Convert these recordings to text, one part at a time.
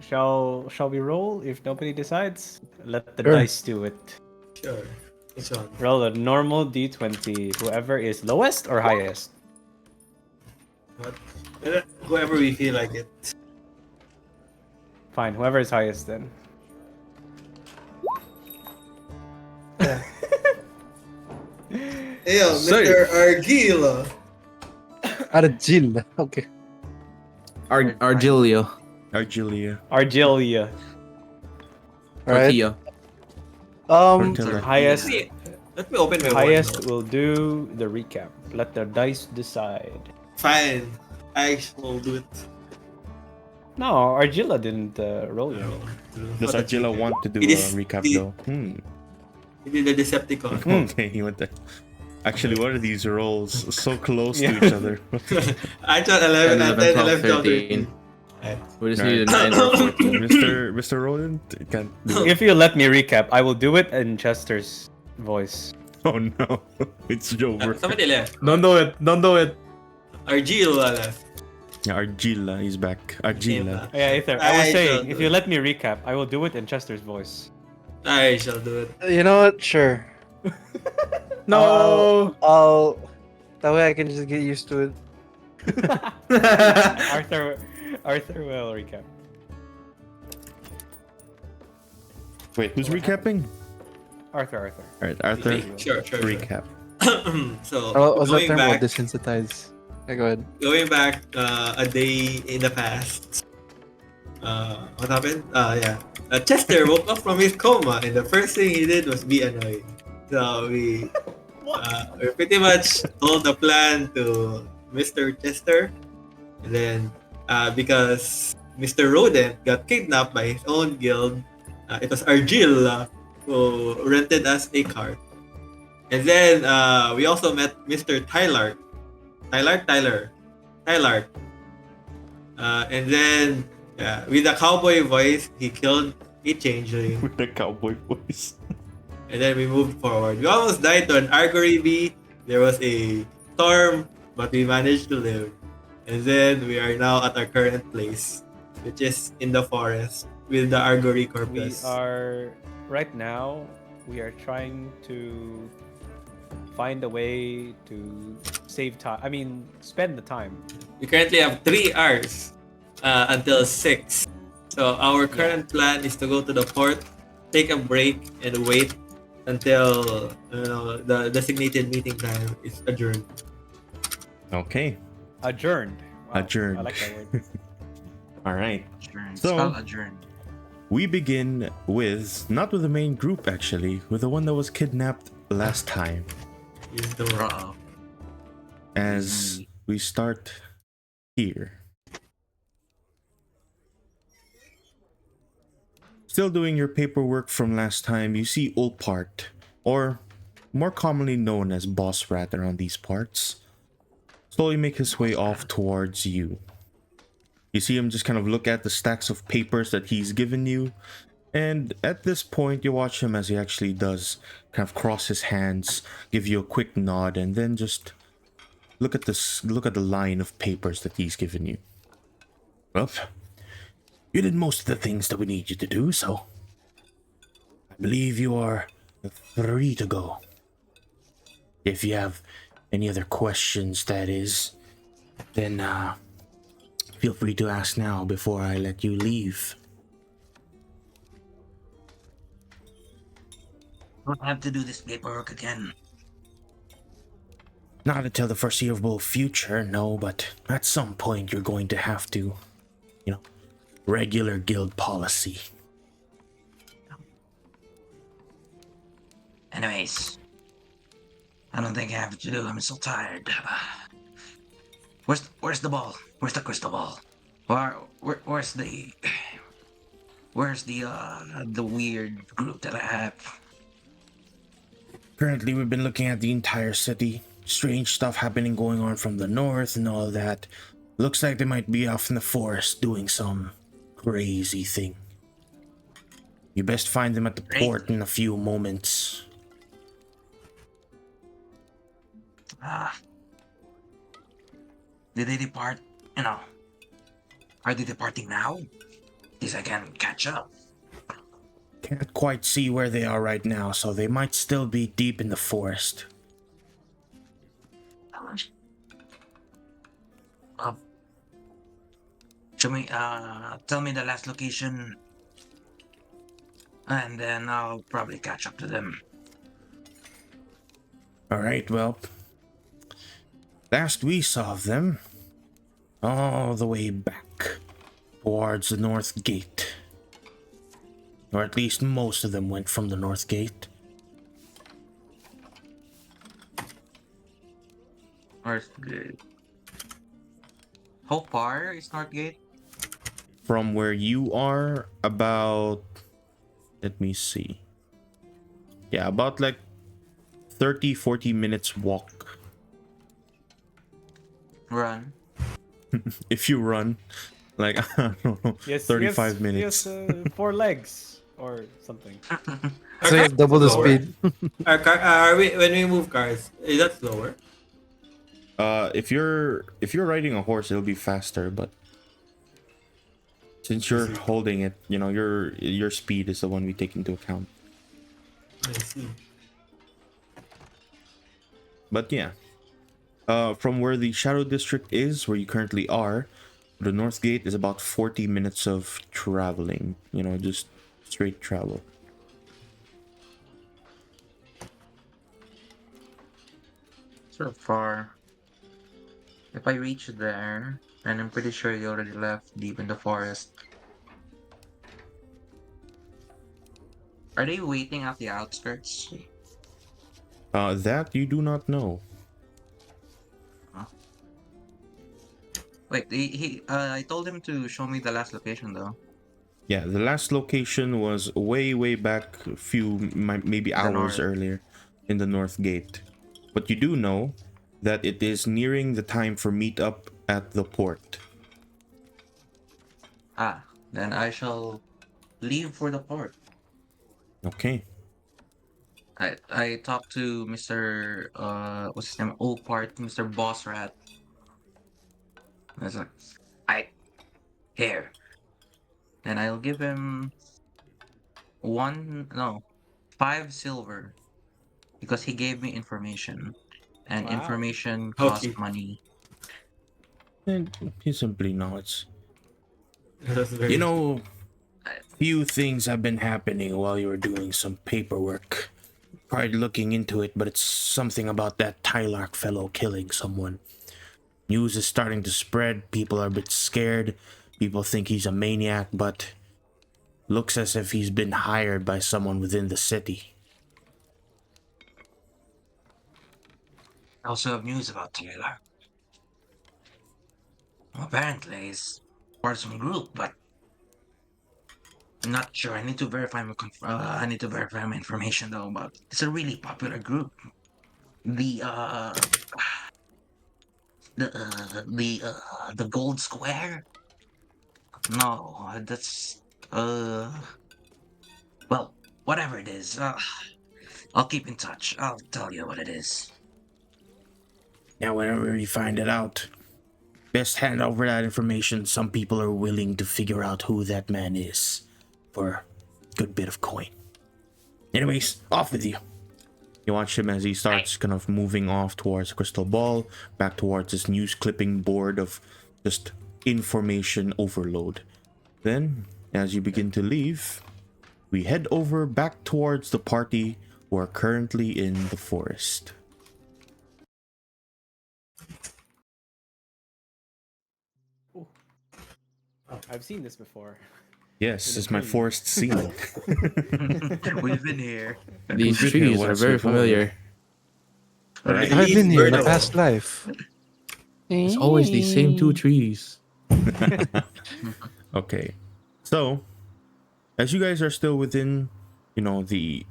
Shall we roll? If nobody decides, let the Sure. dice do it. Sure. Which one? Roll a normal d20. Whoever is lowest or highest. What? Whoever we feel like it. Fine, whoever is highest then. Hey, Mr. Argila. Argil. Okay. Argilio. Argilia. Argilia. Alright. Tortilla. Tortilla. Highest Let me open my highest OneNote. will do the recap. Let the dice decide. Fine. I will do it. No, Argilla didn't roll yet. Does Argilla want to do It a is- recap it- though? He did the Decepticon. Okay, he went there. Actually, what are these rolls so close Yeah. to each other? I thought 11, 11, 10, 12, 11, 12, 13. 13. Right. We just Right. need a 9 or 14. Mr. Roland can't do it. If you let me recap, I will do it in Chester's voice. Oh no, it's over. Somebody left. Don't do it. Don't do it. Argila left. Yeah, Argilla is back. Argilla. Yeah, Ether. I was I saying, shall if do you it. let me recap, I will do it in Chester's voice. I shall do it. You know what? Sure. No. I'll. That way I can just get used to it. Arthur will recap. Wait, who's recapping? Arthur. Alright, Arthur, Sure. recap. So, What's that going term? back, Desensitize. Yeah, go ahead. going back a day in the past. What happened? Yeah. Chester woke up from his coma, and the first thing he did was be annoyed. So we pretty much told the plan to Mr. Chester, and then because Mr. Rodent got kidnapped by his own guild, it was Argil who rented us a cart. And then we also met Mr. Tyler. And then with a cowboy voice, he killed a changeling. With the cowboy voice. And then we moved forward. We almost died to an archery bee. There was a storm, but we managed to live. And then we are now at our current place, which is in the forest with the Argory We corpus. are right now. We are trying to find a way to save time. I mean, spend the time. We currently have 3 hours until 6. So our current plan is to go to the port, take a break, and wait until the designated meeting time is adjourned. Okay, Adjourned. Wow, Adjourned. I like that word. alright. Adjourned. So- Spell adjourned. We begin with, not with the main group actually, with the one that was kidnapped last time. Is the Uh-oh. As we start here. Still doing your paperwork from last time, you see Ulpart, or more commonly known as Boss Rat around these parts, slowly make his way off towards you. You see him just kind of look at the stacks of papers that he's given you, and at this point you watch him as he actually does kind of cross his hands, give you a quick nod, and then just look at the line of papers that he's given you. Well, you did most of the things that we need you to do, so I believe you are free to go. If you have any other questions, that is, then feel free to ask now before I let you leave. Don't have to do this paperwork again. Not until the foreseeable future, no, but at some point you're going to have to, regular guild policy. Anyways, I don't think I have to do. I'm so tired. Where's the ball? Where's the crystal ball? Where's the weird group that I have? Currently, we've been looking at the entire city. Strange stuff going on from the north and all that. Looks like they might be off in the forest doing some crazy thing. You best find them at the Great. port in a few moments. Did they depart? Are they departing now? least I can catch up. Can't quite see where they are right now, so they might still be deep in the forest. Uh, Show me, tell me the last location, and then I'll probably catch up to them. Alright, well, last we saw of them, all the way back towards the north gate. Or at least most of them went from the north gate. Northgate. How far is Northgate? From where you are, about, let me see. Yeah, about like 30-40 minutes walk. Run. If you run, like, I don't know, Yes, 35 minutes. Yes, 4 legs or something. So you have double the speed. When we move cars, is that slower? If you're riding a horse, it'll be faster, but since you're holding it, you know, your speed is the one we take into account. I see. But yeah, from where the Shadow District is, where you currently are, the North Gate is about 40 minutes of traveling. You know, just straight travel. So far. If I reach there, and I'm pretty sure you already left deep in the forest. Are they waiting at the outskirts? That you do not know. Wait, I told him to show me the last location though. Yeah, the last location was way back, a few maybe hours north. earlier, in the North Gate. But you do know that it is nearing the time for meetup at the port. Ah, then I shall leave for the port. Okay. I talked to Mr. What's his name? Old part, Mr. Boss Rat. I was like, here. And I'll give him 5 silver. Because he gave me information. And Wow. information costs Okay. money. And he simply nods. That's very You know, few things have been happening while you were doing some paperwork. Tried looking into it, but it's something about that Tylark fellow killing someone. News is starting to spread. People are a bit scared. People think he's a maniac, but looks as if he's been hired by someone within the city. I also have news about Taylor. Apparently, he's part of some group, but I'm not sure. I need to verify my information though. But it's a really popular group. The the Gold Square. No, that's well, whatever it is. I'll keep in touch. I'll tell you what it is. Now, whenever you find it out, best hand over that information. Some people are willing to figure out who that man is for a good bit of coin. Anyways, off with you. You watch him as he starts kind of moving off towards Crystal Ball, back towards this news clipping board of just information overload. Then, as you begin to leave, we head over back towards the party who are currently in the forest. Oh, I've seen this before. Yes, this is my forest scene. We've been here. These We've been here trees are once very before. familiar. Alright. I've been here in a Bird past life. It's always these same two trees. Okay. So, as you guys are still within, you know, the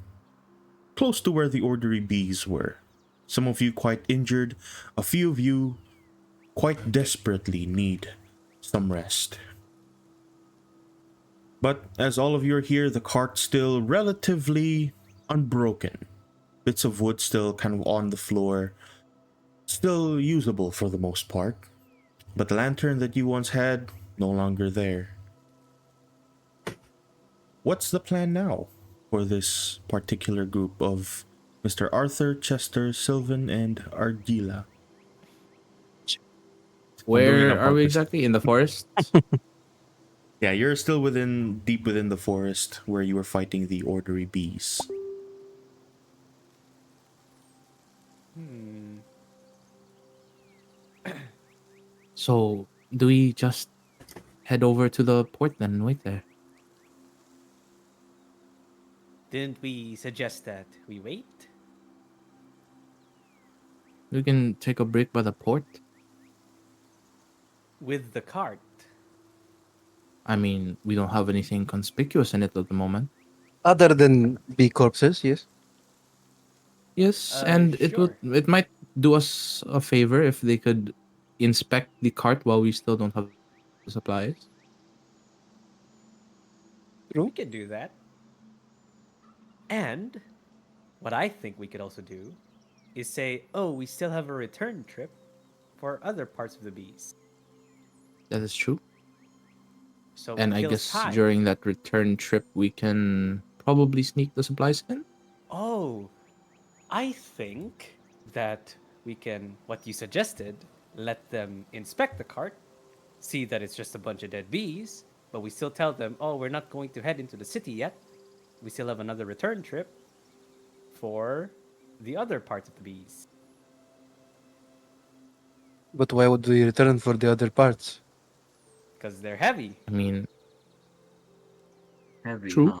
close to where the orderly bees were, some of you quite injured, a few of you quite desperately need some rest. But as all of you are here, the cart's still relatively unbroken. Bits of wood still kind of on the floor, still usable for the most part. But the lantern that you once had, no longer there. what's the plan now for this particular group of Mr. Arthur, Chester, Sylvan, and Argila? Where are we Purpose. exactly? In the forest? Yeah, you're still deep within the forest where you were fighting the ordery bees. Hmm. So, do we just head over to the port then and wait there? Didn't we suggest that we wait? We can take a break by the port. With the cart. I mean, we don't have anything conspicuous in it at the moment. Other than bee corpses, yes. Yes, and Sure. it might do us a favor if they could inspect the cart while we still don't have the supplies. We can do that. And what I think we could also do is say, oh, we still have a return trip for other parts of the bees. That is true. So And it I kills guess time. during that return trip, we can probably sneak the supplies in. Oh, I think that we can, what you suggested, let them inspect the cart, see that it's just a bunch of dead bees, but we still tell them, oh, we're not going to head into the city yet. We still have another return trip for the other parts of the bees. But why would we return for the other parts? Because they're heavy. I mean, Heavy, true. huh?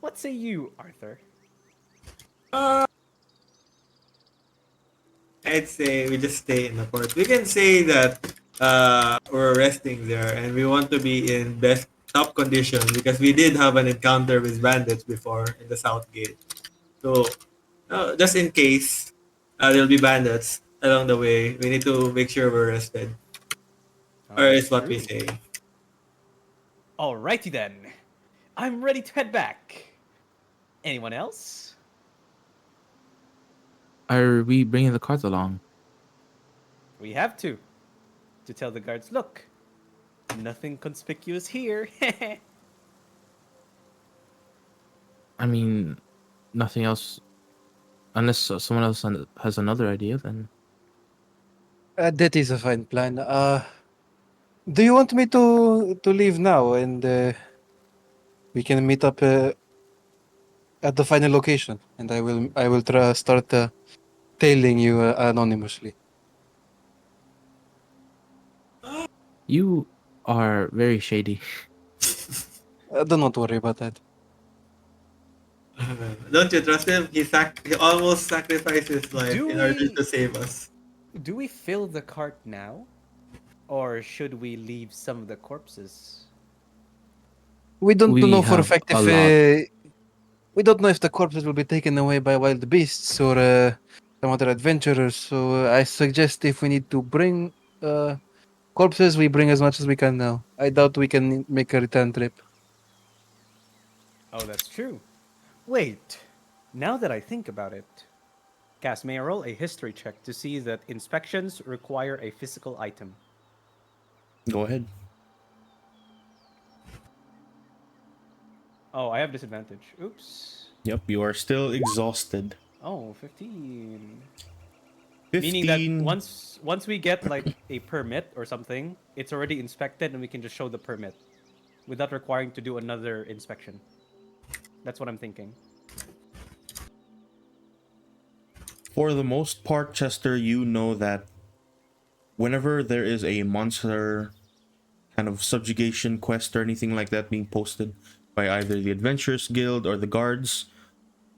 What say you, Arthur? I'd say we just stay in the port. We can say that we're resting there and we want to be in best top condition because we did have an encounter with bandits before in the south gate. So just in case there'll be bandits along the way, we need to make sure we're rested. Oh, Or that's is what we true. say. Alrighty then. I'm ready to head back. Anyone else? Are we bringing the cart along? We have to tell the guards, look, nothing conspicuous here. I mean, nothing else. Unless someone else has another idea, then That is a fine plan. Do you want me to leave now and we can meet up at the final location, and I will start tailing you anonymously. you are very shady. Do not worry about that. Don't you trust him? He almost sacrificed his life Do in order we- to save us. Do we fill the cart now? Or should we leave some of the corpses? We don't We know for a have fact a if lot. we don't know if the corpses will be taken away by wild beasts or some other adventurers. So I suggest if we need to bring corpses, we bring as much as we can now. I doubt we can make a return trip. Oh, that's true. Wait, now that I think about it, Cass, may I roll a history check to see that inspections require a physical item? Go ahead. Oh, I have disadvantage. Oops. Yep, you are still exhausted. Oh, 15. 15. Meaning that once we get like a permit or something, it's already inspected and we can just show the permit without requiring to do another inspection. That's what I'm thinking. For the most part, Chester, you know that whenever there is a monster kind of subjugation quest or anything like that being posted by either the Adventurers Guild or the guards,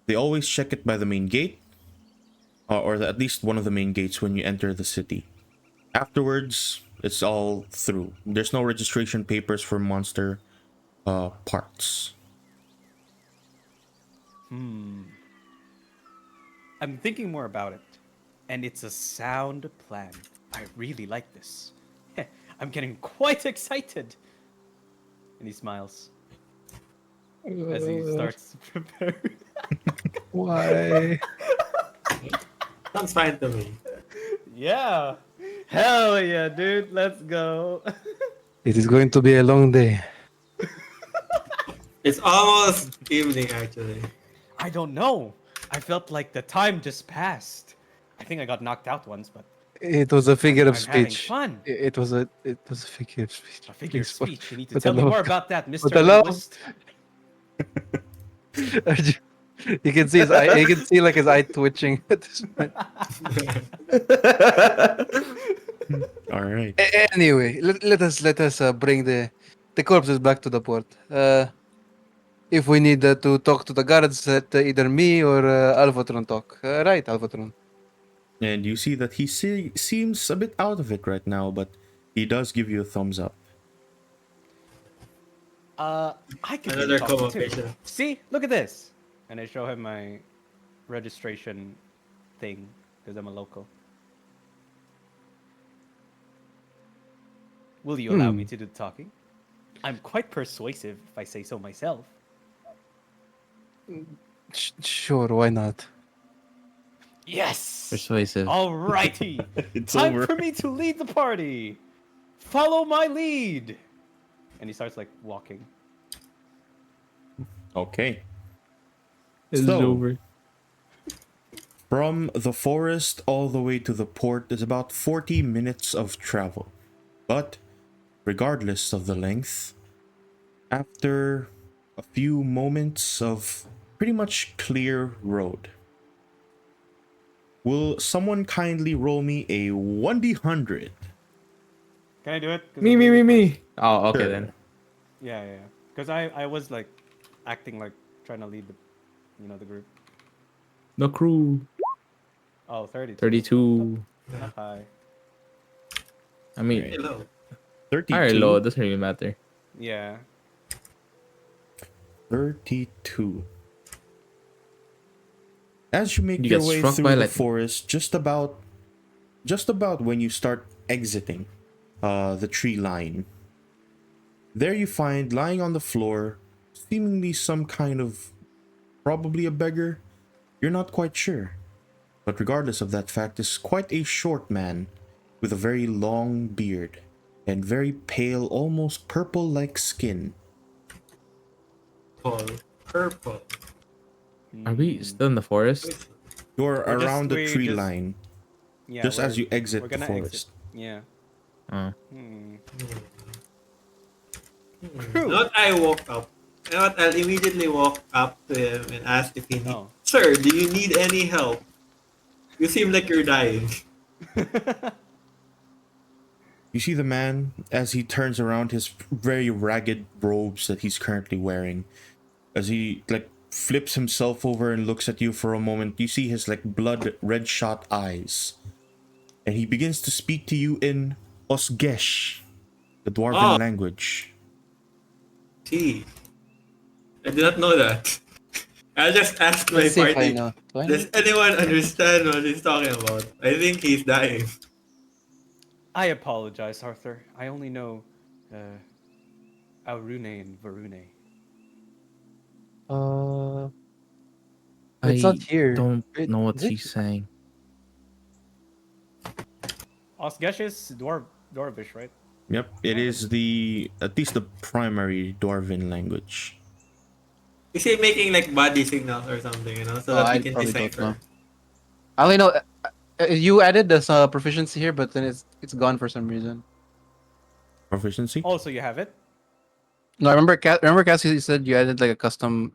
they always check it by the main gate, at least one of the main gates when you enter the city. Afterwards, it's all through. There's no registration papers for monster parts. I'm thinking more about it, and it's a sound plan. I really like this. I'm getting quite excited. And he smiles as he starts to prepare. Why? Sounds fine to me. Yeah. Hell yeah, dude. Let's go. It is going to be a long day. It's almost evening, actually. I don't know. I felt like the time just passed. I think I got knocked out once, but It was a figure of I'm having speech. fun. It was a figure of speech. A figure of Please, for- speech. You need to for the tell me love more of God. about that, For Mr. the love- Linguist. You can see his eye. You can see like his eye twitching at this point. All right. Anyway, let us bring the corpses back to the port. If we need to talk to the guards, let either me or Alvatron talk. Right, Alvatron. And you see that he seems a bit out of it right now, but he does give you a thumbs up. I can Another talk coma too. patient. See, look at this. And I show him my registration thing because I'm a local. Will you allow me to do the talking? I'm quite persuasive, if I say so myself. Sure, why not? Yes. Persuasive. Alrighty. It's Time over. for me to lead the party. Follow my lead. And he starts like walking. Okay. It's So- over. From the forest all the way to the port is about 40 minutes of travel. But regardless of the length, after a few moments of pretty much clear road, will someone kindly roll me a 1d100? Can I do it? 'Cause Me, I'm me, me, leading me. first. Oh, okay Sure. then. Yeah. Because I was like acting like trying to lead the group. The crew. Oh, 32. 32. Not high. I mean, Right. Hello. 32. high or low, it doesn't really matter. Yeah. 32. As you make You your get way struck through by the lightning. forest, just about when you start exiting the tree line, there you find lying on the floor, seemingly some kind of, probably a beggar. You're not quite sure. But regardless of that fact, is quite a short man with a very long beard and very pale, almost purple-like skin. Purple. Are we still in the forest? You're We're just- around the we tree just- line, Yeah. just as we're- you exit we're the gonna forest. Yeah. Oh. Not I woke up. You know what? I'll immediately walk up to him and ask if he needs. Oh. Sir, do you need any help? You seem like you're dying. You see the man as he turns around his very ragged robes that he's currently wearing. As he like flips himself over and looks at you for a moment, you see his like blood red shot eyes. And he begins to speak to you in Osgesh, the dwarven Oh. language. Gee. I did not know that. I'll just ask my Let's see if I party. know. Do I know? Does anyone understand what he's talking about? I think he's dying. I apologize, Arthur. I only know Aurune and Varune. It's not here. Don't It- know what is it- he's saying. Osgesh is Dwarvish, right? Yep, it is at least the primary dwarven language. Is he making like body signals or something, so that I we can probably don't decipher? know. I only know you added this proficiency here, but then it's gone for some reason. Proficiency? Oh, so you have it? No, I remember Cassie, you said you added like a custom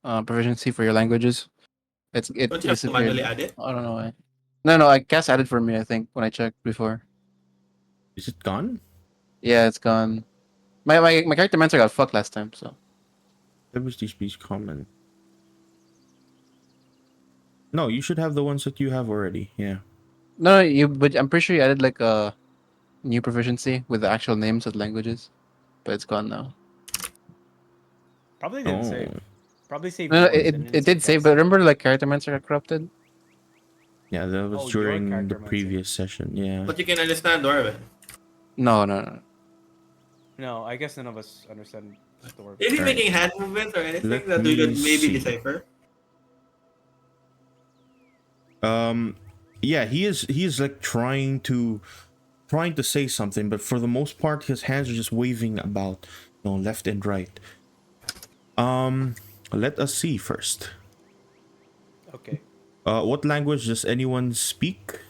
proficiency for your languages. It Don't you have to disappeared. manually add it? I don't know why. No, I Cass added for me. I think when I checked before. Is it gone? Yeah, it's gone. My character mentor got fucked last time, so Diversity speech common. No, you should have the ones that you have already. Yeah. no, you. But I'm pretty sure you added like a new proficiency with the actual names of languages, but it's gone now. Probably didn't Oh. save. Probably saved. No, yours and it did save, but remember like character mentor got corrupted. Yeah, that was Oh, your during character the might previous session. Yeah. But you can understand Dwarven. No. No, I guess none of us understand Dwarvish. Is he Alright. making hand movements or anything Let that we could me maybe see. decipher? Yeah, he is like trying to trying to say something, but for the most part, his hands are just waving about, left and right. Let us see first. Okay. What language does anyone speak?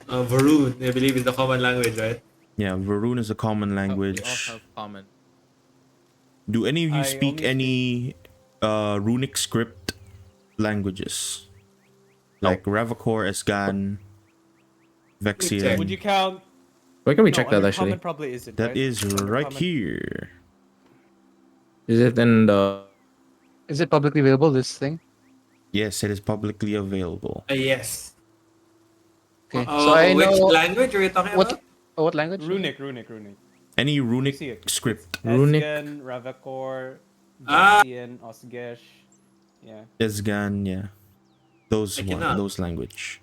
Varun, I believe, is the common language, right? Yeah, Varun is a common We all language. have common. Do any of you I speak only any runic script languages? Like Nope. Ravakor, Esgan, check. Would Vexian? you count? Where can we No, check that Undercommon actually? probably isn't, That right? is right Undercommon- here. Is it in the? Is it publicly available, this thing? Yes, it is publicly available. Yes. Okay. So I Which know language are you talking what about? what language? Runic. Any You runic see it. script? Runic. Esgen, Ravakor, Ah. Vexian, Osgesh. Yeah. Esgan, yeah. I cannot. Those language.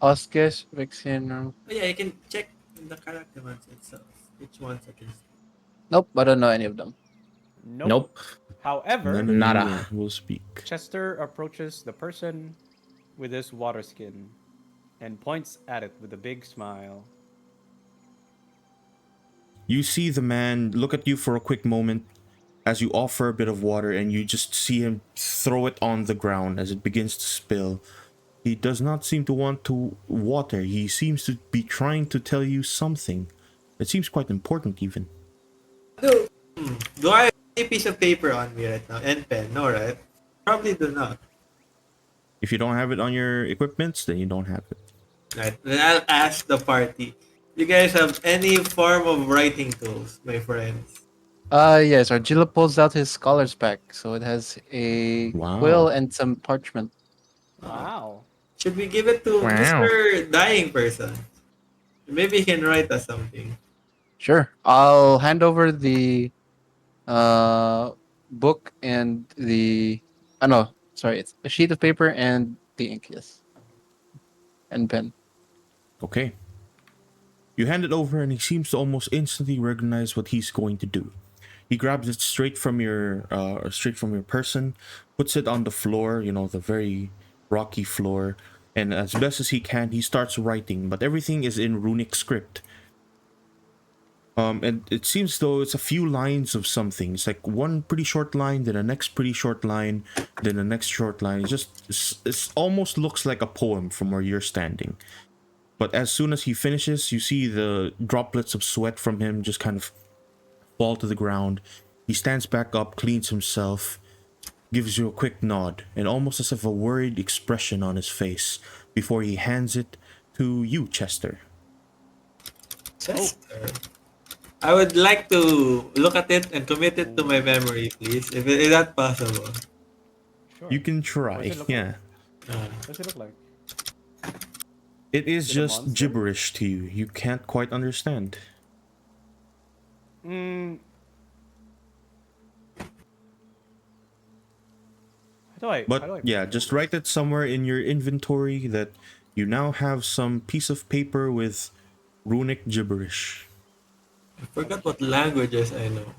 Oskesh, Vexian. Oh, yeah, you can check the character ones itself. Which ones I can see. Nope, I don't know any of them. Nope. Nope. However, None of Nada. you will speak. Chester approaches the person with this water skin and points at it with a big smile. You see the man look at you for a quick moment as you offer a bit of water, and you just see him throw it on the ground as it begins to spill. He does not seem to want to water. He seems to be trying to tell you something. It seems quite important, even. Do I have a piece of paper on me right now? And pen? No, right? Probably do not. If you don't have it on your equipments, then you don't have it. Right. Then I'll ask the party. You guys have any form of writing tools, my friends? Yes, Argilla pulls out his scholar's pack, so it has a Wow. quill and some parchment. Wow. Should we give it to Wow. Mr. Dying Person? Maybe he can write us something. Sure. I'll hand over the book and the no, sorry, it's a sheet of paper and the ink, yes. And pen. Okay. You hand it over, and he seems to almost instantly recognize what he's going to do. He grabs it straight from your person, puts it on the floor, the very rocky floor, and as best as he can, he starts writing. But everything is in runic script. And it seems though it's a few lines of something. It's like one pretty short line, then the next pretty short line, then the next short line. It almost looks like a poem from where you're standing. But as soon as he finishes, you see the droplets of sweat from him just kind of fall to the ground. He stands back up, cleans himself, gives you a quick nod, and almost as if a worried expression on his face before he hands it to you, Chester. Chester. I would like to look at it and commit it to my memory, please. If is that possible? Sure. You can try, What does it look yeah. What does it look like? It is Is it a just monster? gibberish to you. You can't quite understand. Mm. How do But I yeah, just write it somewhere in your inventory that you now have some piece of paper with runic gibberish. I forgot what languages I know.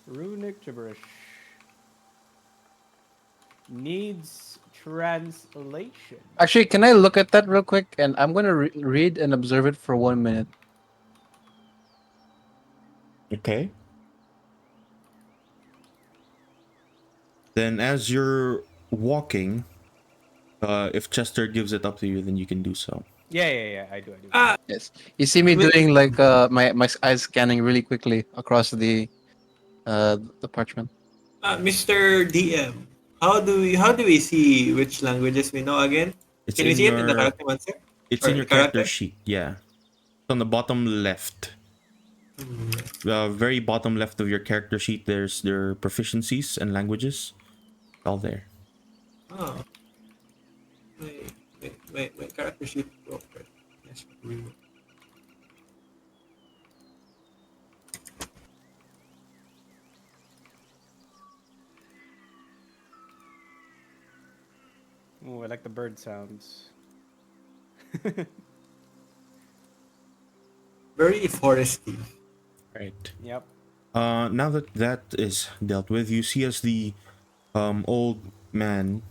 Runic gibberish. Needs translation. Actually, can I look at that real quick? And I'm gonna read and observe it for 1 minute. Okay. Then as you're walking, if Chester gives it up to you, then you can do so. Yeah, I do. Ah, Yes. You see me Wait. doing like my eyes scanning really quickly across the parchment. Mr. DM. How do we see which languages we know again? It's Can we in see it in the your character monster? it's Or in your character? character sheet, yeah. It's on the bottom left. Very bottom left of your character sheet, there's their proficiencies and languages. All there. Oh. Wait. Character sheet. Oh, right. Yes, we- Oh, I like the bird sounds. Very foresty. Right. Yep. Now that that is dealt with, you see as the old man,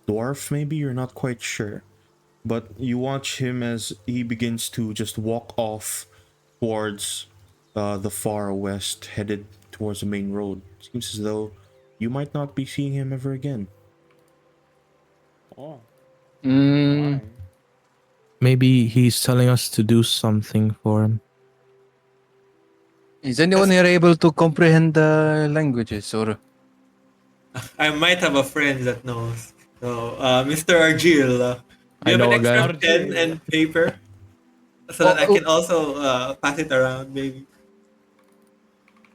dwarf maybe, you're not quite sure, but you watch him as he begins to just walk off towards the far west, headed towards the main road. Seems as though you might not be seeing him ever again. Oh, Mm, why? Maybe he's telling us to do something for him. is anyone here able to comprehend the languages or? I might have a friend that knows. So, Mr. Argil, do I you have an know a extra guy. pen Argil. and paper so Oh, that I can also pass it around, maybe?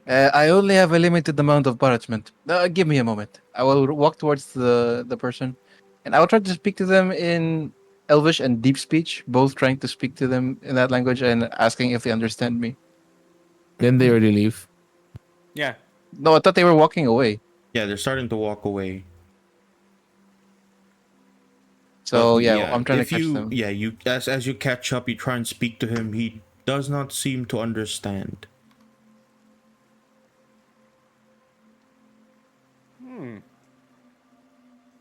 I only have a limited amount of parchment. Give me a moment. I will walk towards the person, and I will try to speak to them in Elvish and Deep Speech, both trying to speak to them in that language and asking if they understand me. Then they already leave. Yeah. No, I thought they were walking away. Yeah, they're starting to walk away. So yeah, yeah, I'm trying to if catch you them. yeah you as you catch up, you try and speak to him. He does not seem to understand.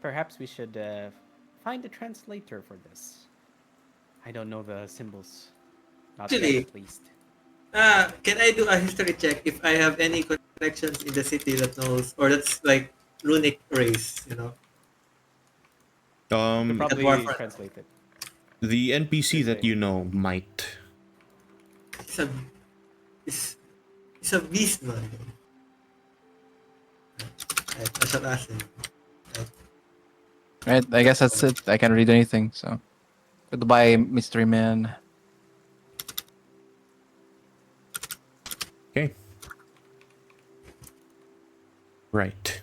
Perhaps we should find a translator for this. I don't know the symbols. Not yet, Actually, at least. can I do a history check if I have any connections in the city that knows, or that's like runic race, you know? Could Um, Like a probably dwarf. translate it. the NPC This that way. you know might. It's a, it's a beast, man. I shall ask him. Right, I guess that's it. I can't read anything. So goodbye, mystery man. Okay. Right.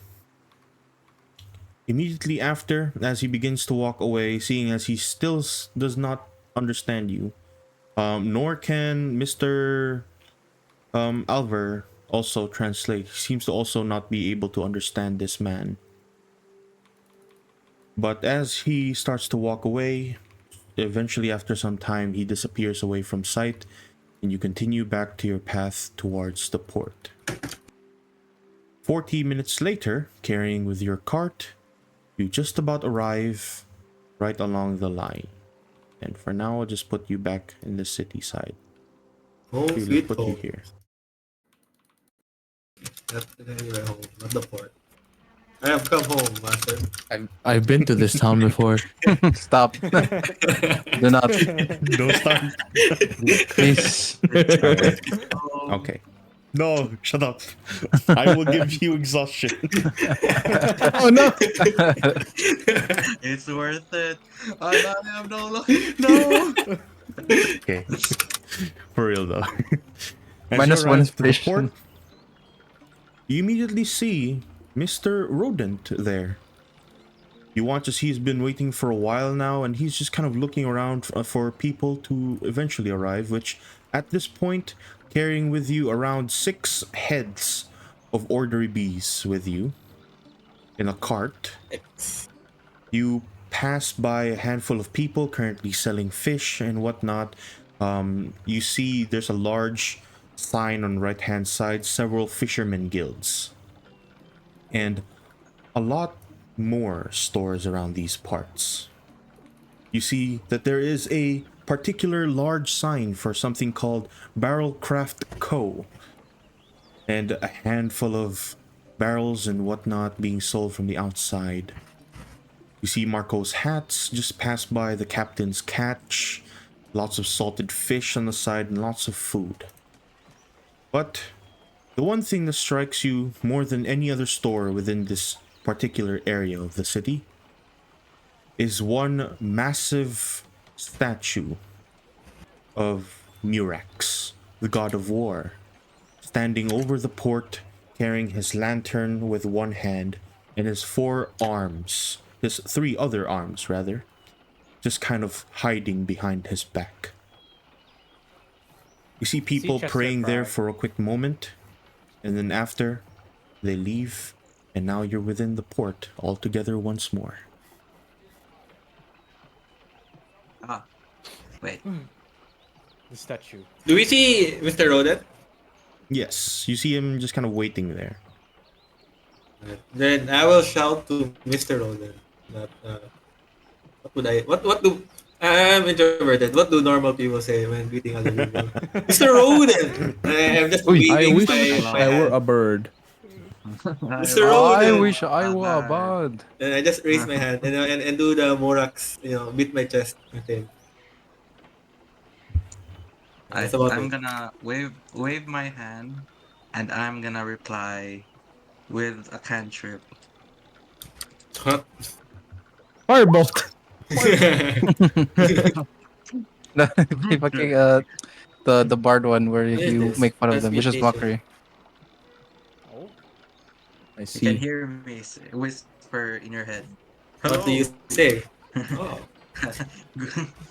Immediately after, as he begins to walk away, seeing as he still does not understand you, nor can Mr. Alvar also translate. He seems to also not be able to understand this man. But as he starts to walk away, eventually after some time, he disappears away from sight, and you continue back to your path towards the port. 40 minutes later, carrying with your cart, you just about arrive right along the line. And for now, I'll just put you back in the city side. Home Really sweet put you home. here. Not anywhere home, not the port. I have come home, master. I've been to this town before. Stop. Do not, Don't start. please. Alright. Oh, Okay. No, shut up. I will give you exhaustion. Oh no! It's worth it. I have no luck. No. Okay. For real though. As Minus you one arrive to the fish. port, you immediately see Mr. Rodent there. You watch as he's been waiting for a while now, and he's just kind of looking around for people to eventually arrive, which at this point, carrying with you around 6 heads of ordery bees with you in a cart. You pass by a handful of people currently selling fish and whatnot. You see there's a large sign on the right hand side, several fishermen guilds, and a lot more stores around these parts. You see that there is a particular large sign for something called Barrelcraft Co. and a handful of barrels and whatnot being sold from the outside. You see Marco's hats just pass by, the captain's catch, lots of salted fish on the side, and lots of food. But the one thing that strikes you more than any other store within this particular area of the city is one massive statue of Murex, the god of war, standing over the port, carrying his lantern with one hand and his 4 arms, his 3 other arms rather, just kind of hiding behind his back. You see people Chester praying there cry. for a quick moment, and then after, they leave, and now you're within the port all together once more. Ah, wait. The statue. do we see Mr. Rodent? Yes, you see him just kind of waiting there. Then I will shout to Mr. Rodent that what would I what do I'm introverted. What do normal people say when greeting other people? Mr. Rodent! I'm just Uy. I waving wish my I were hand. a bird. Mr. I Rodent! wish I were a bird. And I just raise my hand and do the Morax, beat my chest, I think. And that's about I'm it. gonna wave my hand, and I'm gonna reply with a cantrip. Huh? Firebolt. Keep fucking the bard one where What is you this? make fun of them, which is Transmutation. mockery. Oh, I You can see. hear me whisper in your head. What do you Hello. say? Oh.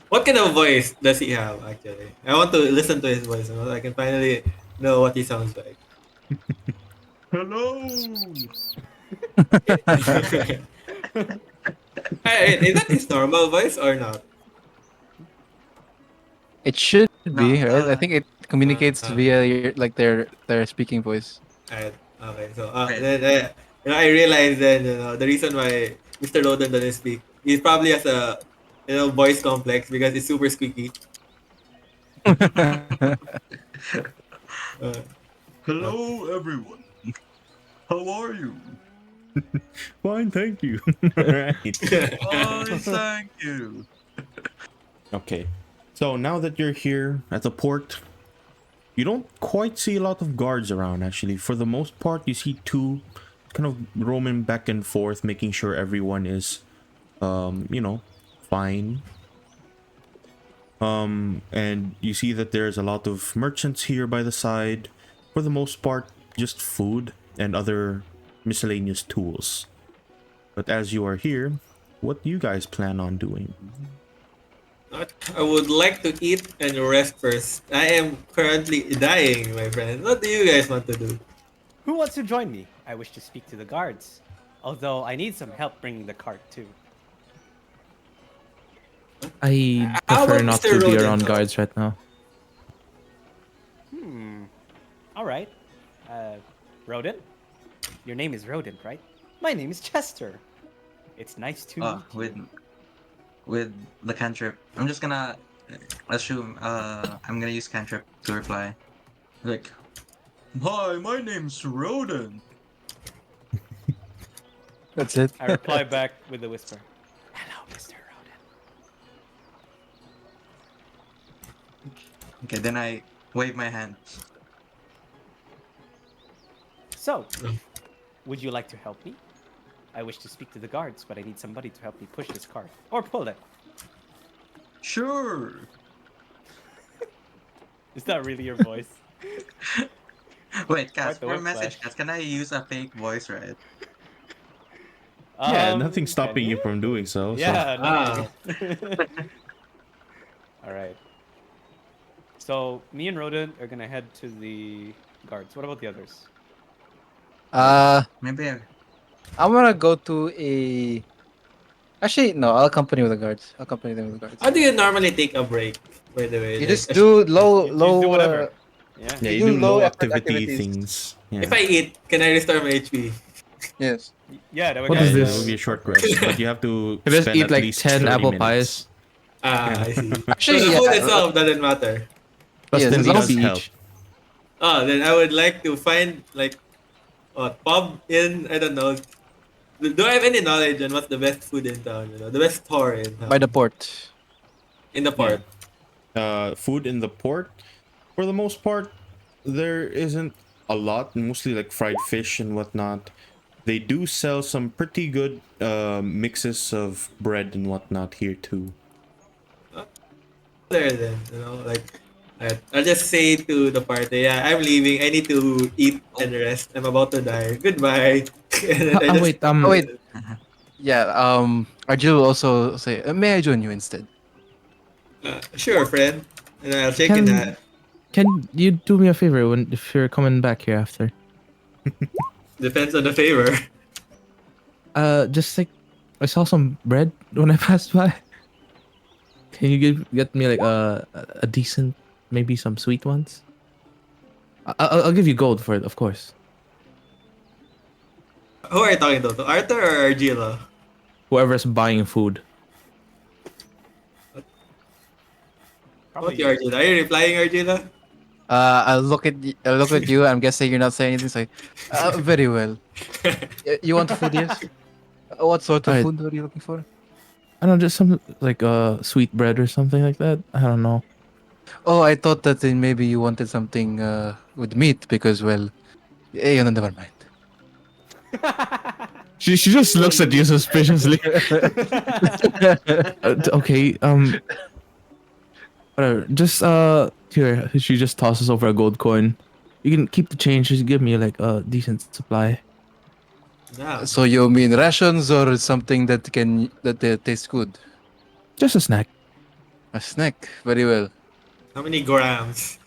What kind of voice does he have, actually? I want to listen to his voice so I can finally know what he sounds like. Hello. Is that his normal voice or not? It should No, be, right? I think it communicates Uh, via their speaking voice. Alright, okay. So, wait. then, I realized then, the reason why Mr. Loden doesn't speak, he probably has a, voice complex because it's super squeaky. Uh, uh, Hello, everyone. How are you? Fine, thank you. Right. Oh, thank you. Okay. So now that you're here at the port, you don't quite see a lot of guards around, actually. For the most part, you see two kind of roaming back and forth, making sure everyone is, fine. And you see that there's a lot of merchants here by the side. For the most part, just food and other miscellaneous tools. But as you are here, what do you guys plan on doing? I would like to eat and rest first. I am currently dying, my friend. What do you guys want to do? who wants to join me? I wish to speak to the guards. Although I need some help bringing the cart too. I How prefer about not Mr. to be Rodent, around though? guards right now. All right. Rodent? Your name is Rodent, right? My name is Chester. It's nice to meet With you. with the cantrip, I'm just gonna assume. I'm gonna use cantrip to reply. Like, hi, my name's Roden. That's it. I reply back with a whisper. Hello, Mr. Rodent. Okay, then I wave my hand. So, would you like to help me? I wish to speak to the guards, but I need somebody to help me push this cart. Or pull it. Sure. Is that really your voice? Wait, Quite Cass, the for whiplash. message, Cass, can I use a fake voice, right? Yeah, nothing's Can stopping you from doing so. Yeah, Ah. no. All right. So me and Rodent are gonna head to the guards. What about the others? Maybe I'm gonna go to a. Actually, no. I'll accompany with the guards. I'll accompany them with the guards. How do you normally take a break, by the way? You Like, just do low, You just do whatever. Yeah. Yeah, You you do do low low effort activity activities. things. if Yeah. I eat, can I restore my HP? Yes. Yeah. That would What be is Yeah, this? it will be a short rest, but you have to You just spend eat at like least 10 30 apple minutes. pies, I see. So Actually, the yeah. food itself doesn't matter. plus Yes, then as the long Does as help. speech. Oh, then I would like to find like a pub in, I don't know. Do I have any knowledge on what's the best food in town? The best store in town, by the port. in the Yeah. port. Food in the port, for the most part, there isn't a lot. Mostly like fried fish and whatnot. They do sell some pretty good mixes of bread and whatnot here too. There then, like I'll just say to the party, yeah, I'm leaving. I need to eat and rest. I'm about to die. Goodbye. And then I Oh just wait, Oh wait. Yeah. Arjun will also say, "May I join you instead?" sure, friend. And I'll shake in can that. can you do me a favor when if you're coming back here after? Depends on the favor. Just like I saw some bread when I passed by. Can you get me like a decent, maybe some sweet ones? I'll give you gold for it, of course. Who are you talking to? To Arthur or Argila? Whoever's buying food. What's your Arjuna? Are you replying, Arjuna? I'll look at you. I'm guessing you're not saying anything. Say, very well. You want food? Yes. What sort of Alright. food are you looking for? I don't know, just some like sweet bread or something like that. I don't know. Oh, I thought that maybe you wanted something with meat because, well, no, never mind. She just looks at you suspiciously. Okay, whatever. Just here. She just tosses over a gold coin. You can keep the change. Just give me like a decent supply. Yeah. So you mean rations or something that tastes good? Just a snack. A snack. Very well. How many grams?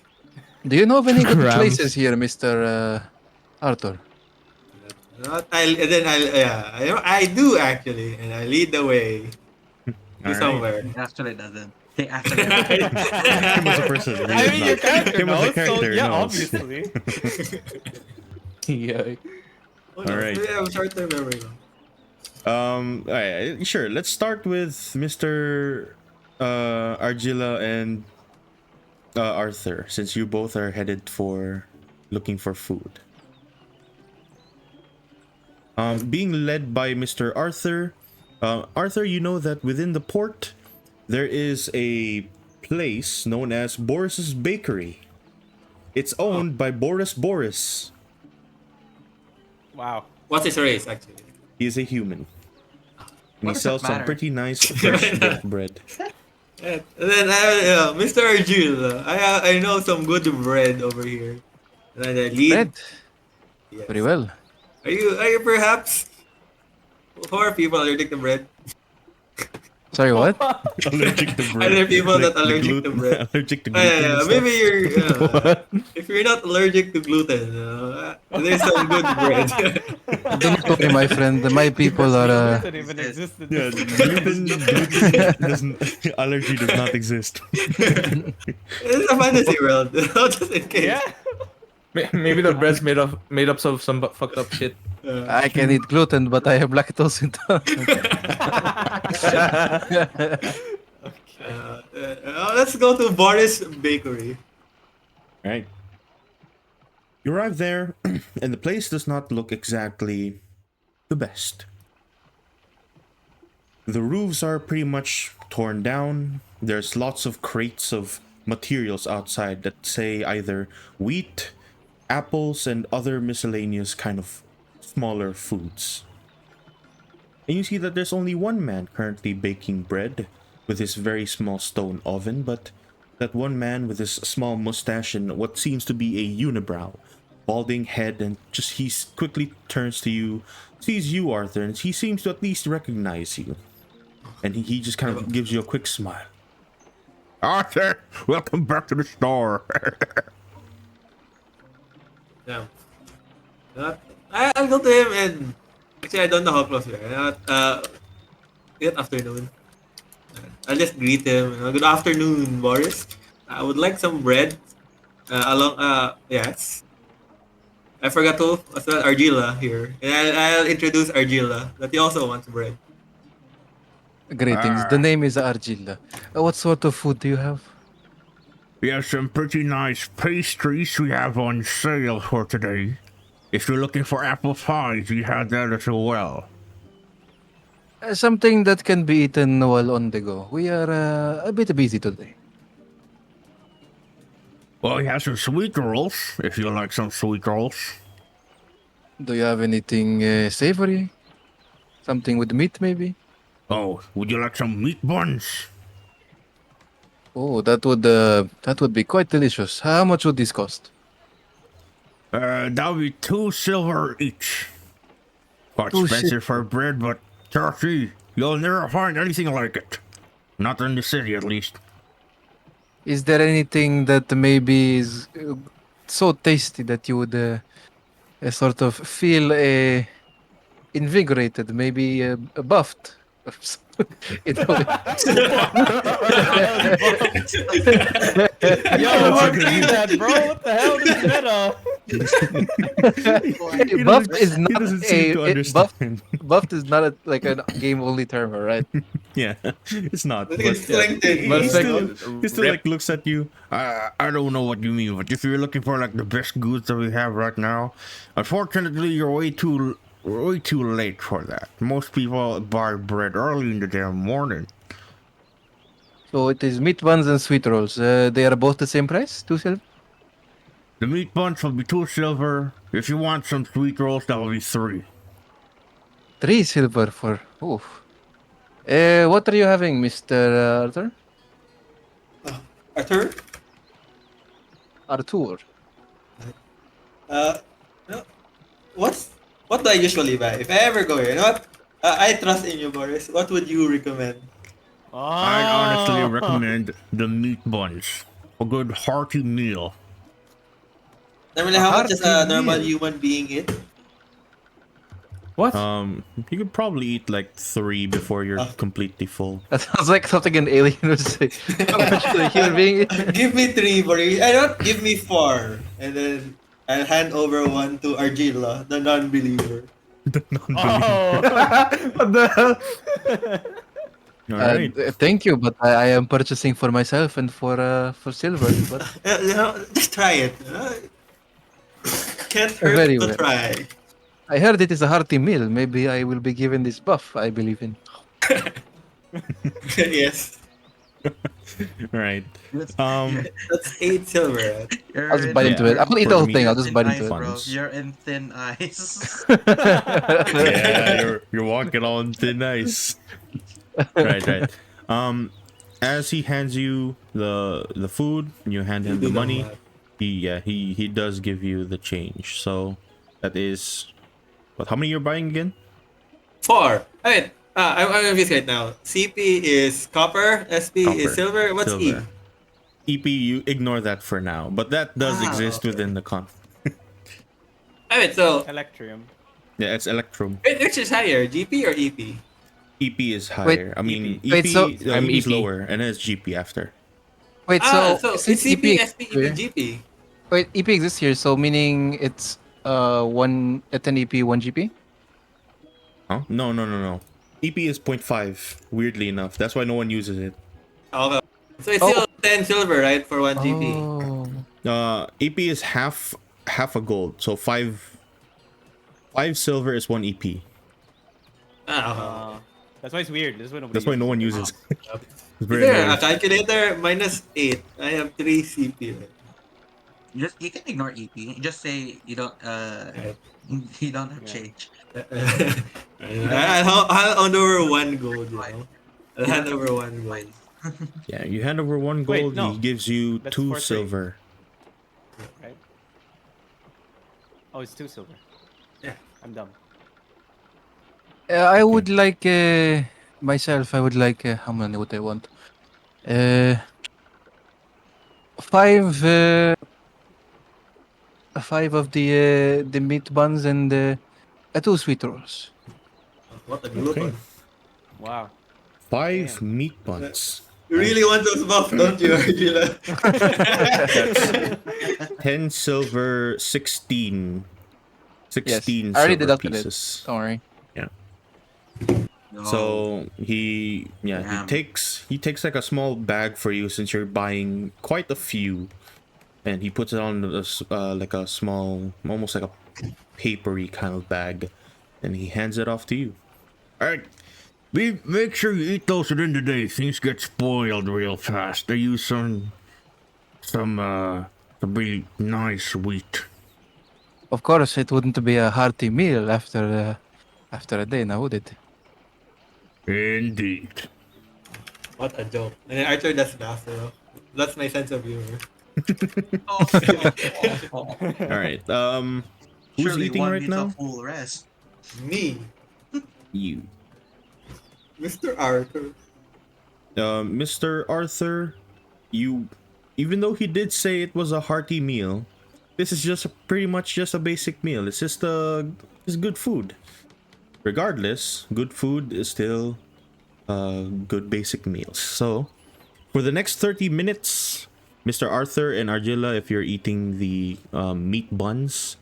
Do you know of any good Grams. places here, Mister Arthur? I do actually, and I lead the way to Alright. somewhere. He actually doesn't. He actually Him as a person really I is mean, not. your character Him as a knows, so character yeah, knows. obviously. Yeah. Oh, no. Alright. Maybe I have a short-term memory. Alright, sure. Let's start with Mr. Argilla and Arthur, since you both are headed for looking for food. Being led by Mr. Arthur, Arthur, you know that within the port there is a place known as Boris's Bakery. It's owned by Boris. Wow. What's his race, actually? He is a human. And What he does sells that some matter? pretty nice fresh baked bread. And then, Mr. Arjul, I know some good bread over here. And then I lead. Bread. Yes. Very well. Are you perhaps for people allergic to bread? Sorry, what? Allergic to bread. Are there people that the allergic to gluten- bread? Allergic to gluten. and stuff. Maybe you're. If you're not allergic to gluten, there's some good bread. Do not worry, my friend. My people are. Gluten even existed. Yeah, gluten doesn't. Allergy does not exist. It's a fantasy world, just in case. Yeah. Maybe the bread's made up of some fucked up shit. I can eat gluten, but I have lactose intolerance. Let's go to Boris Bakery. Right. You arrive there, and the place does not look exactly the best. The roofs are pretty much torn down. There's lots of crates of materials outside that say either wheat, apples, and other miscellaneous kind of smaller foods. And you see that there's only one man currently baking bread with his very small stone oven, but that one man with his small mustache and what seems to be a unibrow, balding head, and he quickly turns to you, sees you, Arthur, and he seems to at least recognize you. And he just kind of gives you a quick smile. Arthur, welcome back to the store. Yeah. I'll go to him and actually I don't know how close we are. Good afternoon. I'll just greet him. Good afternoon, Boris. I would like some bread. Yes. I forgot to as well Argilla here. And I'll introduce Argilla that he also wants bread. Greetings. The name is Argilla. What sort of food do you have? We have some pretty nice pastries we have on sale for today. If you're looking for apple pies, we have that as well. Something that can be eaten while on the go. We are a bit busy today. Well, we have some sweet rolls, if you like some sweet rolls. Do you have anything savory? Something with meat, maybe? Oh, would you like some meat buns? Oh, that would be quite delicious. How much would this cost? That would be 2 silver each. Quite Two expensive for bread, but Turkey, you'll never find anything like it. Not in the city, at least. Is there anything that maybe is so tasty that you would sort of feel invigorated, maybe buffed It only- Yo, don't do that, bro. What the hell? This is meta. buff is he not doesn't seem to buff. understand. Buff is not like a game only term, alright? Yeah, it's not. I But think it's strengthened. But he it's like- still like looks at you. I don't know what you mean, but if you're looking for like the best goods that we have right now, unfortunately, you're way too late for that. Most people buy bread early in the damn morning. So it is meat buns and sweet rolls. They are both the same price, 2 silver. The meat bunch will be 2 silver. If you want some sweet rolls, that will be 3. 3 silver for. Oof. What are you having, Mr. Arthur? Arthur? Arthur. No. What do I usually buy? If I ever go here, you know what? I trust in you, Boris. What would you recommend? I'd honestly Ah. recommend the meat buns. A good hearty meal. Normally, how much does a hearty normal meal. human being eat? What? You could probably eat like 3 before you're Ah. completely full. That sounds like something an alien would say. How much do a human being eat? Give me 3, Boris. I don't give me 4, and then I'll hand over 1 to Argila, the non-believer. Oh. What the hell? All right. Thank you, but I am purchasing for myself and for silver. But You know, just try it. Can't hurt Very to well. try. I heard it is a hearty meal. Maybe I will be given this buff I believe in. Yes, Right. That's- that's 8 silver. Right? You're I'll just in- bite into it. I'll eat the whole thing. I'll just thin bite ice, into it. bro. Buns. You're in thin ice. Yeah, you're walking on thin ice. Right. As he hands you the food, and you hand him the money. He does give you the change. So that is what? How many you're buying again? 4. I mean, I'm confused right now. CP is copper, SP is Copper. silver. What's Silver. EP, you ignore that for now, but that does Ah, exist okay. within the con. I mean, so Electrium. Yeah, it's Electrum. which is higher, GP or EP? EP is higher. I mean, EP, Wait, so- I'm EP is EP. lower, and then it's GP after. Wait, So so it's since CP, EP SP, here- EP, GP. wait, EP exists here, so meaning it's 1 at an EP 1 GP. Huh? No. EP is 0.5. Weirdly enough, that's why no one uses it. Okay. So it's still 10 silver, right, for 1 GP? Oh. EP is half a gold, so 5 silver is 1 EP. Ah, That's why it's weird. That's why no one uses. It's okay. Is very there a annoying. calculator? Minus 8. I have 3 CP. You can ignore EP. Just say you don't you don't have Yeah. change. I'll hand over 1 gold, you know. I'll hand over 1 gold. Yeah, you hand over 1 Wait, gold, no. he gives you That's 2 for free. silver. Right? Oh, it's 2 silver. Yeah. I'm dumb. I would like myself. I would like how many would I want? 5 5 of the meat buns and 2 sweet rolls. What a glutton. Wow. 5 Damn. meat buns. You really want those buff, don't you, Argila? 10 silver, 16. 16 I already silver deducted it. pieces. Don't worry. No. So he Damn. he takes like a small bag for you since you're buying quite a few, and he puts it on like a small, almost like a papery kind of bag, and he hands it off to you. Alright. Make sure you eat those within the day. Things get spoiled real fast. They use some really nice wheat. Of course, it wouldn't be a hearty meal after a day, now would it? Indeed. What a joke. And then Arthur does laugh, you know. That's my sense of humor. All right. Who's Surely eating one right needs a now? full rest. Me, You. Mr. Arthur. Mr. Arthur, you, even though he did say it was a hearty meal, this is just pretty much just a basic meal. It's just it's good food. Regardless, good food is still good basic meals. So for the next 30 minutes, Mr. Arthur and Argilla, if you're eating the meat buns,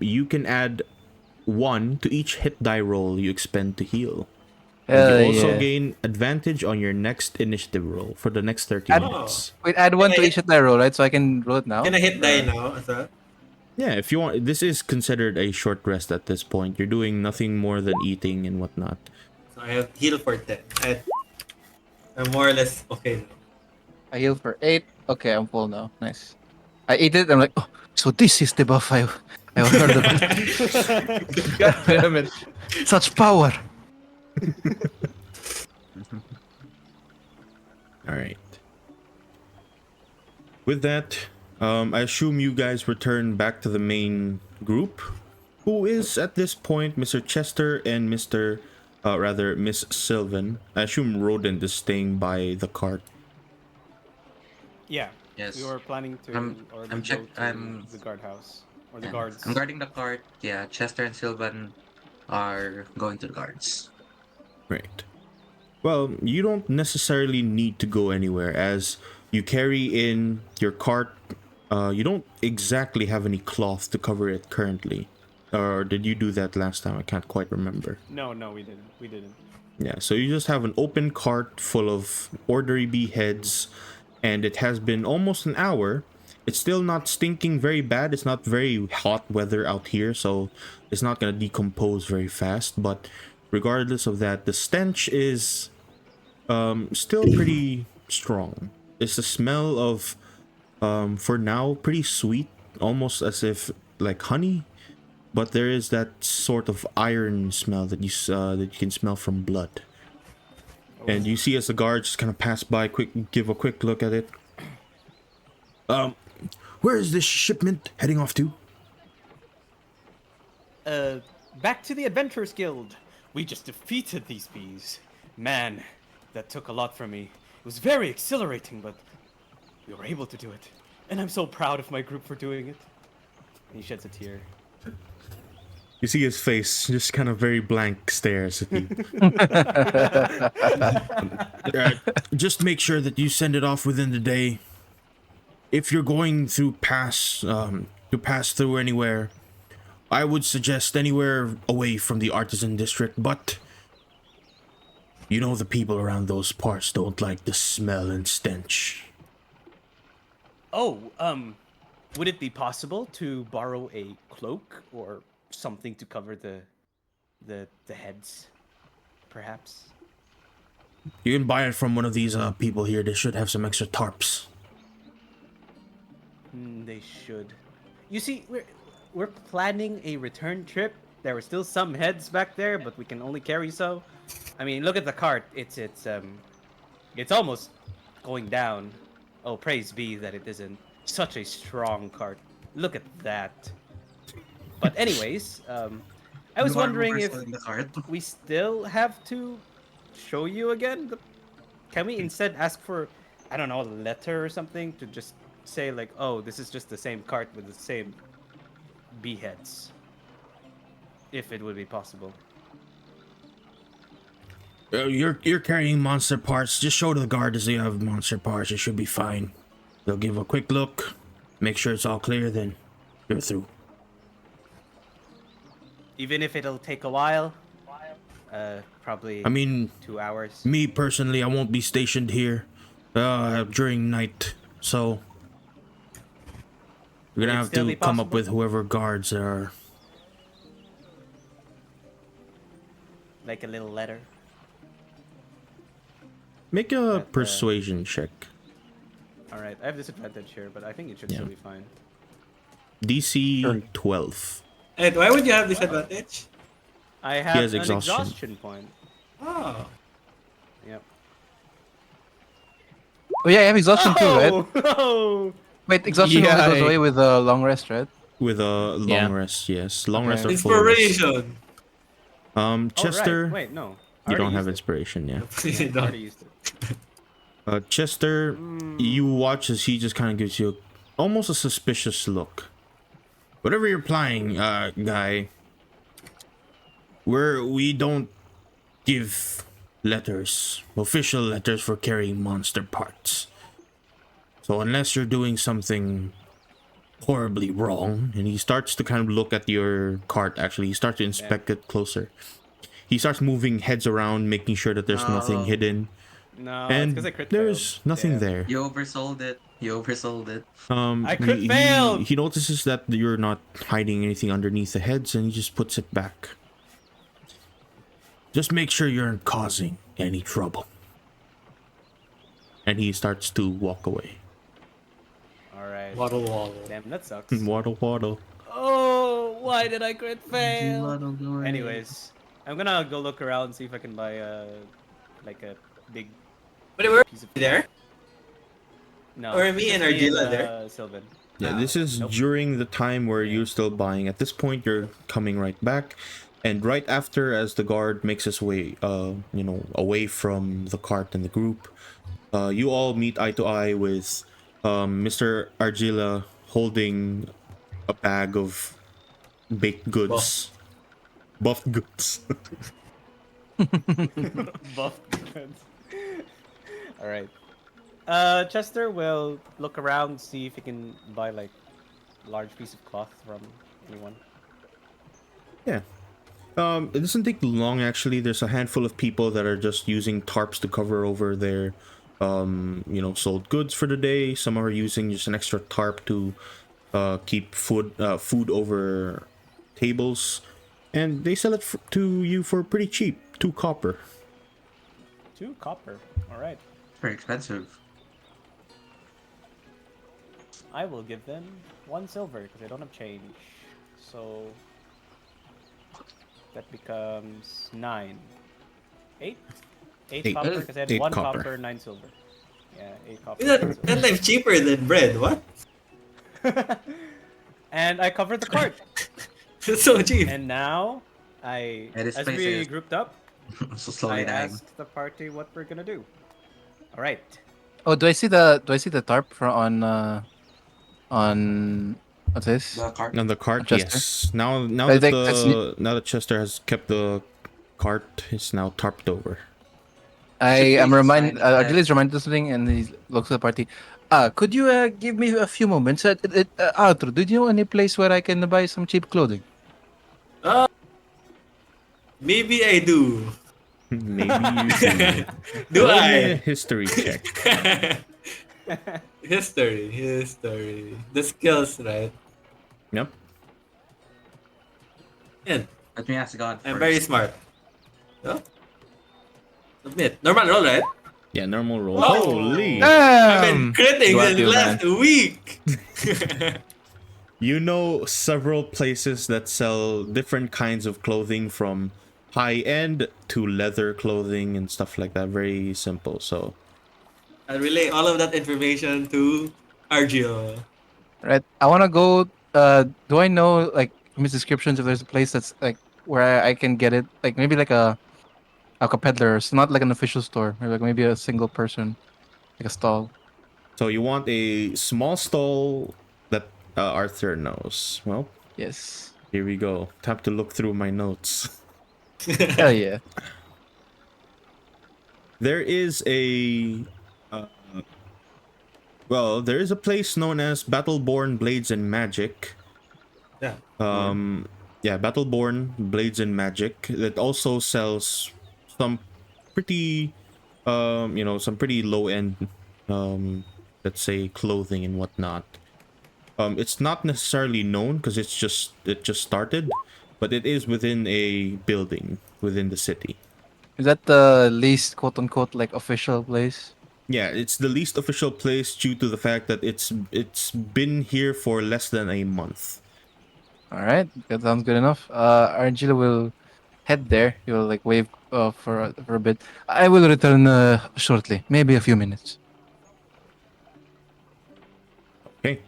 you can add 1 to each hit die roll you expend to heal. And you also gain advantage on your next initiative roll for the next 30 minutes. Wait, add 1 to each hit die roll, right? So I can roll it now? Can I hit die now as well? Yeah, if you want. This is considered a short rest at this point. You're doing nothing more than eating and whatnot. So I have heal for 10. I'm more or less okay now. I heal for 8. Okay, I'm full now. Nice. I ate it. I'm like, oh, so this is the buff I heard about. God damn it. Such power. All right. With that, I assume you guys return back to the main group, who is at this point Mr. Chester and Miss Sylvan. I assume Rodent is staying by the cart. Yeah. Yes. We were planning to I'm go check- to I'm- the guardhouse or the And guards. I'm guarding the cart. Yeah, Chester and Sylvan are going to the guards. Right. Well, you don't necessarily need to go anywhere as you carry in your cart. You don't exactly have any cloth to cover it currently. Or did you do that last time? I can't quite remember. No, we didn't. We didn't. Yeah, so you just have an open cart full of ordery bee heads, and it has been almost an hour. It's still not stinking very bad. It's not very hot weather out here, so it's not going to decompose very fast. But regardless of that, the stench is still pretty strong. It's the smell of, for now, pretty sweet, almost as if like honey. But there is that sort of iron smell that you can smell from blood. And you see as the guards just kind of pass by, give a quick look at it. Where is this shipment heading off to? Back to the Adventurers Guild. We just defeated these bees. Man, that took a lot from me. It was very exhilarating, but we were able to do it. And I'm so proud of my group for doing it. And he sheds a tear. You see his face, just kind of very blank stares at you. Just make sure that you send it off within the day. If you're going to pass through anywhere, I would suggest anywhere away from the artisan district, but you know the people around those parts don't like the smell and stench. Oh, would it be possible to borrow a cloak or something to cover the heads, perhaps? You can buy it from one of these people here. They should have some extra tarps. They should. You see, we're planning a return trip. There were still some heads back there, but we can only carry so. I mean, look at the cart. It's almost going down. Oh, praise be that it isn't such a strong cart. Look at that. But anyways, I was wondering if we still have to show you again. Can we instead ask for, I don't know, a letter or something to just say like, oh, this is just the same cart with the same bee heads, if it would be possible. You're carrying monster parts. Just show to the guard as you have monster parts. It should be fine. They'll give a quick look, make sure it's all clear, then you're through. Even if it'll take a while, probably. I mean, 2 hours. me personally, I won't be stationed here during night, so we're gonna have to come up with whoever guards there are. Like a little letter. Make a persuasion check. All right, I have disadvantage here, but I think it should still be fine. DC 12. And why would you have disadvantage? I have has an exhaustion. exhaustion point. Oh. Yep. Oh yeah, I have exhaustion too, right? Oh! Wait, exhaustion only goes away with a long rest, right? With a long rest, yes. Long rest or full rest. Inspiration. Chester, Oh, right. Wait, no. I you already don't have used it. inspiration, yeah. You I don't. already used it. Chester, you watch as he just kind of gives you almost a suspicious look. Whatever you're applying, guy, we don't give letters, official letters for carrying monster parts. So unless you're doing something horribly wrong, and he starts to kind of look at your cart, actually, he starts to inspect it closer. He starts moving heads around, making sure that there's nothing hidden. No, it's because And I crit there's failed. nothing Damn. there. You oversold it. You oversold it. I crit failed! He notices that you're not hiding anything underneath the heads, and he just puts it back. Just make sure you aren't causing any trouble. And he starts to walk away. Alright. Waddle waddle. Damn, that sucks. Waddle, waddle. Oh, why did I crit fail? Waddle away. Anyways, I'm gonna go look around and see if I can buy a big But we're piece of there. No. Or me and just Argila there? Sylvan. Yeah, this is Nope. during the time where you're still buying. At this point, you're coming right back. And right after, as the guard makes his way, away from the cart and the group, you all meet eye to eye with Mr. Argila holding a bag of baked goods. Buffed goods. Buff defense. Alright. Chester will look around, see if he can buy like a large piece of cloth from anyone. Yeah. It doesn't take long, actually. There's a handful of people that are just using tarps to cover over their, sold goods for the day. Some are using just an extra tarp to keep food over tables. And they sell it to you for pretty cheap, 2 copper. 2 copper. Alright. Very expensive. I will give them 1 silver because I don't have change. So that becomes 9. 8? 8 Eight. copper because I had 8 1 copper. copper, 9 silver. Yeah, 8 copper. That, 9 that time's cheaper than bread. What? silver. And I covered the cart. It's so cheap. And now I, Yeah, this as place we is- grouped up, So I slowly dying. asked the party what we're gonna do. All right. Oh, do I see the tarp on what's this? The cart. On the cart, Chester? yes. Now I that think that's now that Chester has kept the cart, it's now tarped over. I Should am we reminded. decide that- Arjil is reminded of something, and he looks at the party. Could you give me a few moments? Arthur, do you know any place where I can buy some cheap clothing? Maybe I do. Maybe you do. Do Roll me a I? history check. History. The skills, right? Yep. Yeah, Let me ask God I'm first. very smart. Oh? Submit. Normal roll, right? Yeah, normal roll. Oh. Holy! I've been critting You are since too, last week. You know several places that sell different kinds of clothing, from high-end to leather clothing and stuff like that. Very simple. So I'll relay all of that information to Argio. Right. I want to go. Do I know like from his descriptions if there's a place that's like where I can get it? Like maybe like a peddler, so not like an official store. Maybe a single person, like a stall. So you want a small stall that Arthur knows. Well, Yes. here we go. Time to look through my notes. Hell yeah. There is a there is a place known as Battleborn Blades and Magic. Yeah. Battleborn Blades and Magic that also sells some pretty some pretty low end let's say clothing and whatnot. It's not necessarily known because it just started, but it is within a building within the city. Is that the least quote unquote like official place? Yeah, it's the least official place due to the fact that it's been here for less than a month. All right, that sounds good enough. Argila will head there. He will like wave for a bit. I will return shortly, maybe a few minutes. Okay.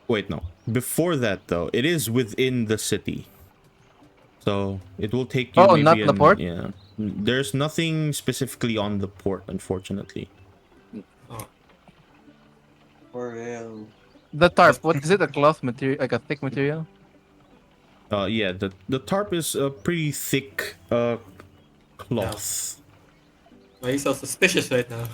Wait, no. Before that, though, it is within the city, so it will take you. Oh, maybe not the port? Yeah, there's nothing specifically on the port, unfortunately. For real. The tarp. What is it? A cloth material, like a thick material? Yeah, the tarp is a pretty thick cloth. Why are you so suspicious right now?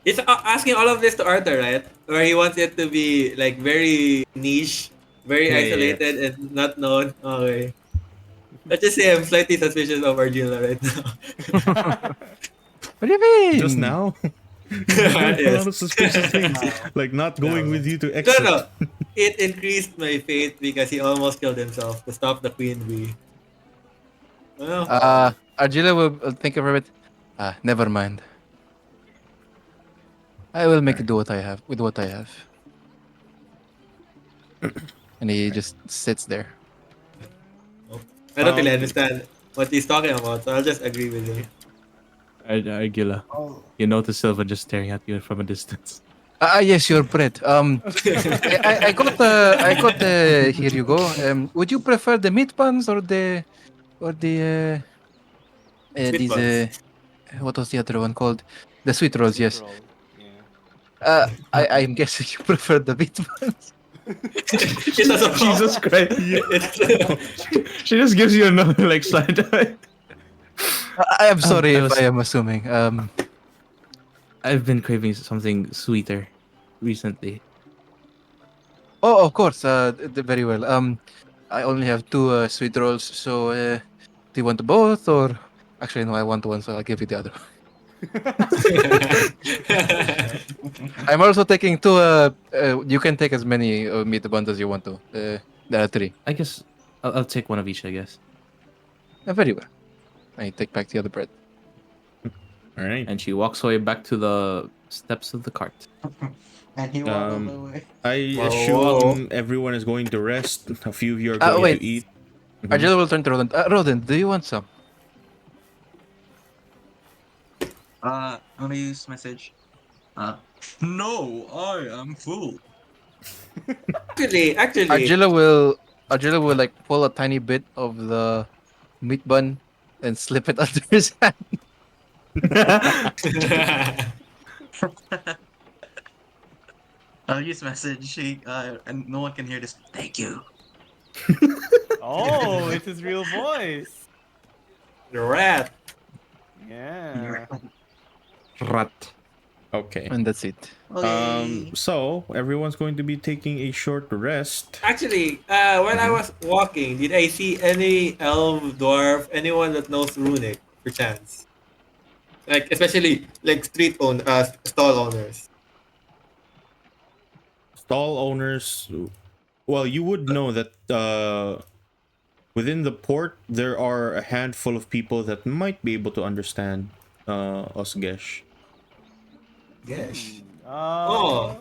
He's asking all of this to Arthur, right? Where he wants it to be like very niche, very Yeah, yeah, yeah. isolated, and not known. Okay. Let's just say I'm slightly suspicious of Argilla right now. What do you mean? Just now? You've been doing a Yes. lot of suspicious things, like not going with you to No, exit. no. It increased my faith because he almost killed himself to stop the queen bee. Well, Argilla will think of it. Never mind. I will make do what I have with what I have. And he just sits there. I don't really Um, understand what he's talking about, so I'll just agree with him. Argula. You notice Silva just staring at you from a distance. Yes, your bread. I got here you go. Would you prefer the meat buns or the Sweet these buns. what was the other one called? The sweet rolls, yes. Roll. Yeah. I'm guessing you prefer the meat buns. It doesn't Jesus Christ. It's- She just gives you another like side eye. I am sorry I if was- I am assuming. I've been craving something sweeter recently. Oh, of course. Very well. I only have two sweet rolls, so do you want both or? Actually, no. I want one, so I'll give you the other. I'm also taking two. You can take as many meat buns as you want to. There are three. I guess I'll take one of each, I guess. Very well. I take back the other bread. all right. And she walks away back to the steps of the cart. And he waddled away. I Whoa. assume everyone is going to rest. A few of you are going wait. to eat. Argilla will turn to Rodent. Rodent, do you want some? I'm gonna use message. No, I am full. actually, Argilla will like pull a tiny bit of the meat bun and slip it under his hand. I'll use message. And no one can hear this. Thank you. Oh, it's his real voice. the rat. Yeah. Rat. Okay. And that's it. Okay. So everyone's going to be taking a short rest. Actually, when I was walking, did I see any elf, dwarf, anyone that knows runic, perchance? Like, especially like stall owners. Stall owners, well, you would know that within the port there are a handful of people that might be able to understand Osgesh. Yes. Oh.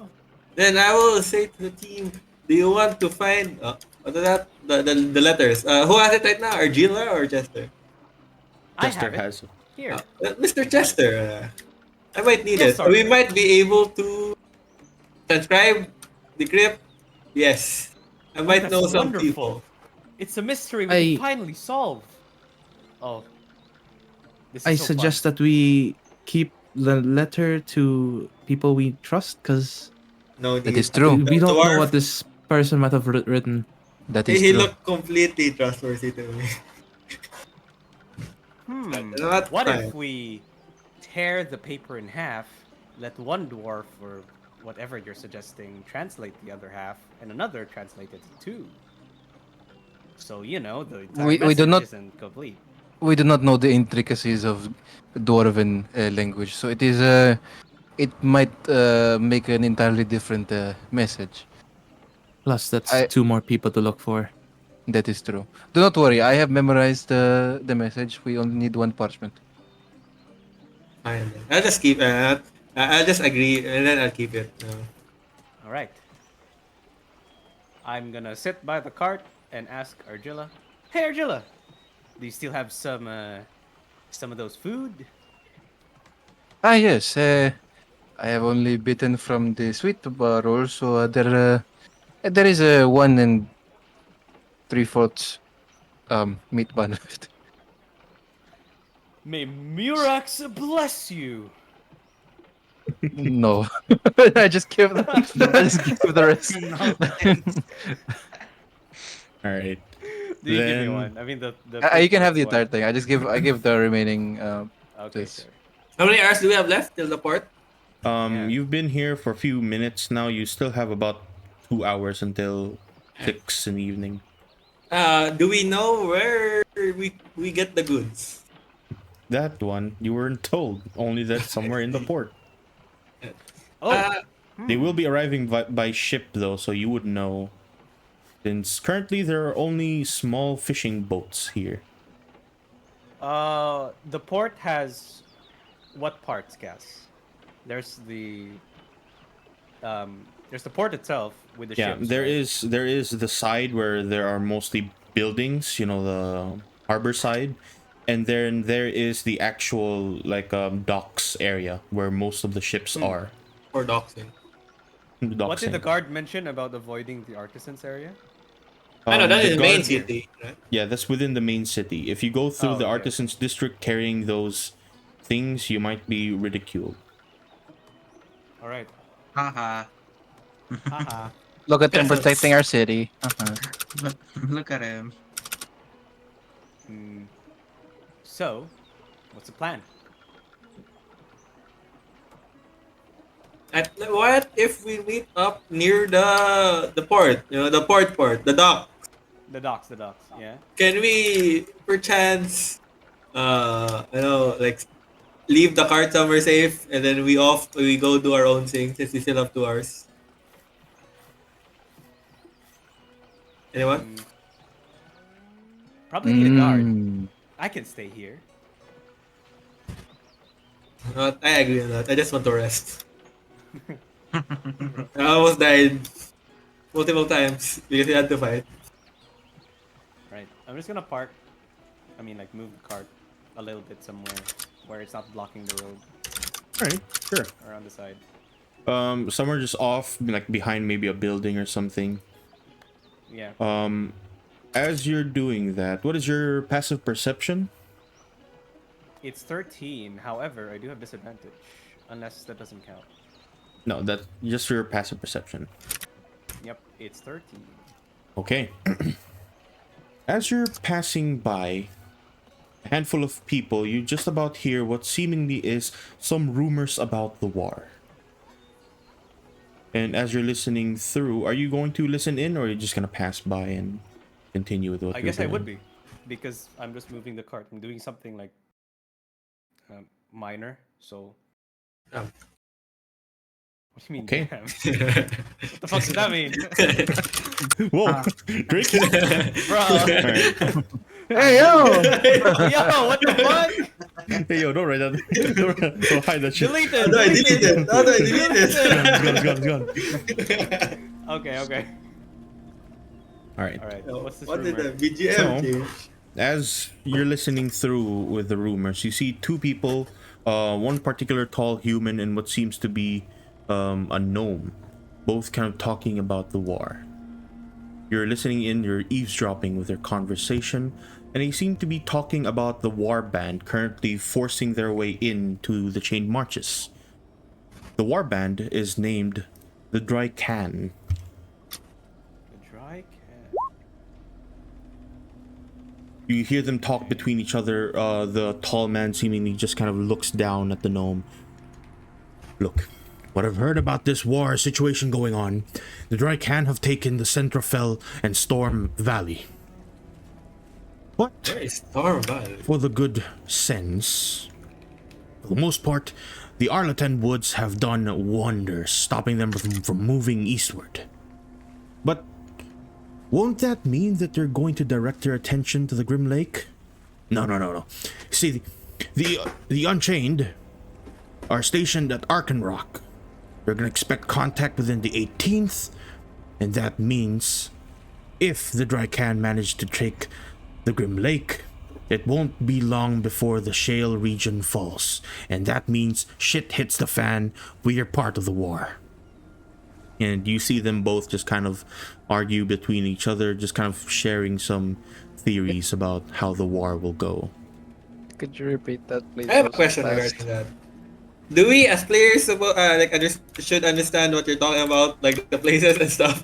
Then I will say to the team, do you want to find what is that? The letters. Who has it right now? Argilla or Chester? I Chester have it. has it. Here. Mr. Chester. I might need Yes, it. We Arthur. might be able to transcribe, decrypt. Yes. I might That's know some wonderful. people. It's a mystery we can I- finally solve. Oh. This is I so suggest fun. that we keep the letter to people we trust, because No That need. is true. we don't know dwarf- what this person might have written. That is He true. looked completely trustworthy to me. Not What fine. if we tear the paper in half, let one dwarf or whatever you're suggesting translate the other half, and another translate it to two? So the entire We do message not- isn't complete. We do not know the intricacies of dwarven language, so it might make an entirely different message. Plus, that's I- two more people to look for. That is true. Do not worry, I have memorized the message. We only need one parchment. Fine. I'll just keep I'll just agree and then I'll keep it. All right. I'm gonna sit by the cart and ask Argilla. Hey, Argilla, do you still have some of those food? Yes. I have only bitten from the sweet roll, so there is a 1 3/4 meat bun left. May Murax bless you. No, I just give the rest. All right. You give me Then- one. I mean the. You can have the first entire thing. I give the remaining. one. Okay, this. sure. How many hours do we have left till the port? Yeah. You've been here for a few minutes now. You still have about 2 hours until 6 in the evening. Do we know where we get the goods? That one you weren't told. Only that somewhere in the port. Oh, They will be arriving by ship though, so you would know. Since currently there are only small fishing boats here. the port has what parts, Cass? There's the port itself with the Yeah, ships. there right? is the side where there are mostly buildings, you know, the harbor side, and then there is the actual like docks area where most of the ships are. For doxing. The What did the docksing. guard mention about avoiding the artisans area? I know that The is the main guard- city, right? Yeah, that's within the main city. If you go through Oh, the okay. artisans district carrying those things, you might be ridiculed. All right. Haha. Haha. Look at them Peasants. protecting our city. Look at him. Hmm. So, what's the plan? What if we meet up near the port? You know, the port, the dock. The docks. Yeah. Can we perchance, like leave the cart somewhere safe and then we go do our own thing since we still have 2 hours. Anyone? Probably need a guard. Mm. I can stay here. I agree on that. I just want to rest. I almost died multiple times because we had to fight. Right. I'm just gonna park. I mean, like move the cart a little bit somewhere where it's not blocking the road All right, sure. around the side. Somewhere just off, like behind maybe a building or something. Yeah. As you're doing that, what is your passive perception? It's 13. However, I do have disadvantage, unless that doesn't count. No, that's just your passive perception. Yep, it's 13. Okay. As you're passing by a handful of people, you just about hear what seemingly is some rumors about the war. And as you're listening through, are you going to listen in, or are you just gonna pass by and continue with what I you're guess I would doing? be, because I'm just moving the cart. I'm doing something like minor. So. Oh. What do you mean? Okay. Damn? What the fuck does that mean, Whoa, Drake. bro? Alright. Hey yo! Yo, what the fuck? Hey yo, don't write that. Don't hide that shit. Delete it. No, I deleted it. No, I deleted It's gone. it. Okay. All right. All right. What's this What did rumor? the BGM So- change? As you're listening through with the rumors, you see two people, one particular tall human and what seems to be a gnome, both kind of talking about the war. You're listening in, you're eavesdropping with their conversation, and they seem to be talking about the war band currently forcing their way into the chained marches. The war band is named the Dry Can. The dry can. You hear them talk between each other. The tall man seemingly just kind of looks down at the gnome. Look, what I've heard about this war situation going on, the Dry Can have taken the Centrofell and Storm Valley. But Where is Storm Valley? for the good sense, for the most part, the Arleton Woods have done wonders, stopping them from moving eastward. But won't that mean that they're going to direct their attention to the Grim Lake? No. See, the Unchained are stationed at Arkenrock. They're gonna expect contact within the 18th, and that means if the Dry Can manage to take the Grim Lake, it won't be long before the Shale region falls, and that means shit hits the fan. We are part of the war. And you see them both just kind of argue between each other, just kind of sharing some theories about how the war will go. Could you repeat that, please? I have a So question fast. regarding that. Do we as players should understand what you're talking about, like the places and stuff?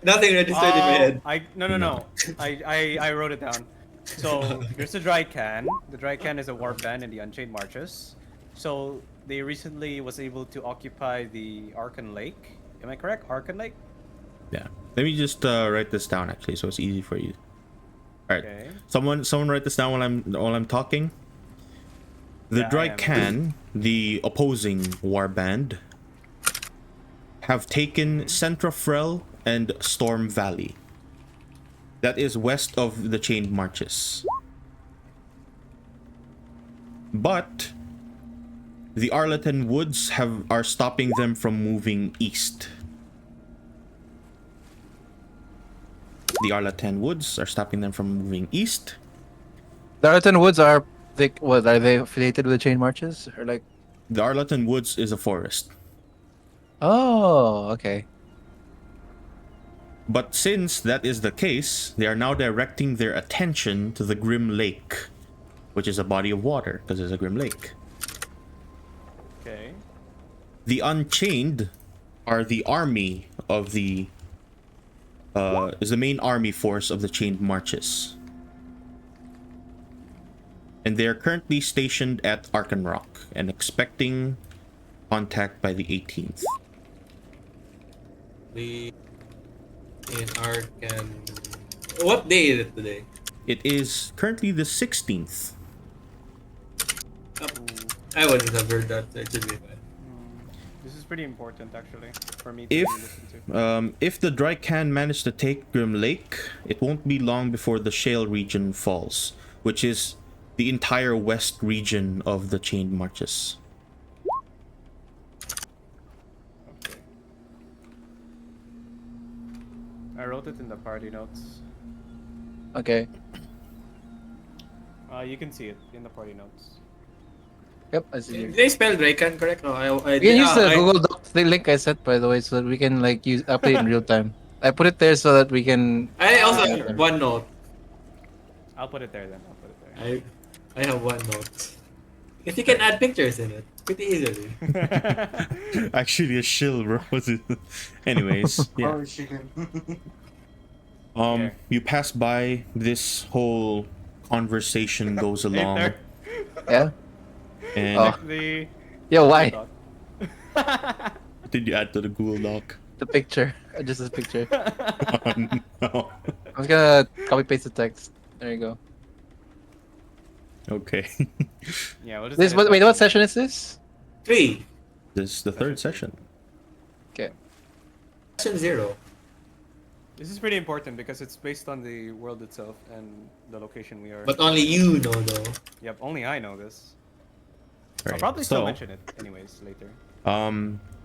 Nothing registered in my head. No. I wrote it down. So there's the dry can. The dry can is a war band in the Unchained Marches. So they recently was able to occupy the Arkan Lake. Am I correct? Arkan Lake? Yeah. Let me just write this down actually, so it's easy for you. All right. Okay. Someone write this down while I'm talking. The Yeah, I Dry am. Can, the opposing war band, have taken Centrafrel and Storm Valley. That is west of the Chained Marches. But the Arleton Woods are stopping them from moving east. The Arleton Woods are stopping them from moving east. The Arleton Woods are they affiliated with the Chain Marches or like? The Arleton Woods is a forest. Oh, okay. But since that is the case, they are now directing their attention to the Grim Lake, which is a body of water because it's a Grim Lake. Okay. The Unchained are the army of the is the main army force of the Chained Marches. And they are currently stationed at Arkenrock and expecting contact by the 18th. The in Arkan. What day is it today? It is currently the 16th. I wouldn't have heard that. It should be fine. This is pretty important actually for me to If listen to. if the Dry Can manage to take Grim Lake, it won't be long before the Shale region falls, which is the entire west region of the Chained Marches. Okay. I wrote it in the party notes. Okay. You can see it in the party notes. Yep, I see. Did they spell Draken correct? No, I You can use the I- Google Doc the link I sent, by the way, so that we can like use update in real time. I put it there so that we can. I also have one note. I'll put it there then. I'll put it there. I have one note. If you can add pictures in it, pretty easily. Actually, a shill, bro. What's it? Anyways, yeah. Okay. You pass by. This whole conversation goes along, there. Yeah. and Oh. The Yo, why did you add to the Google Doc? the picture? Just a picture. No. I'm just gonna copy paste the text. There you go. Okay. Yeah, we'll just This. edit Wait, that. what session is this? 3. This is the third session. Okay. Session 0. This is pretty important because it's based on the world itself and the location we are. But only you know though. Yep, only I know this. I'll Right. probably still So, mention it anyways later.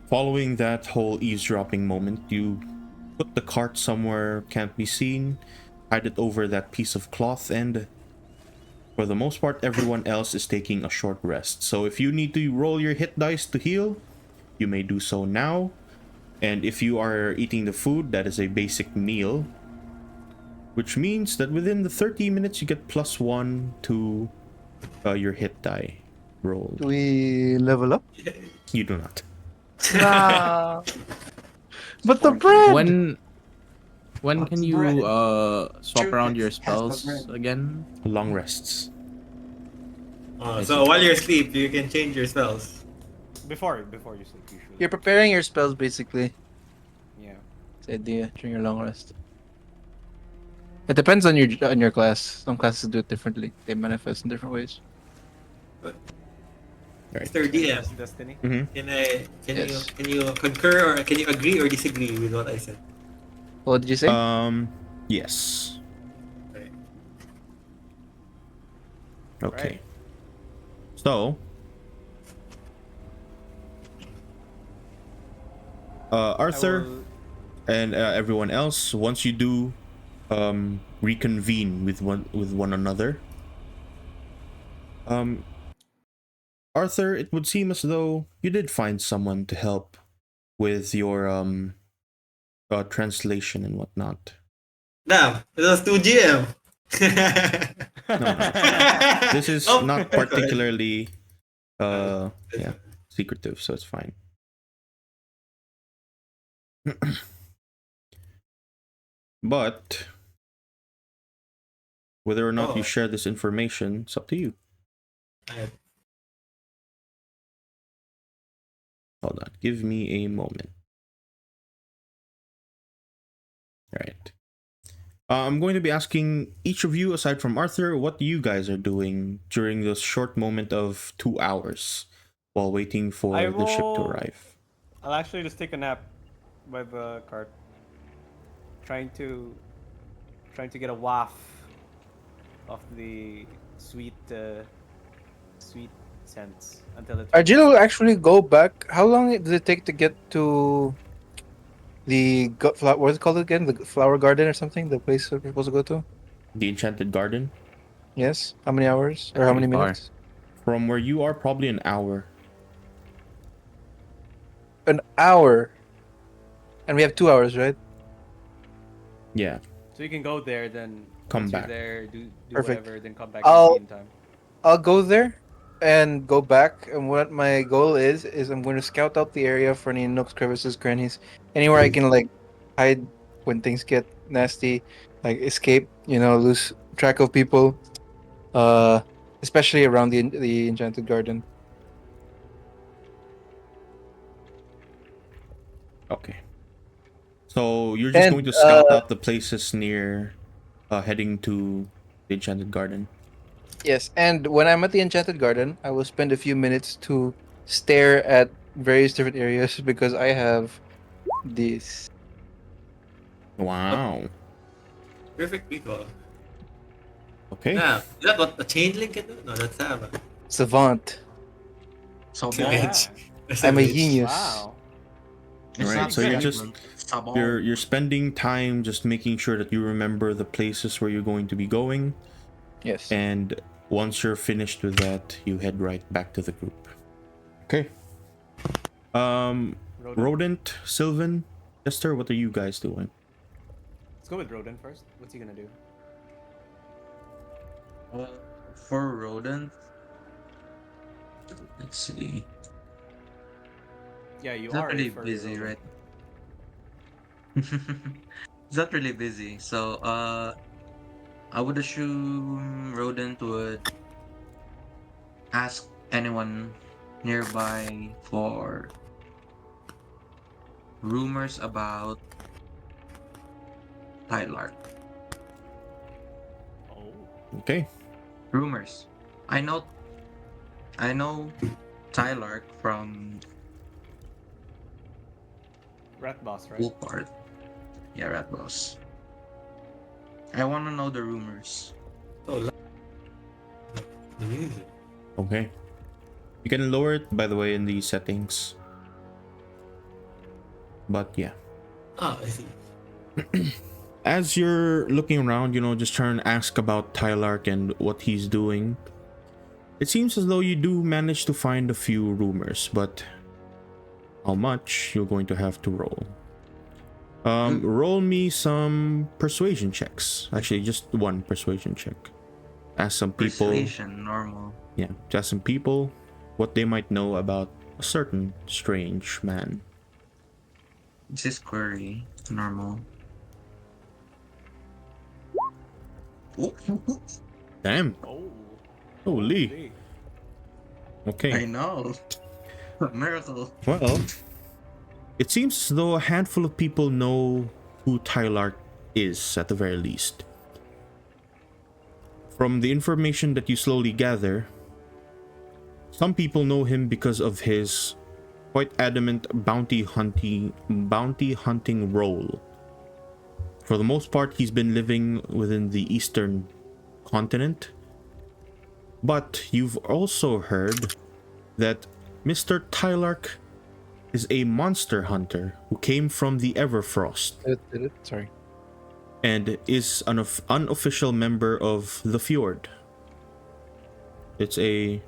following that whole eavesdropping moment, you put the cart somewhere can't be seen, hide it over that piece of cloth, and for the most part, everyone else is taking a short rest. So if you need to roll your hit dice to heal, you may do so now. And if you are eating the food, that is a basic meal, which means that within the 30 minutes, you get +1 to your hit die roll. Do we level up? You do not. But the bread. When can you swap around your spells again? Long rests. So while you're asleep, you can change your spells. Before you sleep usually. You're preparing your spells basically. Yeah. It's the idea during your long rest. It depends on your class. Some classes do it differently. They manifest in different ways. Right. Mr. DM, Destiny. Yes. can you concur or can you agree or disagree with what I said? What did you say? Yes. Okay. Okay. Right. So, Arthur and everyone else, once you do reconvene with one another, Arthur, it would seem as though you did find someone to help with your translation and whatnot. Damn, it was 2 GM. This is Oh, not particularly yeah. secretive, so it's fine. But whether or not you Oh. share this information, it's up to you. I- Hold on, give me a moment. All right. I'm going to be asking each of you, aside from Arthur, what you guys are doing during this short moment of 2 hours while waiting for I the ship to will- arrive. I'll actually just take a nap by the cart, trying to get a waft of the sweet scents until it. Arjil will actually go back. How long did it take to get to the what's it called again? The flower garden or something? The place we're supposed to go to? The Enchanted Garden. Yes. How many hours or how many Pretty far. minutes? From where you are, probably an hour. An hour. And we have 2 hours, right? Yeah. So you can go there, then Come once back. you're there, do Perfect. whatever, then come back I'll- and be in time. I'll go there and go back. And what my goal is I'm going to scout out the area for any nooks, crevices, crannies, anywhere I can like hide when things get nasty, like escape. Lose track of people. Especially around the Enchanted Garden. Okay. So you're just And, going to scout out the places near heading to the Enchanted Garden. Yes, and when I'm at the Enchanted Garden, I will spend a few minutes to stare at various different areas because I have this. Wow. Perfect people. Okay. Yeah. Is that what a changeling can do? No, that's Sava. Savant. So Two Yeah. edge. That's I'm a mage. genius. Wow. It's Alright, not so you're Sable, just- Sabal. You're spending time just making sure that you remember the places where you're going to be going, Yes. and once you're finished with that, you head right back to the group. Okay. Rodent, Sylvan, Jester, what are you guys doing? Let's go with Rodent first. What's he gonna do? For rodent, let's see. Yeah, you It's not are a really furry busy, rodent. right? It's not really busy. So, I would assume rodent would ask anyone nearby for rumors about Tylark. Oh. Okay. Rumors. I know Tylark from Rat boss, right? Woolpart. Yeah, Rat Boss. I want to know the rumors. So loud. The music. Okay. You can lower it, by the way, in the settings. But yeah. Oh, I see. As you're looking around, just trying to ask about Tylark and what he's doing, it seems as though you do manage to find a few rumors, but how much you're going to have to roll. Roll me some persuasion checks. Actually, just one persuasion check. Ask some people. Persuasion, normal. Yeah, ask some people what they might know about a certain strange man. This is query, normal. Damn. Oh. Holy. I Okay. know. Miracle. Well, it seems as though a handful of people know who Tylark is, at the very least. From the information that you slowly gather, some people know him because of his quite adamant bounty hunting role. For the most part, he's been living within the eastern continent. But you've also heard that Mr. Tylark is a monster hunter who came from the Everfrost Sorry. and is an unofficial member of the Fjord. It's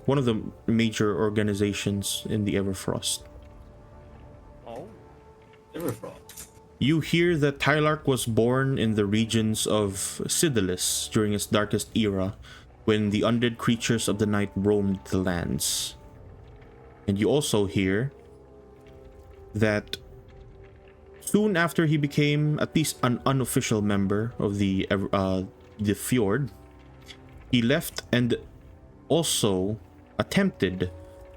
one of the major organizations in the Everfrost. Oh. Everfrost. You hear that Tylark was born in the regions of Sidalis during its darkest era, when the undead creatures of the night roamed the lands. And you also hear that soon after he became at least an unofficial member of the fjord, he left and also attempted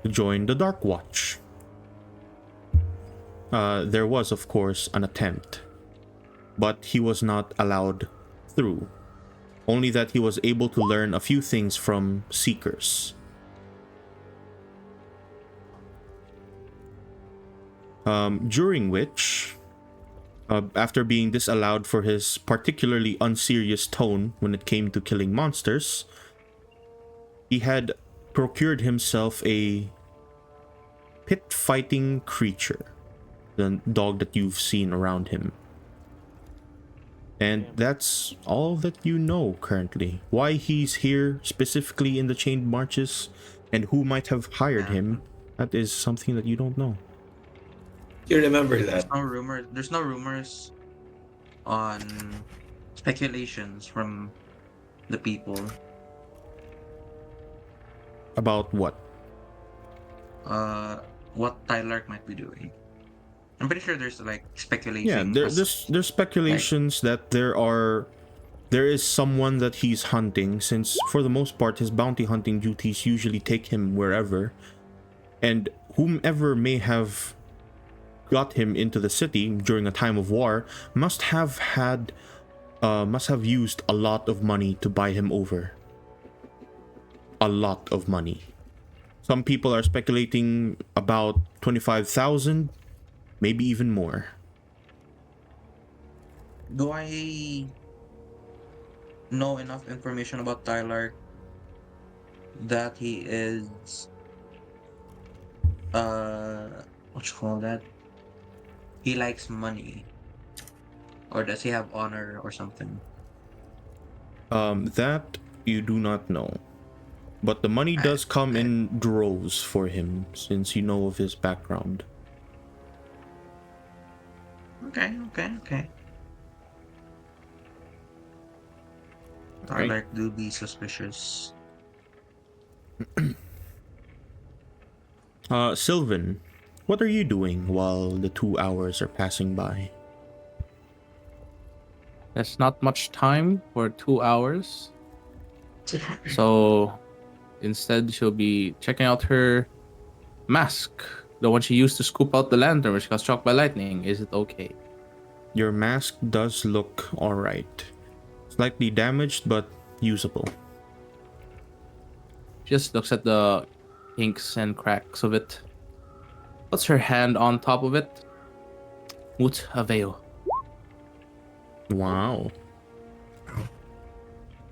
to join the Dark Watch. There was, of course, an attempt, but he was not allowed through. Only that he was able to learn a few things from Seekers. During which, after being disallowed for his particularly unserious tone when it came to killing monsters, he had procured himself a pit-fighting creature, the dog that you've seen around him. And that's all that you know currently. Why he's here specifically in the Chained Marches and who might have hired him, that is something that you don't know. You remember that? There's no rumors on speculations from the people. About what? What Tylark might be doing. I'm pretty sure there's like speculation. Yeah, there's speculations that there is someone that he's hunting, since for the most part his bounty hunting duties usually take him wherever, and whomever may have got him into the city during a time of war must have used a lot of money to buy him over. A lot of money. Some people are speculating about 25,000, maybe even more. Do I know enough information about Tylark that he is what you call that? He likes money, or does he have honor or something? That you do not know. But the money does come in droves for him, since you know of his background. Okay. Right. Tylark do be suspicious. Sylvan, what are you doing while the 2 hours are passing by? There's not much time for 2 hours. So instead, she'll be checking out her mask. The one she used to scoop out the lantern when she got struck by lightning. Is it okay? Your mask does look alright. Slightly damaged, but usable. Just looks at the kinks and cracks of it. Puts her hand on top of it. Mut aveo. Wow.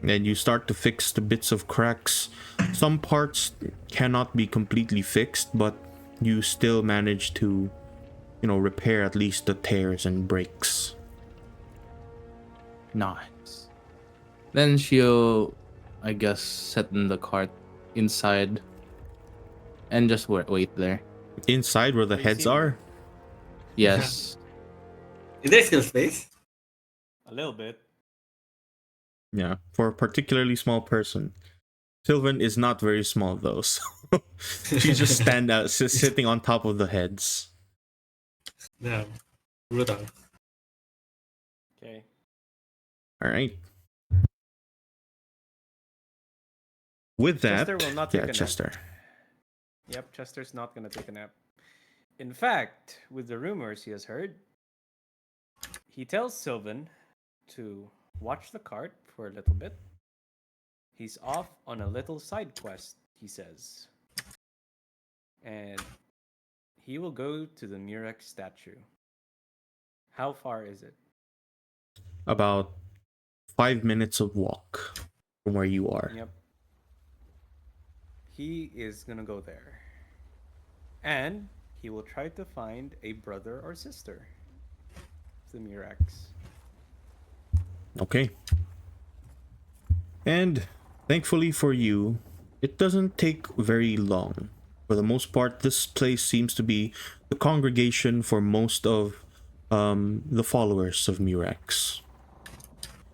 And you start to fix the bits of cracks. Some parts cannot be completely fixed, but you still manage to, repair at least the tears and breaks. Nice. Then she'll, I guess, set in the cart inside and just wait there. Inside where the heads are? Yes. Is there still space? A little bit. Yeah, for a particularly small person. Sylvan is not very small though, so she just sitting on top of the heads. No. Brutal. Okay. All right. With that, Chester will not take a nap. Chester. Yep, Chester's not gonna take a nap. In fact, with the rumors he has heard, he tells Sylvan to watch the cart for a little bit. He's off on a little side quest, he says. And he will go to the Murex statue. How far is it? About 5 minutes of walk from where you are. Yep. He is gonna go there. And he will try to find a brother or sister. The Murex. Okay. And thankfully for you, it doesn't take very long. For the most part, this place seems to be the congregation for most of the followers of Murex.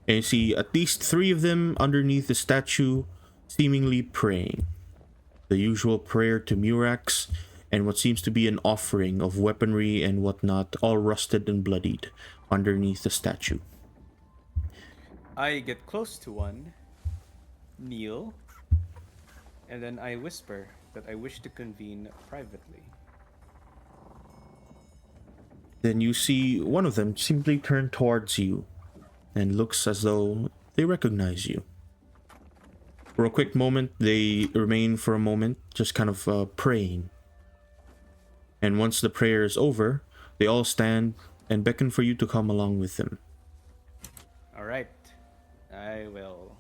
And you see at least 3 of them underneath the statue, seemingly praying. The usual prayer to Murex, and what seems to be an offering of weaponry and whatnot, all rusted and bloodied, underneath the statue. I get close to one, kneel, and then I whisper that I wish to convene privately. Then you see one of them simply turn towards you and looks as though they recognize you. For a quick moment, they remain for a moment, just kind of praying. And once the prayer is over, they all stand and beckon for you to come along with them. All right, I will.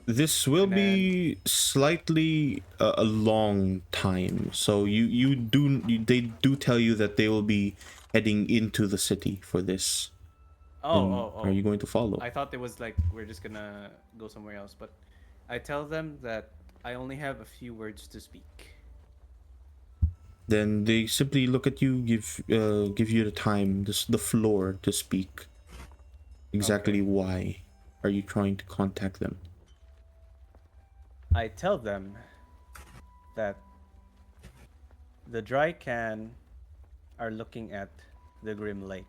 This will And be slightly a long time, so they do tell you that they will be heading into the city for this. Oh. Are you going to follow? I thought it was like we're just gonna go somewhere else, but I tell them that I only have a few words to speak. Then they simply look at you, give you the time, the floor to speak. Exactly why are you trying to contact them? I tell them that the dry can are looking at the Grim Lake.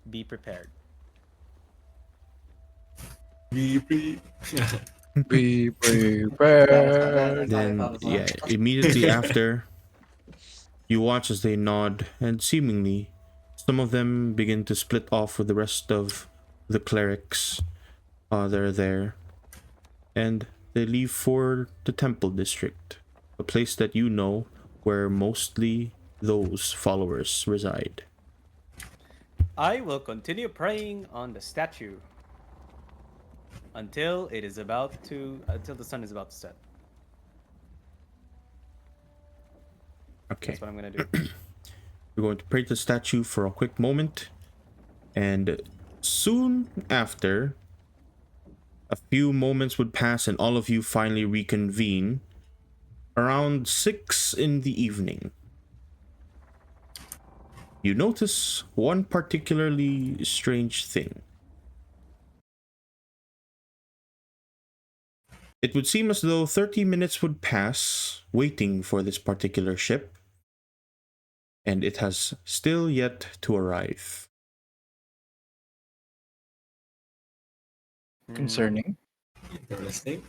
Be prepared. Be pre. Be prepared. Then, yeah, immediately after, you watch as they nod, and seemingly, some of them begin to split off with the rest of the clerics that are there, and they leave for the temple district, a place that you know where mostly those followers reside. I will continue praying on the statue until the sun is about to set. Okay. That's what I'm gonna do. We're going to pray to the statue for a quick moment, and soon after, a few moments would pass and all of you finally reconvene around 6 in the evening. You notice one particularly strange thing. It would seem as though 30 minutes would pass waiting for this particular ship, and it has still yet to arrive. Concerning. Interesting.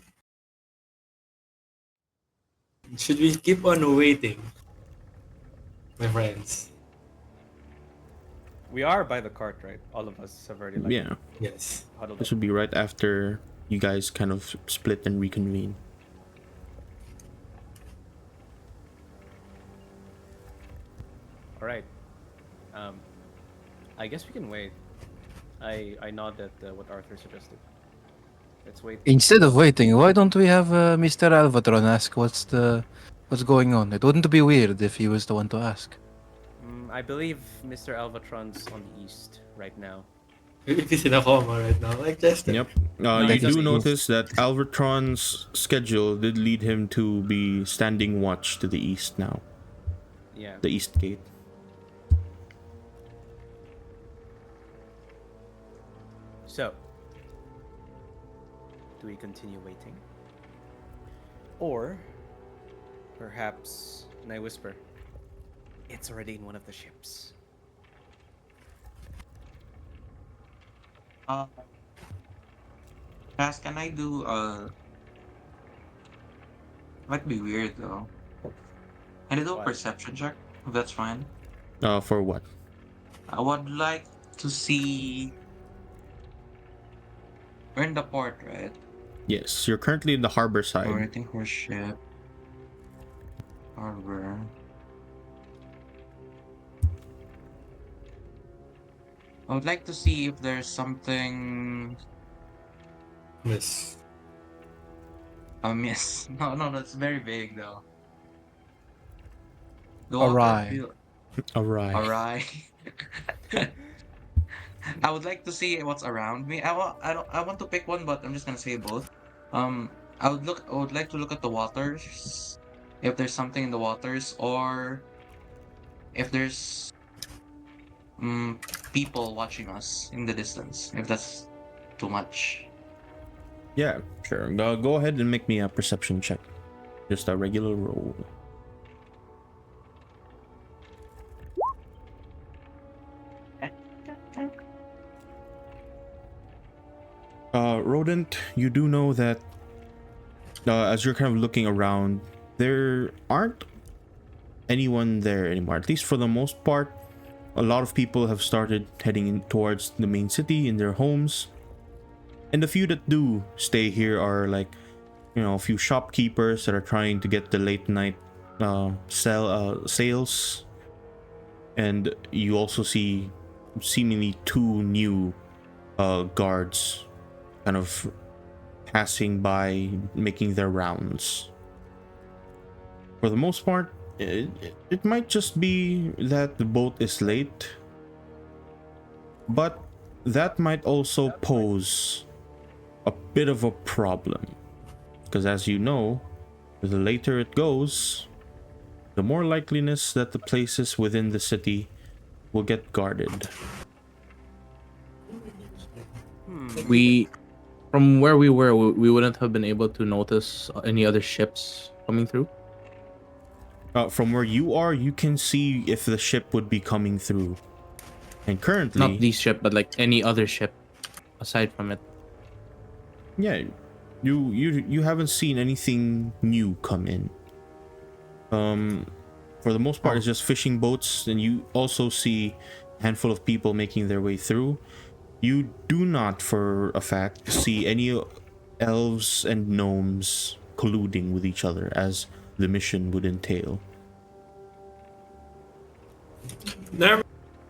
Should we keep on waiting, my friends? We are by the cart, right? All of us have already Yeah, Yes. huddled this up. would be right after you guys kind of split and reconvene. All right. I guess we can wait. I nod at what Arthur suggested. Let's wait. Instead of waiting, why don't we have Mr. Alvatron ask what's going on? It wouldn't be weird if he was the one to ask. I believe Mr. Alvatron's on the east right now. If he's in a coma right now, like Chester. Yep. No, You he do doesn't. notice that Alvatron's schedule did lead him to be standing watch to the east now. Yeah. The east gate. So, do we continue waiting? Or, perhaps, and I whisper, it's already in one of the ships. Cass, can I do might be weird though. Can I do a What? perception check? If that's fine. For what? I would like to see. We're in the port, right? Yes, you're currently in the harbor Or I side. think we're ship. Harbor. I would like to see if there's something Yes. amiss. No, it's very big though. The water Awry. feel Alright. awry. I would like to see what's around me. I want to pick one, but I'm just gonna say both. I would like to look at the waters, if there's something in the waters, or if there's people watching us in the distance. If that's too much. Yeah, sure. Go ahead and make me a perception check. Just a regular roll. Rodent, you do know that as you're kind of looking around, there aren't anyone there anymore. At least for the most part, a lot of people have started heading in towards the main city in their homes. And the few that do stay here are like, a few shopkeepers that are trying to get the late night sales. And you also see seemingly two new guards kind of passing by, making their rounds. For the most part, it might just be that the boat is late, but that might also pose a bit of a problem. Because as you know, the later it goes, the more likeliness that the places within the city will get guarded. From where we were, we wouldn't have been able to notice any other ships coming through. From where you are, you can see if the ship would be coming through. And currently, Not this ship, but like any other ship aside from it. yeah, you haven't seen anything new come in. For the most part, it's just fishing boats, and you also see a handful of people making their way through. You do not, for a fact, see any elves and gnomes colluding with each other, as the mission would entail. Never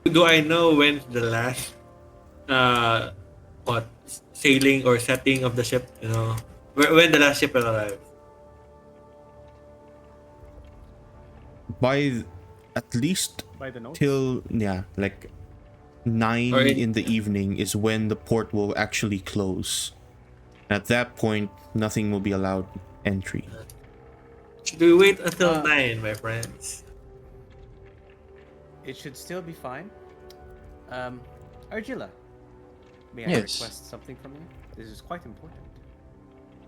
do I know when the last sailing or setting of the ship, when the last ship arrived. By at least By the notes. till like 9 Or in the evening is when the port will actually close. At that point, nothing will be allowed entry. Should we wait until 9, my friends? It should still be fine. Argilla, may I Yes. request something from you? This is quite important.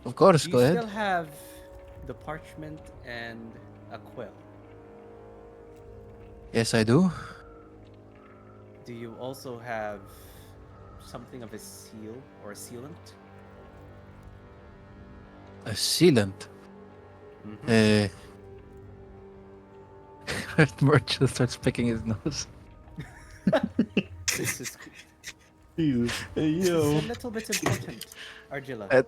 Of course, Do go you ahead. still have the parchment and a quill? Yes, I do. Do you also have something of a seal or a sealant? A sealant. Mhm. Merchant starts picking his nose. This is Hey, it's a little bit important, Argilla.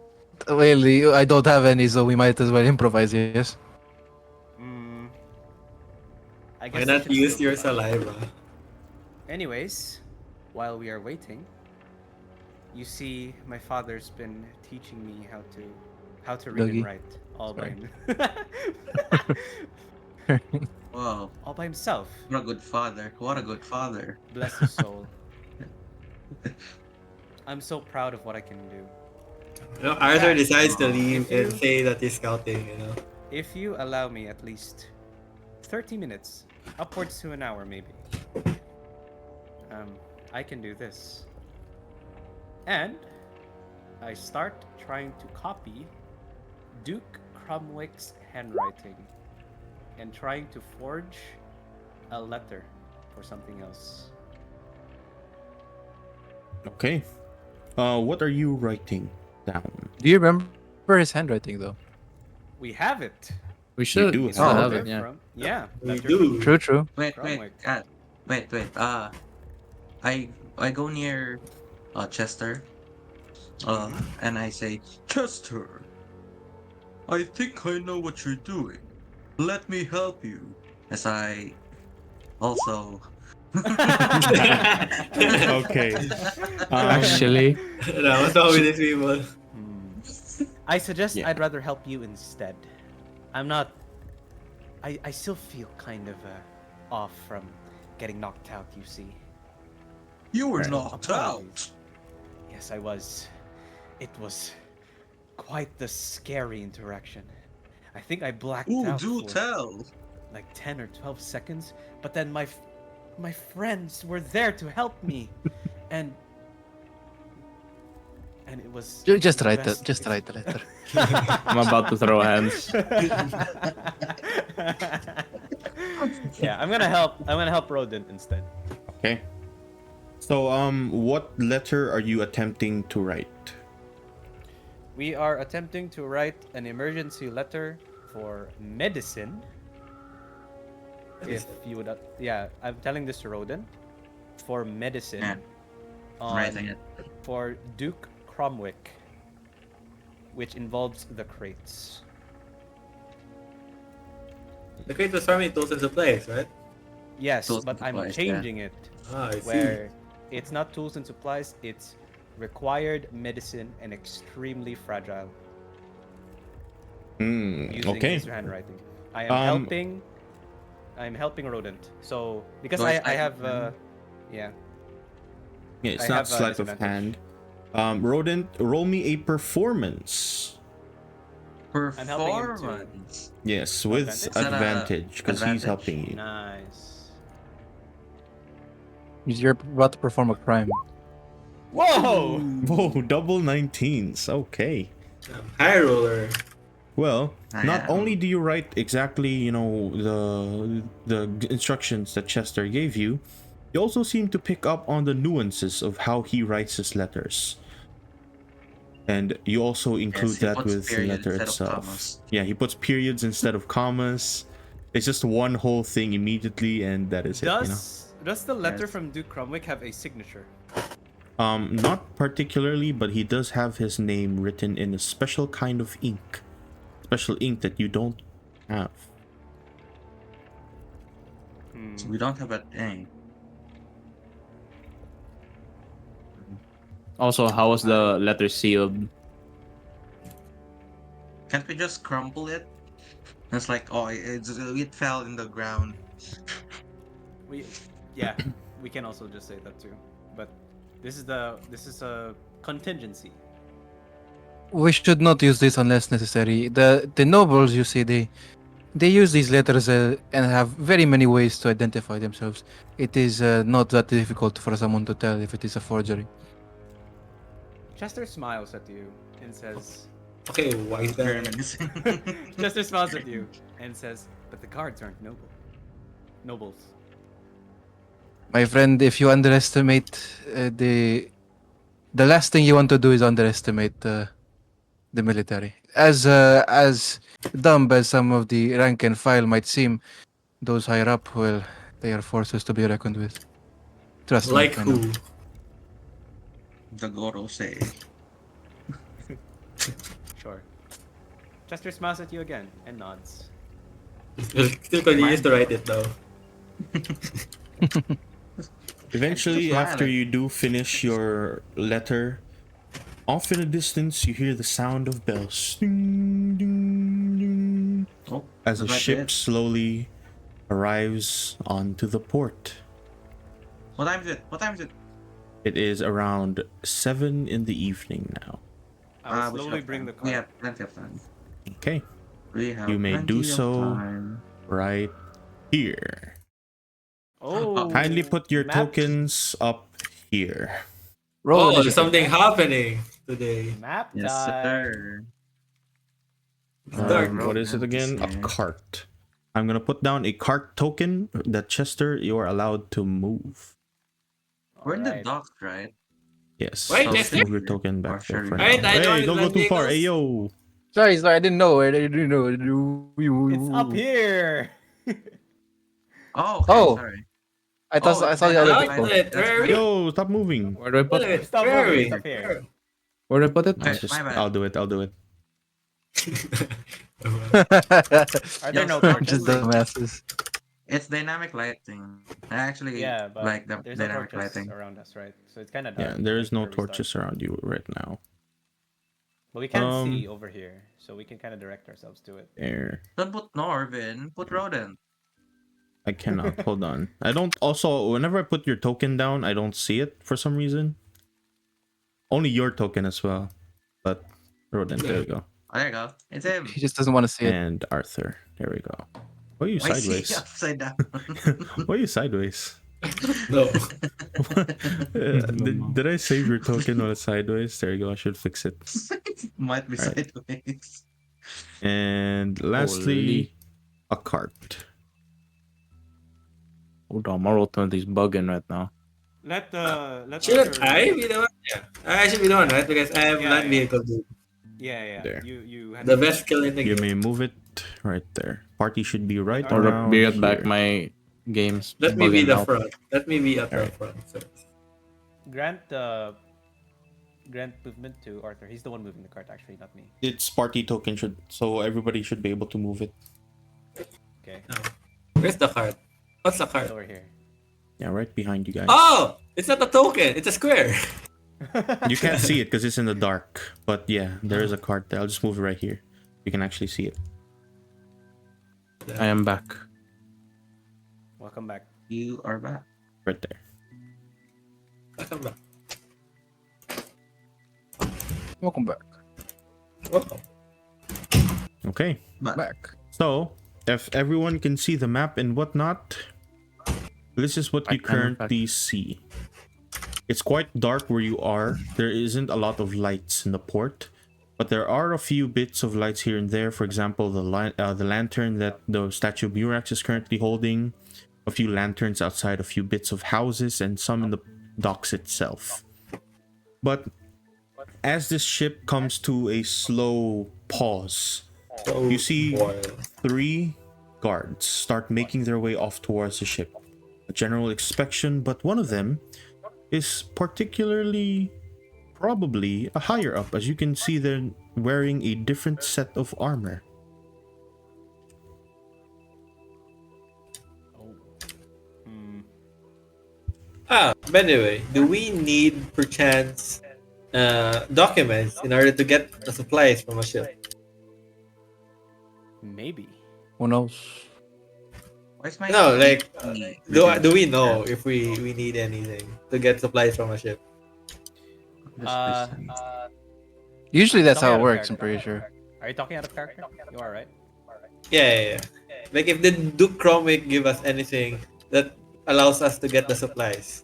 Well, I don't have any, so we might as well improvise, yes? Mm, I Why guess it not should use still be your fine. saliva? Anyways, while we are waiting, you see, my father's been teaching me how to read Doggy. and write all by Wow, all by himself. what a good father. What a good father. Bless his soul. I'm so proud of what I can do. Arthur Yeah. decides to If leave you- and say that he's scouting, If you allow me at least 30 minutes, upwards to an hour maybe, I can do this. And I start trying to copy Duke Crumwick's handwriting and trying to forge a letter for something else. Okay. What are you writing down? Do you remember his handwriting, though? We have it. We should do still have have Letter it, yeah. from- yeah. We letter do. from True, true. Wait, Cromwell. wait. I go near Chester. And I say, Chester, I think I know what you're doing. Let me help you. As I also. Okay. Actually, No, what's wrong with these people? I suggest Yeah. I'd rather help you instead. I'm not. I still feel kind of off from getting knocked out, you see. You were So, knocked apologies. out. Yes, I was. It was quite the scary interaction. I think I blacked Ooh, out do for tell. like 10 or 12 seconds, but then my friends were there to help me. and and it was Just the write best that. Just write the letter. I'm about to throw hands. Yeah, I'm gonna help. I'm gonna help Rodent instead. Okay. So, what letter are you attempting to write? We are attempting to write an emergency letter for medicine. If you would, yeah, I'm telling this to Rodent for medicine. Yeah. On, Writing it. for Duke Cromwick, which involves the crates. The crate was farming tools and supplies, right? Yes, Tools but and I'm supplies, yeah. changing it Ah, I see. where it's not tools and supplies, it's required medicine and extremely fragile. Using Okay. his handwriting. I am Um, helping. I'm helping Rodent. So because Do I I have type yeah. Yeah, it's I not have a sleight of disadvantage. hand. Rodent, roll me a performance. helping him to- Performance. Yes, with Advantage? Is that a advantage, because he's advantage? helping you. Nice. You're about to perform a crime. Whoa! Whoa, double 19s. Okay. High roller. Well, I not am. only do you write exactly, the instructions that Chester gave you, you also seem to pick up on the nuances of how he writes his letters. And you also include he that puts with the periods letter instead of itself. commas. Yeah, he puts periods instead of commas. It's just one whole thing immediately, and that is Does the letter Yes. from Duke Cromwick have a signature? Not particularly, but he does have his name written in a special kind of ink. Special ink that you don't have. We don't have a thing. Also, how was the letter sealed? Can't we just crumple it? It's like, oh, it fell in the ground. Yeah, we can also just say that too. But this is a contingency. We should not use this unless necessary. The nobles, you see, they use these letters and have very many ways to identify themselves. It is not that difficult for someone to tell if it is a forgery. Chester smiles at you and says, Okay, why is Very that? menacing. Chester smiles at you and says, but the guards aren't nobles. My friend, if you underestimate the last thing you want to do is underestimate the military. As dumb as some of the rank and file might seem, those higher up, well, they are forces to be reckoned with. Trust Like me. I know. who? The Goro say. Sure. Chester smiles at you again and nods. Still continues to write it though. Eventually, Just after smiling. you do finish your letter, off in the distance you hear the sound of bells. Ding, ding, ding, Oh, as a that's ship it. slowly arrives onto the port. What time is it? What time is it? It is around 7 in the evening now. I will We should slowly have bring time. the We cart. have plenty of time. Okay, We have You may plenty do of so. time. right here. Oh, Kindly put your map- tokens up here. Roll Oh, initiative. something happening today. Map Yes, time. sir. Dark. What is it again? A cart. I'm gonna put down a cart token that Chester, you are allowed to move. We're in the Alright. dock, right? Yes. Right, just Chester? move your token back Or there should for we- now. Alright, I Hey, joined don't go land too far. Hey, vehicles. yo. Sorry, I didn't know. I didn't know. It's up here. Oh, okay, Oh. sorry. I thought Oh, I it's saw the been other out. people. Outlet, where are we? Yo, stop moving. Where do I put? Outlet, Stop where are moving, we? stop here. Where do I put it? Okay, Just, my bad. I'll do it. I'll do it. Are there no Yes, torches? Just the masses. It's dynamic lighting. I actually Yeah, but like the there's no dynamic torches lighting. around us, right? So it's kind of Yeah, dark. there is no where we start. torches around you right now. But we can Um, see over here, so we can kind of direct ourselves to it. There. Don't put Norvin, put Rodent. I cannot. Hold on. I don't. Also, whenever I put your token down, I don't see it for some reason. Only your token as well. But Rodent, there we go. Oh, there you go. It's him. He just doesn't want to see it. And Arthur, there we go. Why are you Why is he sideways? upside down? Why are you sideways? No. Did I save your token while it's sideways? There you go. I should fix it. Might be Alright. sideways. And lastly, a cart. Hold on, my roll is bugging right now. Let Shouldn't Arthur- I be the one? Yeah. I should be the one, right? Because I have Yeah, land yeah. vehicle, dude. Yeah. There. You The best skill in the You game. may move it right there. Party should be right Or around Be right back. here. My game's Let me be bugging the out. front. Let me be at the Alright. front. So. grant movement to Arthur. He's the one moving the cart, actually, not me. Its party token should, so everybody should be able to move it. Okay, Where's the card? What's the it's card? over here. Yeah, right behind you guys. Oh! It's not a token. It's a square. You can't see it because it's in the dark. But yeah, there is a cart there. I'll just move it right here. You can actually see it. I am back. Welcome back. You are back. Right there. Welcome back. Welcome back. Welcome. Okay. Back. So, if everyone can see the map and whatnot, this is what I you can, in fact. currently see. It's quite dark where you are. There isn't a lot of lights in the port, but there are a few bits of lights here and there. For example, the lantern that the statue of Murax is currently holding, a few lanterns outside a few bits of houses, and some in the docks itself. But as this ship comes to a slow pause, So you see wild. 3 guards start making their way off towards the ship. A general inspection, but one of them is particularly probably a higher up. As you can see, they're wearing a different set of armor. By the way, do we need perchance documents in order to get the supplies from a ship? Maybe. Who knows? Why is my No, like, reduced? do we know if we need anything to get supplies from a ship? This- Usually that's Talking how out it of works, I'm character. pretty sure. Are you talking out of character? You are, right? Yeah. Like if the Duke Chromic give us anything that allows us to get the supplies.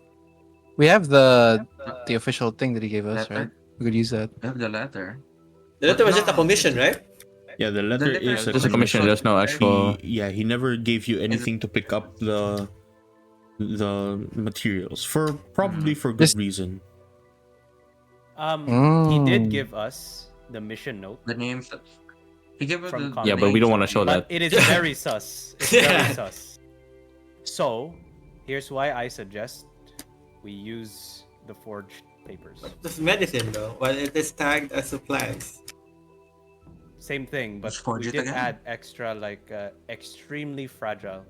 We have the official thing that he gave us, Letter? right? We could use that. I have the letter. The letter was just a No. commission, right? Yeah, the letter letter is is a Just a commission. There's no actual. He never gave you anything to pick up the materials for probably for good This- reason. He did Mm. give us the mission note, The names. He gave us From the Yeah, but we don't want to names. show but that. it is very sus. It's very sus. So, here's why I suggest we use the forged papers. Just medicine though, but it is tagged as supplies. Same thing, but Let's forge we it did again. add extra, like, extremely fragile.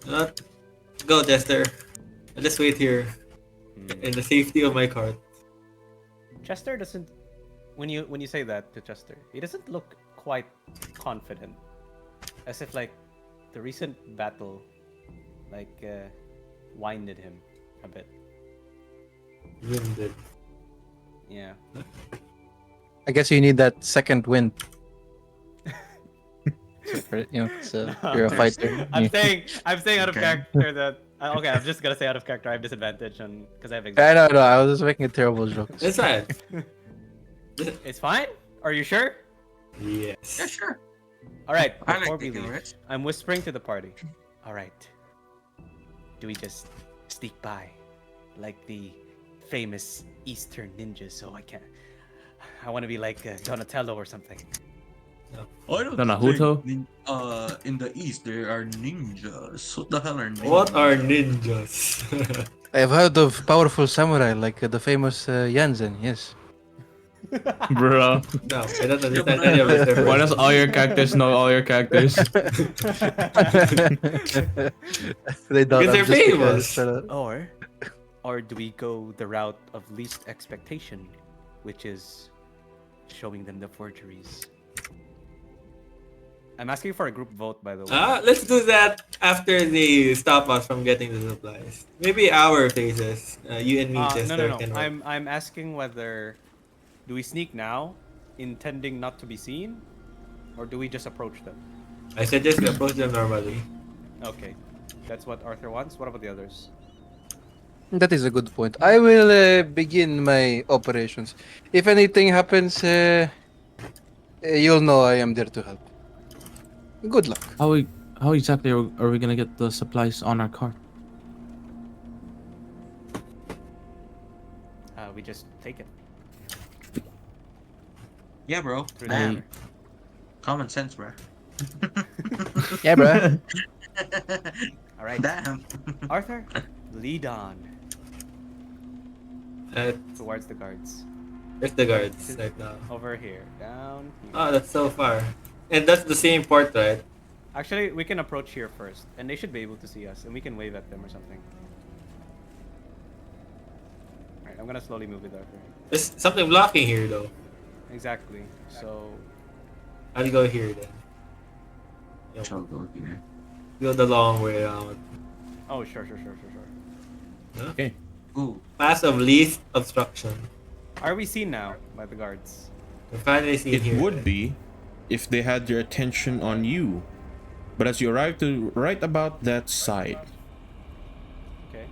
Not go, Jester. I'll just wait here in the safety of my cart. Chester doesn't. When you say that to Chester, he doesn't look quite confident, as if like the recent battle, like, winded him a bit. Winded. Yeah. I guess you need that second wind. So you're a fighter. I'm saying out of Okay. character that. Okay, I'm just gonna say out of character. I have disadvantage on because I have. I know. I was just making a terrible joke. It's fine. It's fine. Are you sure? Yes. Yeah, sure. All right. I Before like we taking leave, risks. I'm whispering to the party. All right. Do we just sneak by, like the famous Eastern ninjas? So I want to be like Donatello or something. I don't No, think Naruto? in the east there are ninjas. What the hell are ninjas? What are ninjas? I've heard of powerful samurai like the famous Yanzen. Yes. Bro, No, I don't understand any of this. why does all your characters know all your characters? They don't. Because they're just famous. Or do we go the route of least expectation, which is showing them the forgeries? I'm asking for a group vote, by the way. Let's do that after they stop us from getting the supplies. Maybe our faces. You and me, Chester. No. Can work. I'm asking whether do we sneak now, intending not to be seen, or do we just approach them? I suggest we approach them normally. Okay. That's what Arthur wants. What about the others? That is a good point. I will begin my operations. If anything happens, you'll know I am there to help. Good luck. How exactly are we gonna get the supplies on our cart? We just take it Yeah, bro. through the Damn. hammer. Common sense, bro. Yeah, bruh. All right. Damn. Arthur, lead on Uh, towards the guards. Where's the guards right now? Over here, down here. Oh, that's so far. And that's the same port, right? Actually, we can approach here first, and they should be able to see us, and we can wave at them or something. Alright, I'm gonna slowly move with Arthur. There's something blocking here, though. Exactly. So, I'll go here then. Shall go here. Go the long way around. oh, sure. Okay. Ooh. Path of least obstruction. Are we seen now by the guards? We're finally seen It here. would be if they had their attention on you. But as you arrive to right about that side, Okay.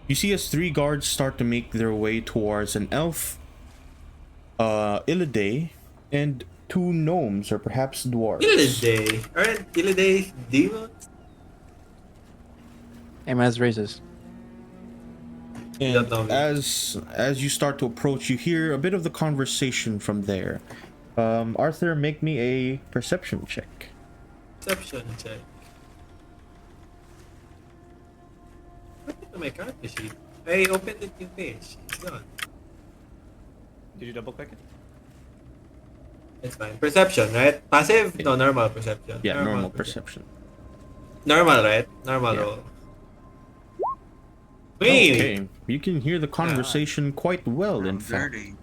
you see as 3 guards start to make their way towards an elf, Illiday, and 2 gnomes or perhaps dwarves. Illiday. Aren't Illiday demons? I'm as racist. And Don't know me. as you start to approach, you hear a bit of the conversation from there. Arthur, make me a perception check. Perception check. What happened to my character sheet? I opened it in page. It's gone. Did you double click it? It's fine. Perception, right? Passive? No, normal perception. Yeah, normal perception. Normal, right? Normal Yeah. roll. Wait! Okay, you can hear the conversation quite well, in fact, Dirty.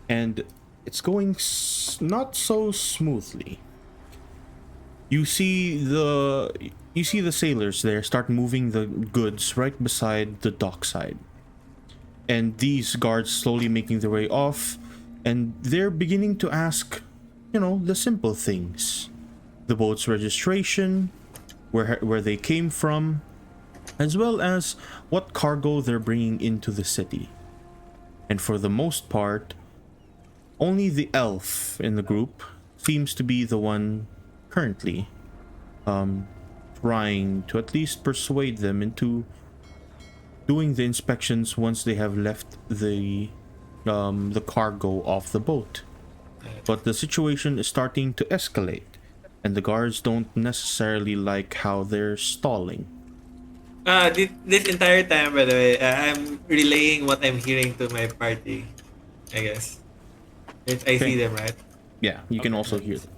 and it's going not so smoothly. You see the sailors there start moving the goods right beside the dockside, and these guards slowly making their way off, and they're beginning to ask, the simple things: the boat's registration, where they came from, as well as what cargo they're bringing into the city. And for the most part, only the elf in the group seems to be the one currently trying to at least persuade them into doing the inspections once they have left the cargo off the boat. But the situation is starting to escalate, and the guards don't necessarily like how they're stalling. This entire time, by the way, I'm relaying what I'm hearing to my party, I guess. If I see them, right? Yeah, you can also hear them.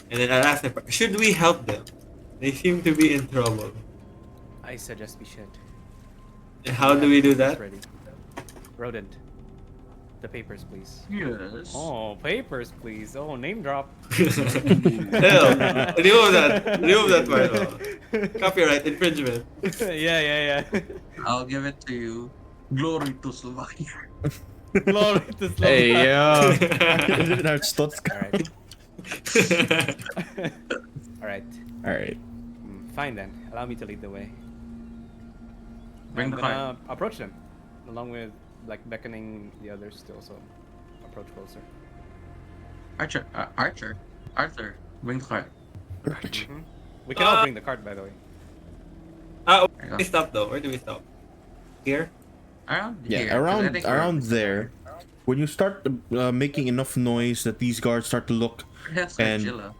And then I'll ask them, should we help them? They seem to be in trouble. I suggest we should. And how do we do It's that? ready. Rodent. The papers, please. Yes. Oh, papers, please. Oh, name drop. Hell, remove that part. Oh. Copyright infringement. yeah. I'll give it to you. Glory to Slovakia. Glory to Slovakia. Hey, yeah. Alright. Alright. Fine then. Allow me to lead the way. Bring I'm the gonna cart. approach them, along with beckoning the others to also approach closer. Arthur, bring the cart. We can all bring the cart, by the way. Where There you do go. we stop though? Where do we stop? Here? Around Yeah, here. 'cause I think around there. When you start making enough noise that these guards start to look, Yes, and Chilla.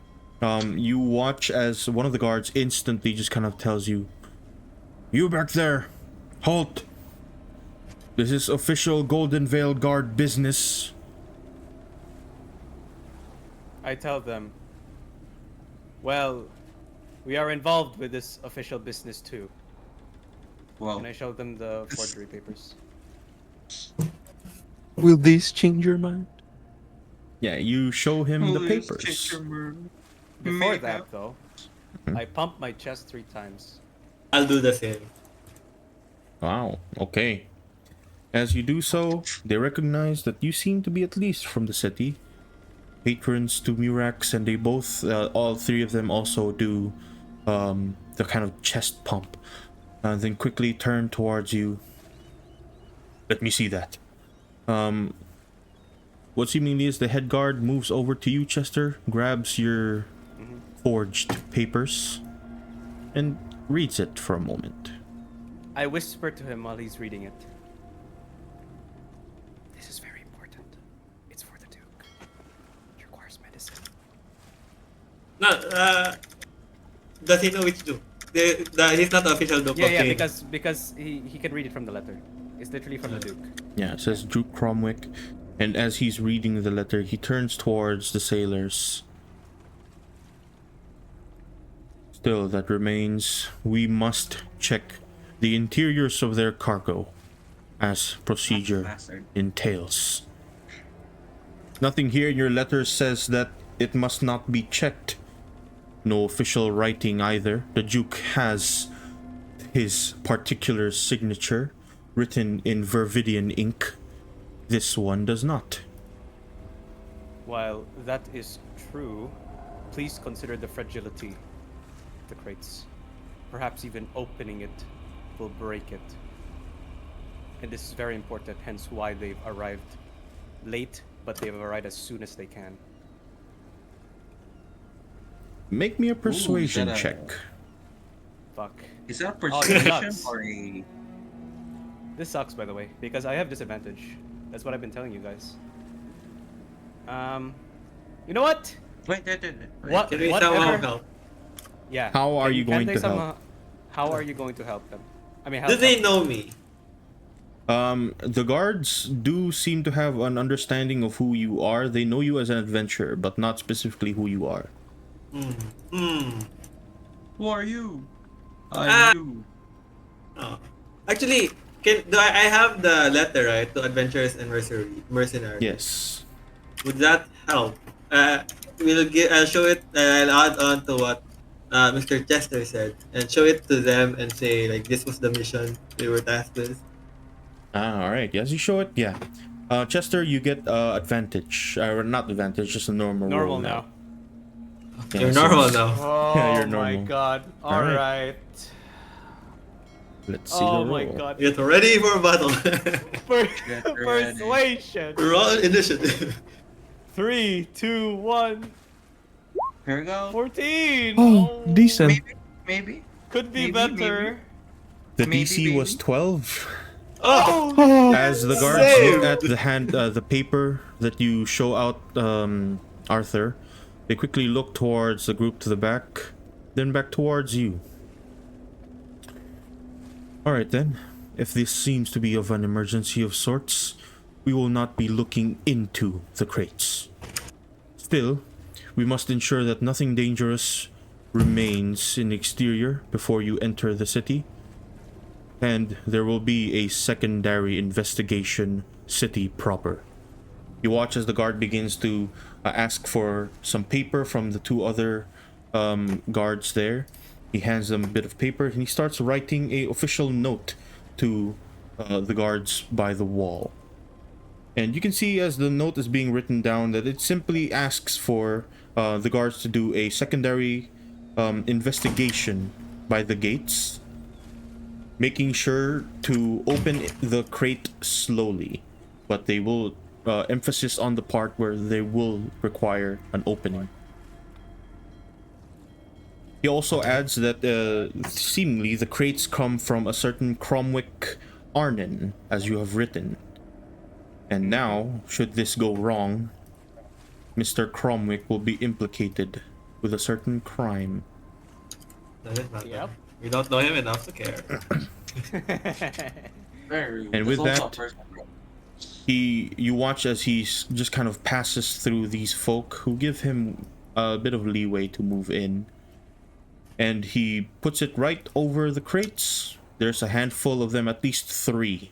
you watch as one of the guards instantly just kind of tells you, "You back there, halt! This is official Goldenvale guard business." I tell them, well, we are involved with this official business too. Well, And I show them the forgery papers. Will this change your mind? Yeah, you show him the please papers. check your mirror. Before Maybe. that, though, I pump my chest 3 times. I'll do the same. Wow, okay. As you do so, they recognize that you seem to be at least from the city. Patrons to Murax, and they both, all 3 of them also do the kind of chest pump, and then quickly turn towards you. Let me see that. What seemingly is the head guard moves over to you, Chester, grabs your forged papers, and reads it for a moment. I whisper to him while he's reading it. This is very important. It's for the Duke. It requires medicine. No, does he know which Duke? He's not the official Duke. Yeah, okay. because he can read it from the letter. It's literally from the Duke. Yeah, it says Duke Cromwick, and as he's reading the letter, he turns towards the sailors. Still, that remains. We must check the interiors of their cargo, as procedure Bastard. entails. Nothing here in your letter says that it must not be checked. No official writing either. The Duke has his particular signature written in Vervidian ink. This one does not. While that is true, please consider the fragility of the crates. Perhaps even opening it will break it. And this is very important, hence why they've arrived late, but they've arrived as soon as they can. Make me a persuasion that a- check. Fuck. Is that a Oh, it persuasion sucks. or a... This sucks, by the way, because I have disadvantage. That's what I've been telling you guys. You know what? Wait. What? Can we Whatever. somehow help? Yeah. How are you Can't going they to help? somehow- How are you going to help them? I mean, Do help they them. know me? The guards do seem to have an understanding of who you are. They know you as an adventurer, but not specifically who you are. Who are you? Ah. I'm you. Oh. Actually, I have the letter, right, to adventurers and mercenaries? Yes. Would that help? I'll show it. I'll add on to what Mr. Chester said, and show it to them and say like this was the mission we were tasked with. All right. Yes, you show it. Yeah. Chester, you get advantage. Not advantage, just a normal roll Normal now. Yeah, You're so- normal now. Oh Yeah, you're my normal. god. Alright. Alright. Let's see Oh the my roll. god. Get ready for battle. Get ready. Persuasion. Roll initiative. 3, 2, 1. Here we go. 14. Oh, decent. Maybe. Could be maybe, better. The Maybe, DC was maybe. 12. Oh, As the guards Saved. look at the paper that you show out, Arthur, they quickly look towards the group to the back, then back towards you. Alright then, if this seems to be of an emergency of sorts, we will not be looking into the crates. Still, we must ensure that nothing dangerous remains in the exterior before you enter the city. And there will be a secondary investigation city proper. You watch as the guard begins to ask for some paper from the two other guards there. He hands them a bit of paper and he starts writing a official note to the guards by the wall. And you can see as the note is being written down that it simply asks for the guards to do a secondary investigation by the gates, making sure to open the crate slowly, but they will emphasis on the part where they will require an opening. He also adds that seemingly the crates come from a certain Cromwick Arnon, as you have written. And now, should this go wrong, Mr. Cromwick will be implicated with a certain crime. Doesn't matter. Yep. We don't know him enough to care. Very. And with That's also that- a person, bro. You watch as he just kind of passes through these folk who give him a bit of leeway to move in. And he puts it right over the crates. There's a handful of them, at least 3.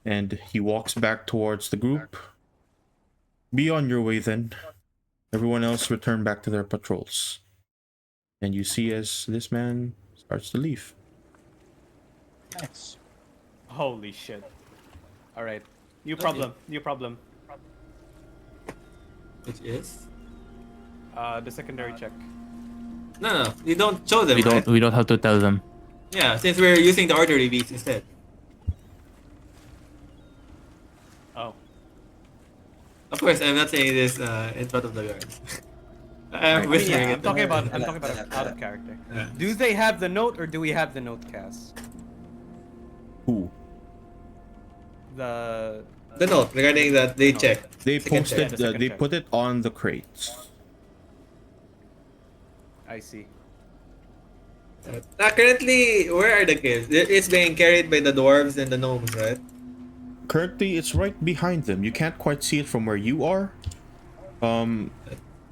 And he walks back towards the group. Be on your way then. Everyone else return back to their patrols. And you see as this man starts to leave. Nice. holy shit. Alright. New problem. New problem. Which is? The secondary check. No, you don't show them, We right? don't have to tell them. Yeah, since we're using the artery beads instead. Oh. Of course, I'm not saying this in front of the guards. I I'm mean, whispering yeah, it. I'm talking about out of character. Yeah. Do they have the note or do we have the note, Cass? Who? The The note regarding that they No. check. They Second posted. check. Yeah, the second They check. put it on the crates. I see. Currently, where are the kids? It's being carried by the dwarves and the gnomes, right? Currently, it's right behind them. You can't quite see it from where you are.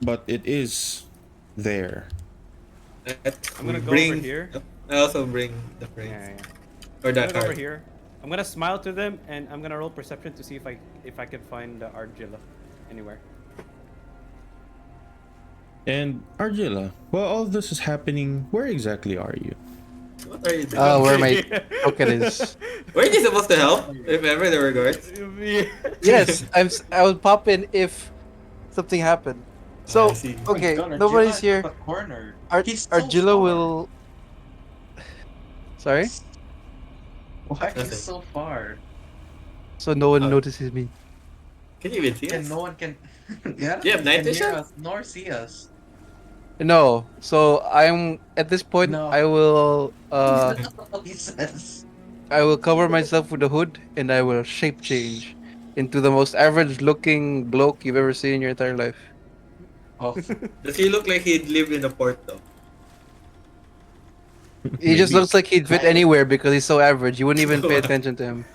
But it is there. I'm gonna We go over here. I also bring the Yeah, frames. yeah. Or I'm that gonna go over card. here. I'm gonna smile to them and I'm gonna roll perception to see if I can find the Argilla anywhere. And Argilla, while all this is happening, where exactly are you? What are you doing? Oh, where my token is. Weren't you supposed to help? If ever there were guards. Yes, I will pop in if something happened. So I see. okay, Oh my God, nobody's Argilla here. is in the corner. Ar- He's so Argilla far. will. Sorry, Why Nothing. he's so far? so no one Oh. notices me. Can you even see And us? no one can. Yeah. You have night can hear vision? us nor see us. No, so I'm at this point. No. I will He says. I will cover myself with a hood and I will shape change into the most average looking bloke you've ever seen in your entire life. Oh, Does he look like he'd lived in a port though? He just Maybe. looks like he'd fit Right. anywhere because he's so average. You wouldn't even pay attention to him.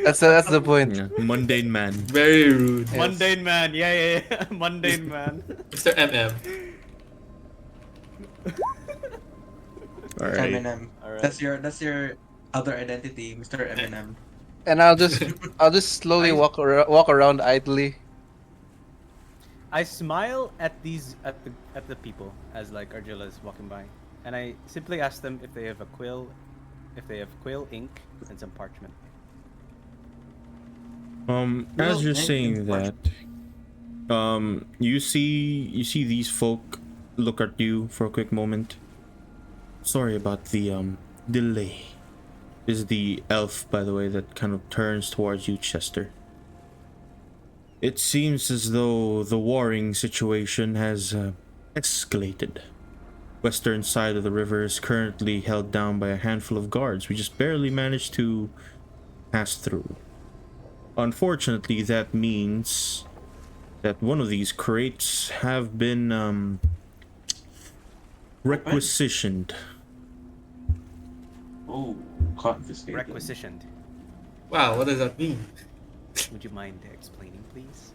That's the point. Yeah, mundane man. Very rude. Yes. Mundane man, yeah. Mundane man. Mr. MM. All right. Eminem. Alright. That's your other identity, Mr. Eminem. And I'll just slowly walk around idly. I smile at the people as like Argilla is walking by, and I simply ask them if they have quill, ink, and some parchment. As Well, you're thank saying you. that, you see these folk look at you for a quick moment. Sorry about the delay. This is the elf, by the way, that kind of turns towards you, Chester. It seems as though the warring situation has escalated. Western side of the river is currently held down by a handful of guards. We just barely managed to pass through. Unfortunately, that means that one of these crates have been requisitioned. Oh, confiscated. Requisitioned. Wow, what does that mean? Would you mind explaining, please?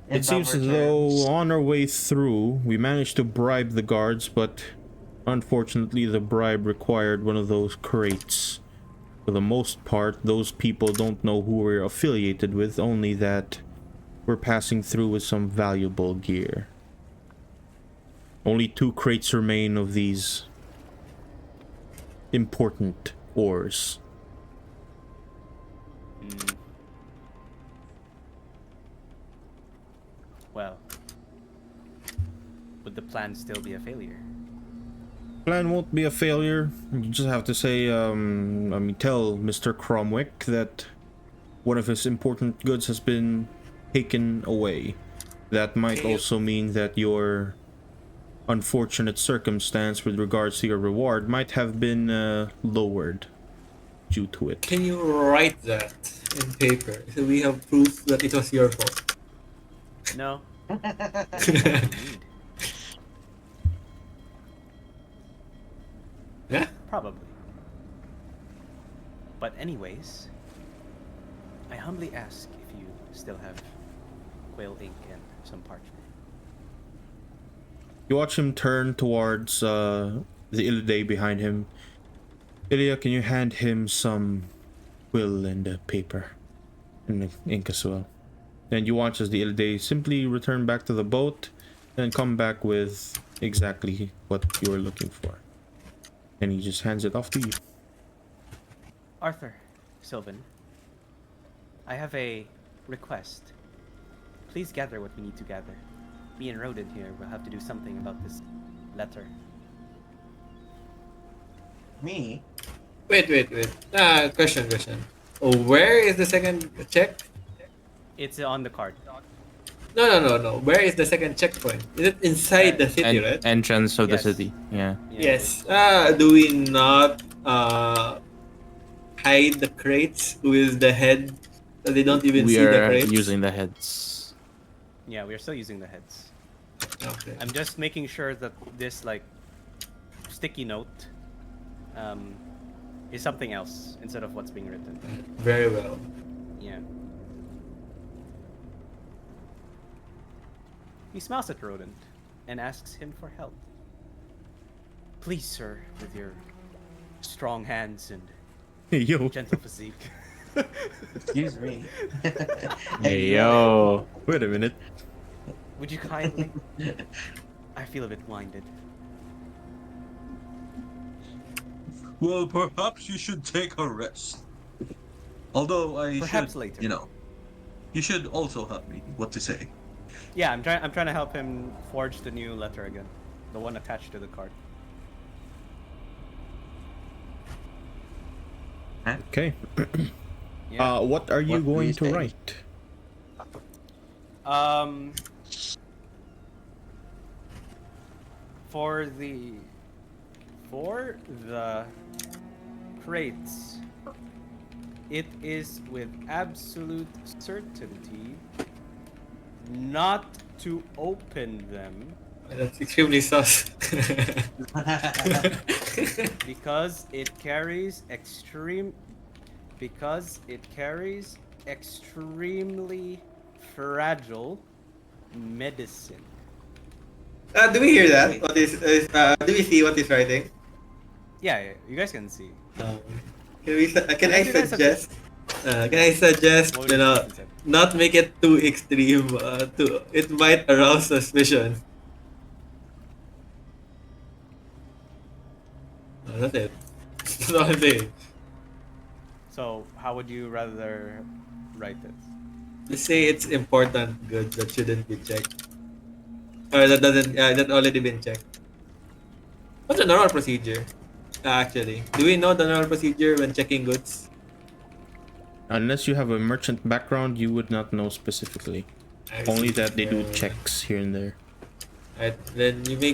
In It seems as dumber though terms. on our way through, we managed to bribe the guards, but unfortunately the bribe required one of those crates. For the most part, those people don't know who we're affiliated with, only that we're passing through with some valuable gear. Only 2 crates remain of these important ores. Well, would the plan still be a failure? Plan won't be a failure. You just have to say, tell Mr. Cromwick that one of his important goods has been taken away. That might also mean that your unfortunate circumstance with regards to your reward might have been lowered due to it. Can you write that in paper so we have proof that it was your fault? No. Indeed. Yeah? Probably. But anyways, I humbly ask if you still have quail ink and some parchment. You watch him turn towards the Illiday behind him. Ilya, can you hand him some quill and paper and ink as well? And you watch as the Illiday simply return back to the boat and come back with exactly what you were looking for. And he just hands it off to you. Arthur, Sylvan, I have a request. Please gather what we need to gather. Me and Rodin here will have to do something about this letter. Me? Wait. Question. Oh, where is the second check? It's on the card. No. Where is the second checkpoint? Is it inside the city, right? Entrance of the Yes. city. Yeah. Yes. Do we not hide the crates with the head so they don't even We see the are crates? using the heads. Yeah, we're still using the heads. Okay. I'm just making sure that this like sticky note is something else instead of what's being written. Very well. Yeah. He smiles at Rodent and asks him for help. Please, sir, with your strong hands and Yo, gentle physique. Excuse me. Hey yo. wait a minute. Would you kindly? I feel a bit winded. Well, perhaps you should take a rest. Although I Perhaps should, later. you should also help me. What to say? Yeah, I'm trying to help him forge the new letter again, the one attached to the card. Okay. Yeah. What are you What do going you to say? write? For the crates, it is with absolute certainty not to open them That's extremely sus. because it carries extremely fragile medicine. Do we hear that? What is do we see what he's writing? Yeah, you guys can see. Can I suggest? Can I suggest What would you say? not make it too extreme? It might arouse suspicion. That's it. That's all I'm saying. So, how would you rather write this? Just say it's important goods that shouldn't be checked, or that doesn't. That already been checked. What's the normal procedure? Actually, do we know the normal procedure when checking goods? Unless you have a merchant background, you would not know specifically. Only that they do checks here and there. Right, then you may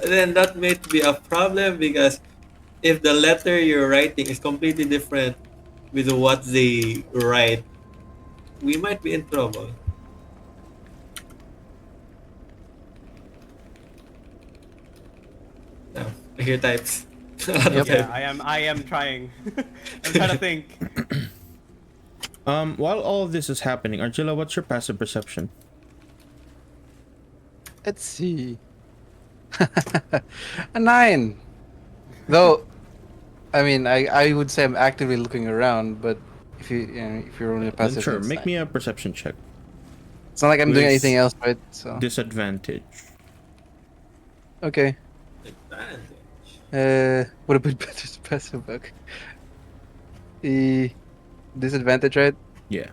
then that might be a problem because if the letter you're writing is completely different with what they write, we might be in trouble. No, I hear types. A lot of Yep. types. Yeah, I am trying. I'm trying to think. While all of this is happening, Argilla, what's your passive perception? Let's see. A 9. Though, I mean, I would say I'm actively looking around, but if if you're only a Then passive, sure, it's make fine. me a perception check. It's not like I'm doing with anything else, right? So Disadvantage. okay. Advantage. What about passive? Okay. Disadvantage, right? Yeah.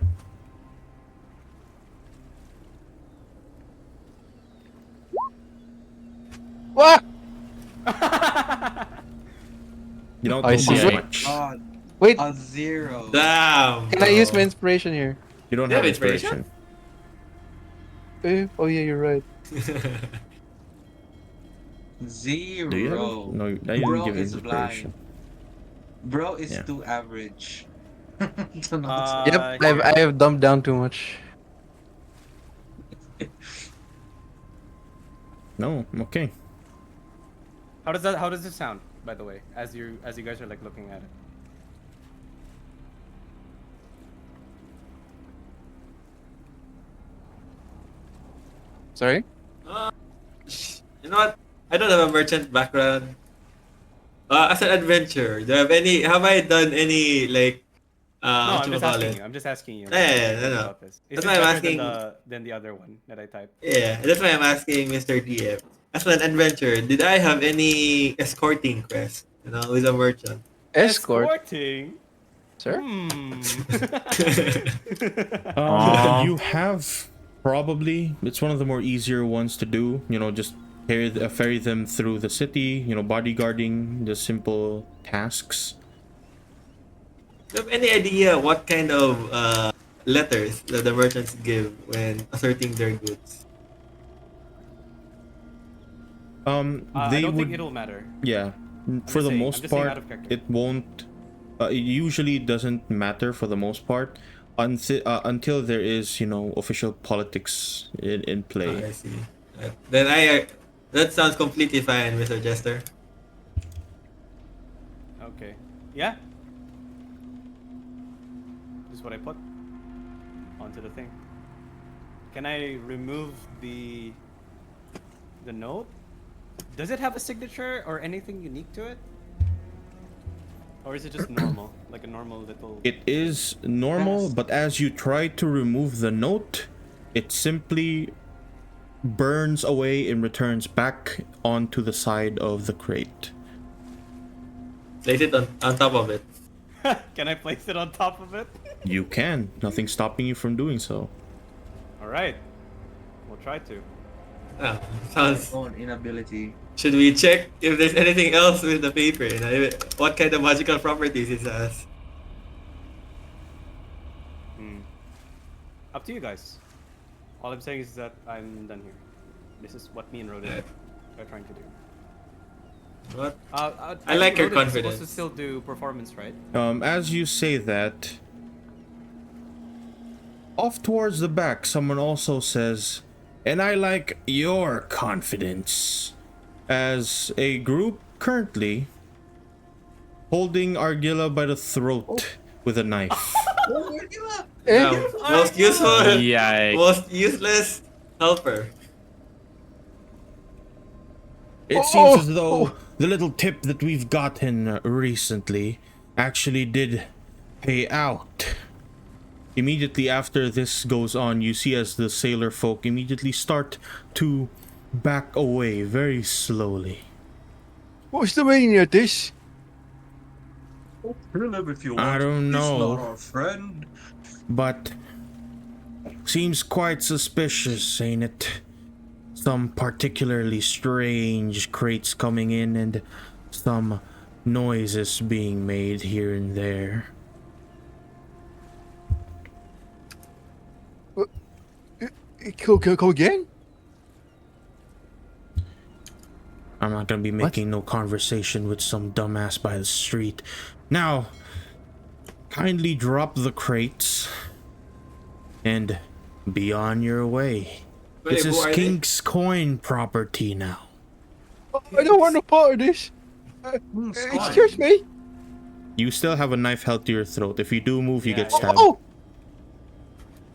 What? You don't I know see. that Wait. much. God, Wait, a 0. Damn. can I use my bro. inspiration here? You don't You have have inspiration? inspiration. Oh yeah, you're right. 0. Do you have it? No, I didn't Bro give is inspiration. Bro is Yeah. too average. To not- Yep, Here. I have dumbed down too much. No, okay. How does this sound, by the way, as you guys are like looking at it? Sorry. You know what? I don't have a merchant background. As an adventurer, have I done any like No, what I'm you just call asking it? you. I'm just asking you. No. About this. Is That's this why I'm better asking- than the other one that I typed? Yeah, that's why I'm asking Mr. DF. As an adventurer, did I have any escorting quest? With a merchant. Escort, Escorting? sir. Hmm. You have Probably. It's one of the more easier ones to do. You know, just ferry them through the city, you know, bodyguarding, the simple tasks. Do you have any idea what kind of letters that the merchants give when asserting their goods? I They don't would, think it'll matter. yeah, I'm for just the saying, I'm most just saying part, out of character. it won't, it usually doesn't matter for the most part until there is, you know, official politics in play. I see. Then that sounds completely fine, Mr. Jester. Okay. Yeah. This is what I put onto the thing. Can I remove the note? Does it have a signature or anything unique to it? Or is it just normal? Like a normal little... It is normal, Yes. but as you try to remove the note, it simply burns away and returns back onto the side of the crate. Place it on top of it. Can I place it on top of it? You can. Nothing's stopping you from doing so. Alright. We'll try to. Ah, sounds. My own inability. Should we check if there's anything else with the paper? You know, what kind of magical properties it has? Up to you guys. All I'm saying is that I'm done here. This is what me and Rodin are trying to do. What? I like think your Rodin is confidence. supposed to still do performance, right? As you say that, off towards the back, someone also says, "And I like your confidence." As a group currently holding Argilla by the throat with a knife. No, most useful, Yikes. most useless helper. It seems as though the little tip that we've gotten recently actually did pay out. Immediately after this goes on, you see as the sailor folk immediately start to back away very slowly. What's the meaning of this? Kill him if you I don't He's know. not our friend. But seems quite suspicious, ain't it? Some particularly strange crates coming in and some noises being made here and there. Come again? I'm not gonna be making no conversation with some dumbass by the street. Now, kindly drop the crates and be on your way. Wait, This who is are they? Kink's coin property now. I don't want no part of this. Excuse me. You still have a knife held to your throat. If you do move, you Yeah, get yeah. stabbed. Oh!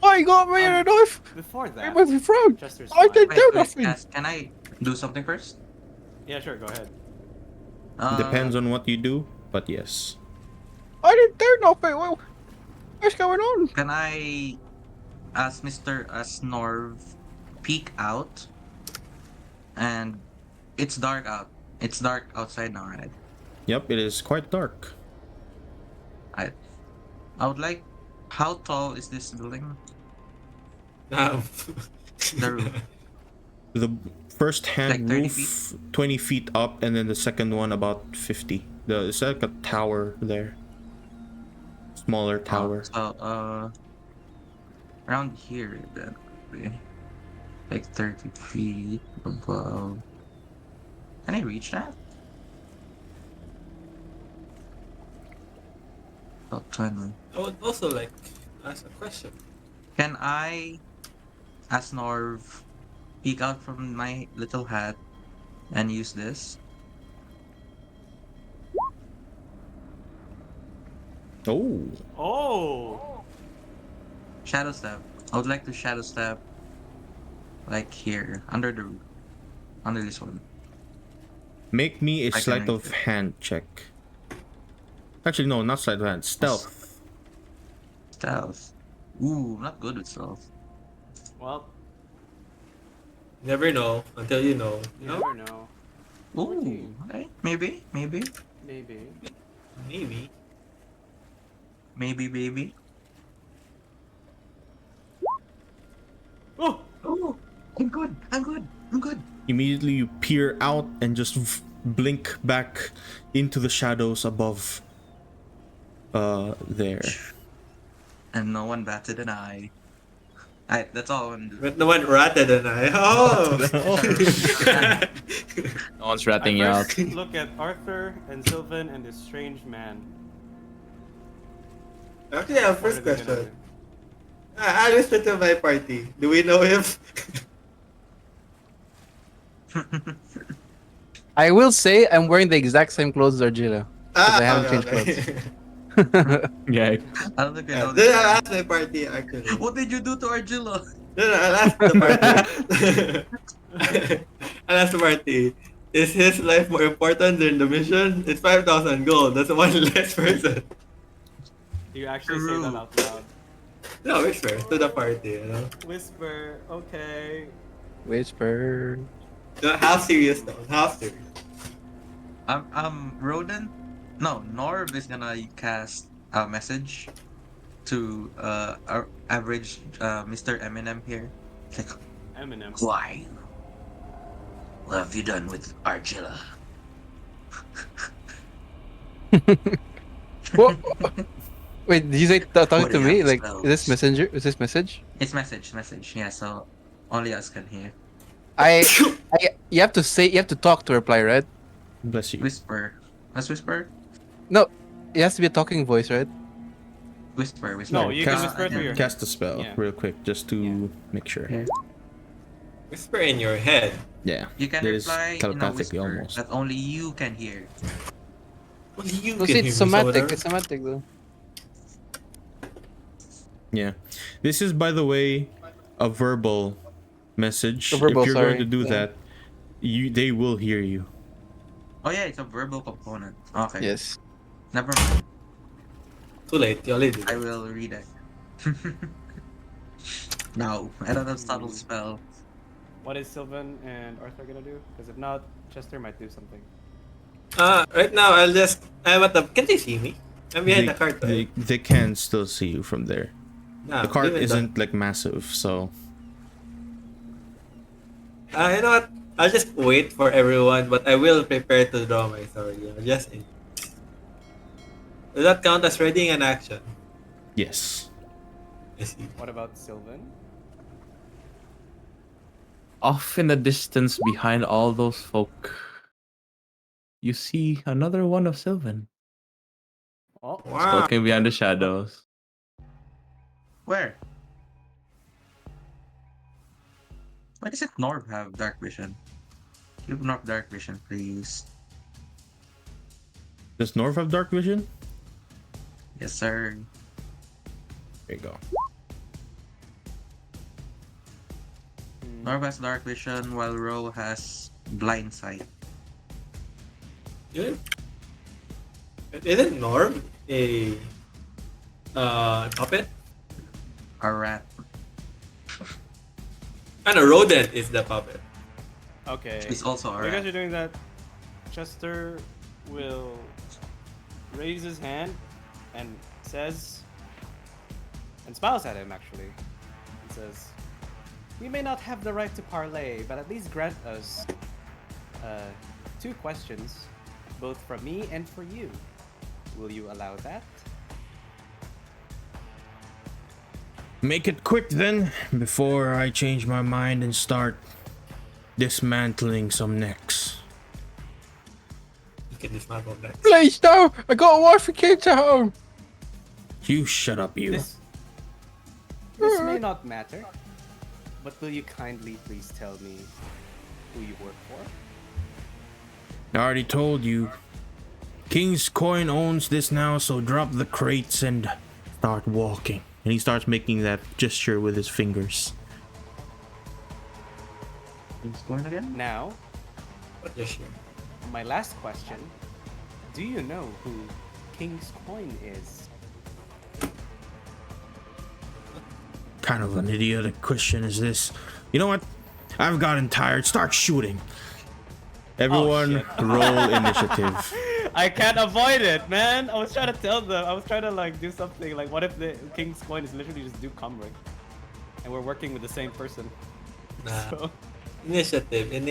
I got me in a knife. Before that, With your throat. Chester's I fine. didn't do Wait, nothing. yes, can I do something first? Yeah, sure, go ahead. Depends on what you do, but yes. I didn't do nothing. What's going on? Can I ask Mr. Snorv peek out? And it's dark out. It's dark outside now, right? Yep, it is quite dark. I would like. How tall is this building? Um, The roof. The first hand Like 30 roof, 20 feet up, and then the second one about 50. It's like a tower there. Smaller tower. So around here then, maybe. Like 30 feet above. Can I reach that? About 20. I would also like ask a question. Can I, as Norv, peek out from my little hat and use this? Oh, Oh! Shadow step. I would like to shadow step like here, under the roof. Under this one. make me a can sleight reach of it. hand check. Actually, no, not sleight of hand. Stealth. Stealth. Ooh, I'm not good with stealth. Well, Never know until you know. you No? never know. Ooh, okay. Maybe. Maybe. Maybe. Maybe, baby. Oh, Oh, I'm good. I'm good. I'm good. Immediately you peer out and just blink back into the shadows above there. And no one batted an eye. That's all I'm doing. But no one ratted an eye. Oh! No one's I ratting you out. first look at Arthur and Sylvan and this strange man. Actually, I have What first are they gonna question. I listened to my party. Do we know him? I will say I'm wearing the exact same clothes as Argila. I haven't changed Yeah. I don't think I Yeah, know then this I'll guy. ask my party actually. What did you do to Argilla? No, I'll ask the party. I'll ask the party. Is his life more important than the mission? It's 5,000 gold. That's one less person. You actually say that out loud. No, whisper to the party, you know? Whisper, okay. Whisper. No, half serious though. Half serious. Roden? No, Norv is gonna cast a message to our average Mr. Eminem here. Like, Eminem. why? What have you done with Argilla? What? Wait, did you say talking What to do you me? have Like, spells? is this messenger? Is this message? It's message. Yeah, so only us can hear. You have to say, you have to talk to reply, right? Bless you. Whisper. Let's whisper. No, it has to be a talking voice, right? Whisper. No, you can Cast- whisper through your head. Cast a spell Yeah. real quick just to make sure. Yeah. Whisper in your head. Yeah. You can It is reply in a telepathically whisper almost. that only you can hear. Only you No, can see, hear it's me, semantic. Soda. It's semantic though. Yeah. This is, by the way, a verbal message. A verbal, if you're sorry. going to do Yeah. that, they will hear you. Oh yeah, it's a verbal component. Okay. Yes. Never mind. Too late. You already did. I will read it. No, I don't have subtle spell. What is Sylvan and Arthur gonna do? Because if not, Chester might do something. Right now I'm at the. Can they see me? I'm behind the cart. They can still see you from there. No, The cart even isn't like massive, so You know what? I'll just wait for everyone, but I will prepare to draw my sword. You know, just in. Does that count as readying an action? yes. I see. What about Sylvan? Off in the distance behind all those folk, you see another one of Sylvan. Oh, Wow. Skulking behind the shadows. Where? Why does it Norv have dark vision? Give Norv dark vision, please. Does Norv have dark vision? Yes, sir. There you go. Norv has dark vision while Ro has blind sight. Isn't Norm a puppet? A rat. And a rodent is the puppet. okay. He's also a While you guys are rat. doing that, Chester will raise his hand and says, and smiles at him actually. He says, "We may not have the right to parlay, but at least grant us 2 questions, both from me and for you. Will you allow that?" Make it quick then, before I change my mind and start dismantling some necks. You can dismantle that. Please, no! I got a wife and kids at home! You shut up, you. This may not matter, but will you kindly please tell me who you work for? I already told you. King's Coin owns this now, so drop the crates and start walking. And he starts making that gesture with his fingers. He's going again? Now, What the shit? my last question. Do you know who King's Coin is? Kind of an idiotic question is this. You know what? I've gotten tired. Start shooting. Everyone, shit. roll initiative. I can't avoid it, man. I was trying to tell them. I was trying to like do something. Like, what if the King's Coin is literally just do comric? and we're working with the same person. Nah. So, Initiative. Change.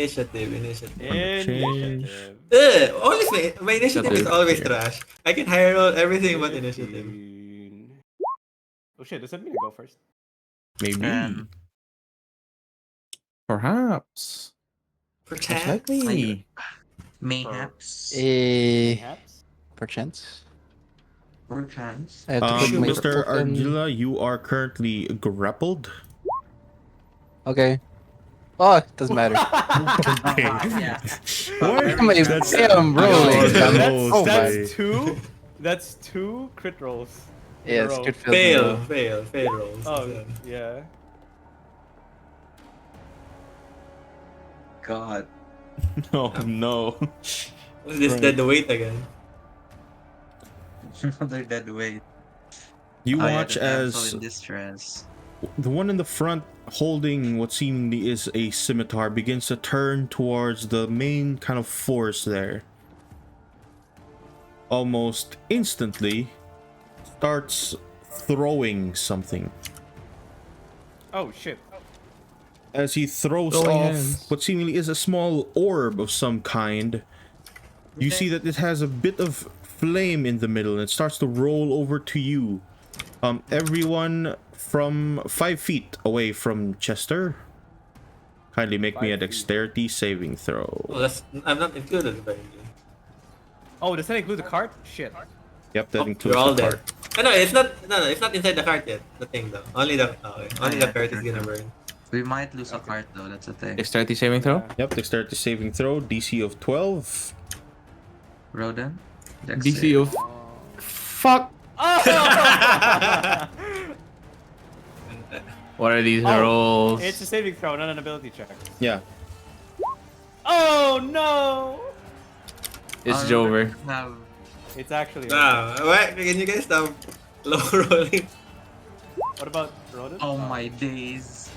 initiative. Always my initiative is always trash. I can high roll everything but initiative. 15. Oh shit, does that mean I go first? Maybe. Perhaps. For Most chance. likely. Mayhaps. Perhaps? Perchance. Perchance. I have to put my Mr. token- Ardila, you are currently grappled. Okay. Oh, it doesn't matter. Okay. Yeah. What? Damn, That's- damn, bro. Oh, Like, that that's, rolls, that's boy. two. That's two crit rolls. in a yeah, row. it's good feeling. Fail rolls. Oh yeah. God. Oh no. What's this Right. dead weight again? Another dead weight. You Oh, yeah, watch the damsel as in distress. the one in the front holding what seemingly is a scimitar begins to turn towards the main kind of force there. Almost instantly starts throwing something. Oh shit. As he throws Throwing off hands. what seemingly is a small orb of some kind, you see that it has a bit of flame in the middle and it starts to roll over to you. Everyone from 5 feet away from Chester, kindly make me a 5 feet. dexterity saving throw. Oh, I'm not included apparently. Oh, does that include the cart? Shit. Yep, that Oh, includes you're all the dead. cart. No, it's not. No, it's not inside the cart yet. The thing though. Only the yeah, cart is sure, gonna sure. burn. We might lose a card though, that's the thing. Dexterity saving throw? Yep, dexterity saving throw, DC of 12. Rodan? DC of. Fuck! What are these Oh, rolls? It's a saving throw, not an ability check. Yeah. Oh no! It's Jover. Have It's actually. What? Can you guys stop low rolling? What about Rodent? oh my days.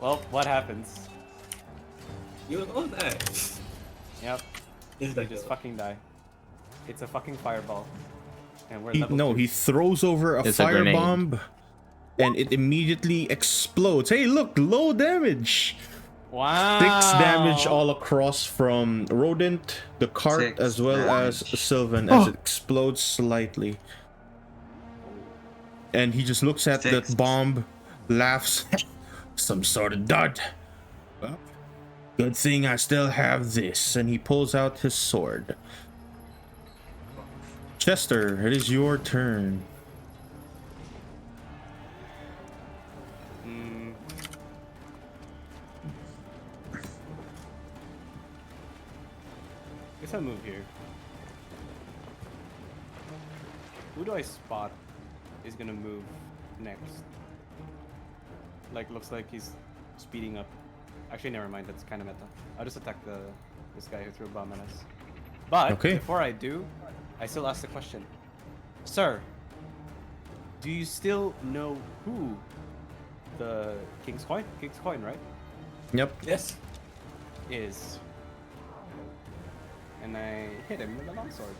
Well, what happens? You will all die. Yep, Is they that just fucking die. It's a fucking fireball. And we're He, level no, 2. he throws over a It's a grenade. firebomb and it immediately explodes. Hey, look, low damage. Wow. 6 damage all across from Rodent, the cart, 6 as well as damage. Sylvan as it explodes slightly. And he just looks at 6. that bomb, laughs. Some sort of dud. Well, good thing I still have this. And he pulls out his sword. Chester, it is your turn. Guess I'll move here. Who do I spot is gonna move next? Like, looks like he's speeding up. Actually, never mind. That's kind of meta. I'll just attack this guy who threw a bomb at us. But Okay. before I do, I still ask the question, sir. Do you still know who the King's Coin, right, Yep. Yes. is? And I hit him with a longsword.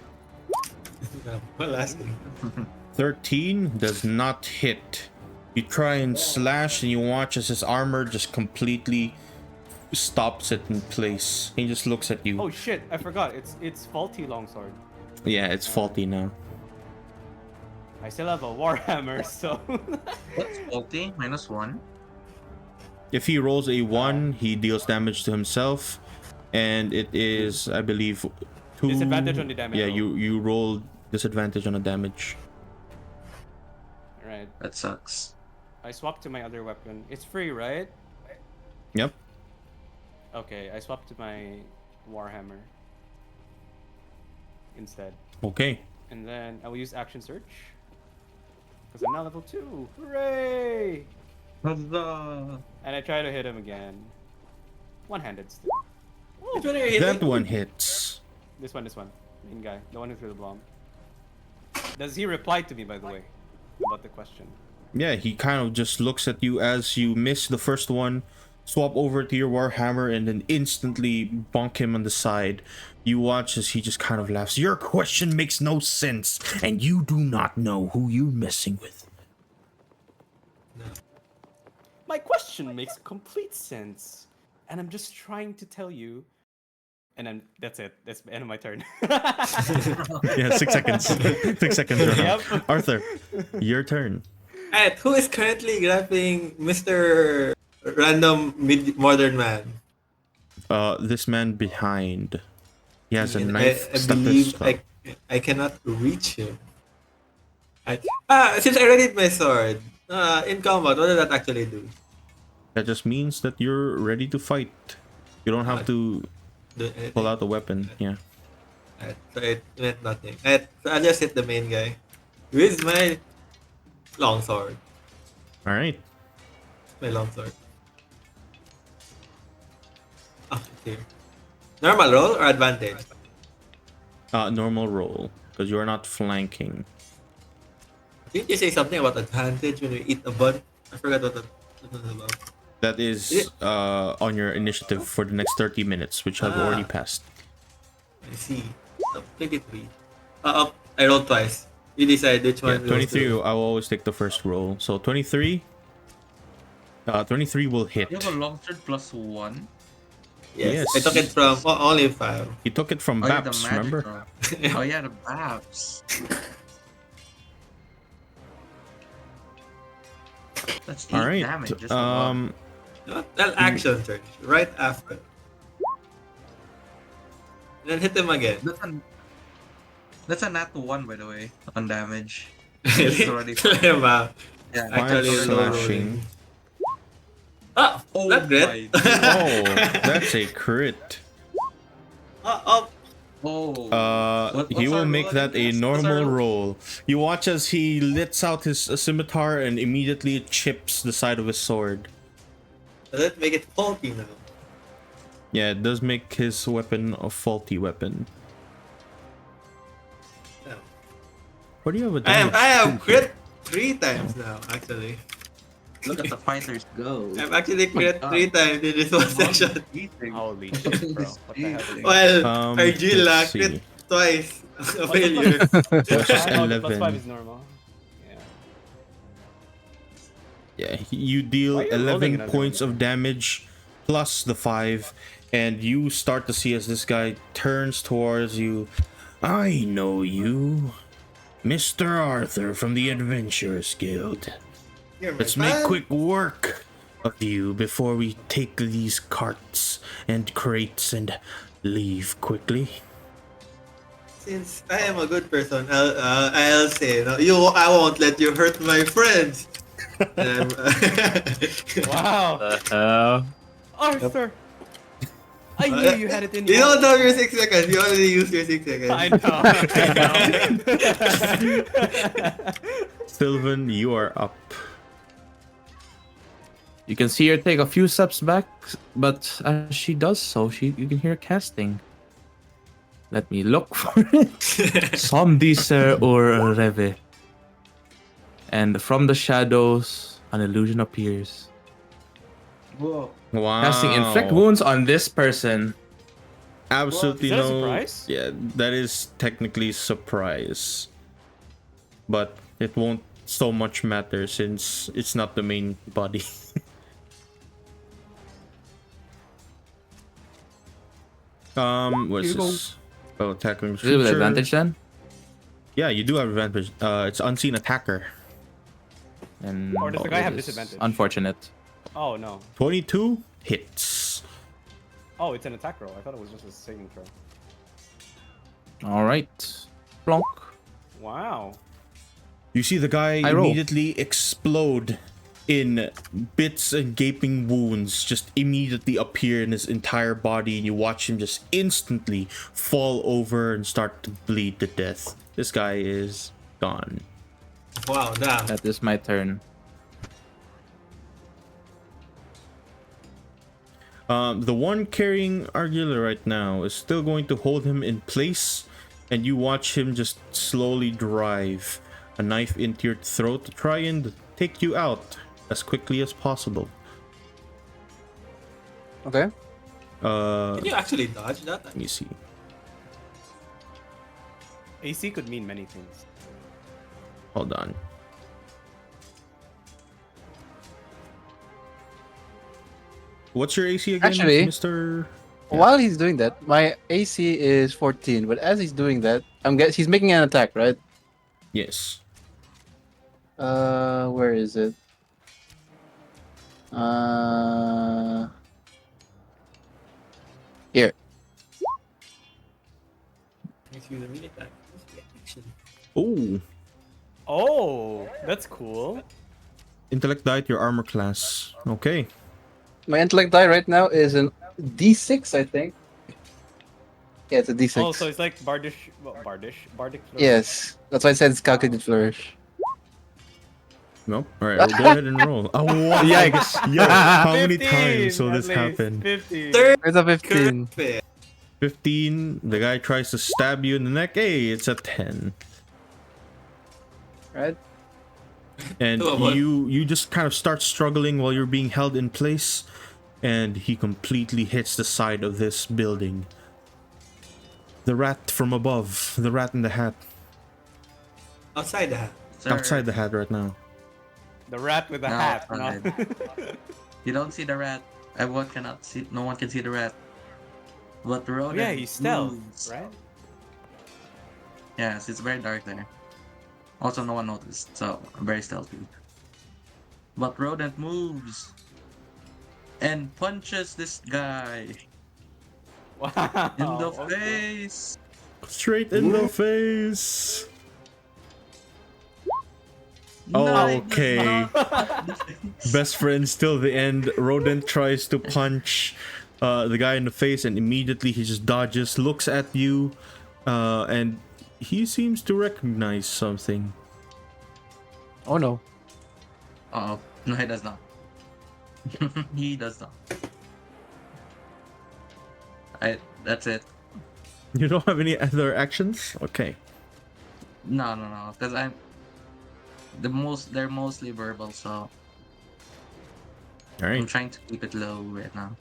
One last thing. 13 does not hit. You try and slash and you watch as his armor just completely stops it in place. He just looks at you. Oh shit! I forgot. It's faulty longsword. Yeah, it's faulty now. I still have a warhammer, so What's faulty? -1. If he rolls a 1, he deals damage to himself. And it is, I believe, 2... Disadvantage on the damage Yeah, roll. you roll disadvantage on the damage. right. That sucks. I swapped to my other weapon. It's free, right? Yep. Okay, I swapped to my warhammer instead, Okay. and then I will use action search because I'm now level 2. Hooray! Huzzah! And I try to hit him again. One-handed still. Which one are you hitting? That one hits. This one. Main guy, the one who threw the bomb. Does he reply to me, by the way, about the question? Yeah, he kind of just looks at you as you miss the first one. swap over to your warhammer and then instantly bonk him on the side. You watch as he just kind of laughs. Your question makes no sense, and you do not know who you're messing with. My question makes complete sense, and I'm just trying to tell you. And then that's it. That's the end of my turn. Yeah, 6 seconds. 6 seconds. Yep. Arthur, your turn. Alright, who is currently grabbing Mr. Random Modern Man? This man behind. He has a And knife I stuck to his believe stomach. I cannot reach him. Since I readied my sword, in combat, what does that actually do? That just means that you're ready to fight. You don't have to Do anything? pull out a weapon. Yeah. Alright, so it meant nothing. Alright, so I'll just hit the main guy with my longsword. All right. My longsword. Oh, okay. Normal roll or advantage? Normal roll, because you're not flanking. Didn't you say something about advantage when we eat a bun? I forgot what that was about. That is on your initiative for the next 30 minutes, which have already passed. I see. So, 23. I rolled twice. You decide which Yeah, one. goes 23. to- I will always take the first roll. So 23. 23 will hit. You have a longsword +1. Yes. Yes. I took it from only 5. He took it from Oh, yeah, the Baps, magic remember? roll. Oh yeah, the Babs. That's 8 All right. damage. Just about. Well, action search right after. Then hit him again. That's a nat 1, by the way, on damage. Really? It's already Wow. Yeah, Actually, Five low slashing. rolling. Oh, Oh not great. my Oh, that's a crit. Oh, Oh. He What's will our make roll that a again? What's our normal roll? roll. You watch as he lets out his scimitar and immediately it chips the side of his sword. does that make it faulty now? Yeah, it does make his weapon a faulty weapon. No. What do you have a I damage? have crit 3 times now, actually. Look at the fighters go. I've actually crit God. 3 times in this one session. Holy shit, bro. What the hell? While Let's Argila see. crit twice. A What's failure. That's just Oh, the +5 11. is normal. Yeah. Yeah, you deal Why are you rolling 11 another points one? of damage plus the 5, and you start to see as this guy turns towards you. I know you, Mr. Arthur from the Adventurers Guild. You're my Let's make fan. quick work of you before we take these carts and crates and leave quickly. Since I am a good person, I'll say, no, I won't let you hurt my friends. And Wow. Arthur! I knew you had it in you you. don't have your 6 seconds. You already used your 6 seconds. I know. Sylvan, you are up. You can see her take a few steps back, but as she does so, you can hear casting. Let me look for it. Som diser or reve. And from the shadows, an illusion appears. Whoa. Wow. Casting inflict wounds on this person. Absolutely Is that a no. surprise? Yeah, that is technically surprise, but it won't so much matter since it's not the main body. What's Here you go. this? Oh, attacking Is it with creature. advantage then? Yeah, you do have advantage. It's unseen attacker. And Or does the guy have disadvantage? Unfortunate. Oh, no. 22 hits. Oh, it's an attack roll. I thought it was just a saving throw. All right. Plonk. Wow. You see the guy I roll. immediately explode in bits and gaping wounds just immediately appear in his entire body, and you watch him just instantly fall over and start to bleed to death. This guy is gone. Wow, damn. That is my turn. The one carrying Argula right now is still going to hold him in place, and you watch him just slowly drive a knife into your throat to try and take you out as quickly as possible. Okay. Can you actually dodge that? Let me see. AC could mean many things. Hold on. What's your AC again, Actually- Mr.? While he's doing that, my AC is 14. But as he's doing that, he's making an attack, right? Yes. Where is it? Here. Makes you the meat attack. Action. Oh, Oh, that's cool. intellect die at your armor class. Okay. My intellect die right now is an D6, I think. Yeah, it's a D6. Oh, so it's like bardic flourish. Yes, that's why I said it's calculated flourish. Nope. All right, go ahead and roll. Oh, wow. Yikes! How many 15, times will at this least, happen? 15. Third It's a 15. curve. 15. The guy tries to stab you in the neck. Hey, it's a 10. Right? And Oh, what? you just kind of start struggling while you're being held in place, and he completely hits the side of this building. The rat from above, the rat in the hat, Outside the hat. Sir, outside the hat right now. The rat with the No, hat. it's No? you don't see the rat. Everyone cannot see. No one can see the rat. But the Oh, rodent yeah, he's stealth, moves. right? Yes, it's very dark there. Also, no one noticed, so very stealthy. But rodent moves and punches this guy Wow. in the okay. face. Straight in the face. No, he does Okay. not punch the face. Best friends till the end. Rodent tries to punch the guy in the face, and immediately he just dodges, looks at you, and he seems to recognize something. Oh no. Uh-oh. No, he does not. He does not. That's it. You don't have any other actions? Okay. No, because they're mostly verbal, so All I'm right. trying to keep it low right now.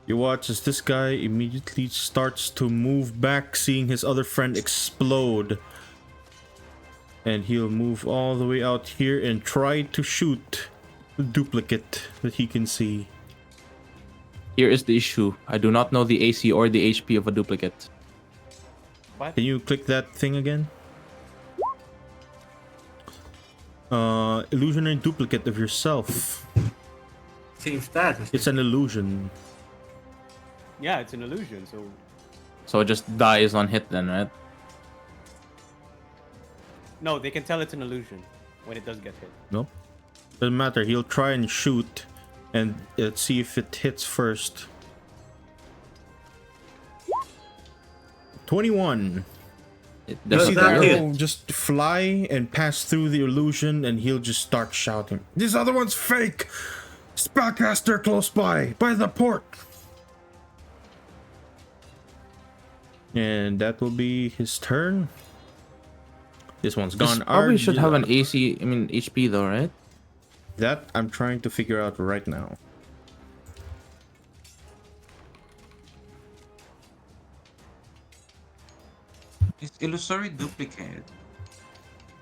You watch as this guy immediately starts to move back, seeing his other friend explode. And he'll move all the way out here and try to shoot the duplicate that he can see. Here is the issue. I do not know the AC or the HP of a duplicate. What? Can you click that thing again? Illusionary duplicate of yourself. Same stat. It's an illusion. Yeah, it's an illusion, so... So it just dies on hit then, right? No, they can tell it's an illusion when it does get hit. No? Doesn't matter. He'll try and shoot and let's see if it hits first. 21. It No, doesn't it's not really- hit. Arrow just fly and pass through the illusion, and he'll just start shouting, "This other one's fake! Spellcaster close by the port!" And that will be his turn. This one's This gone. probably should have an Argila. AC, I mean HP though, right? That I'm trying to figure out right now. It's illusory duplicate.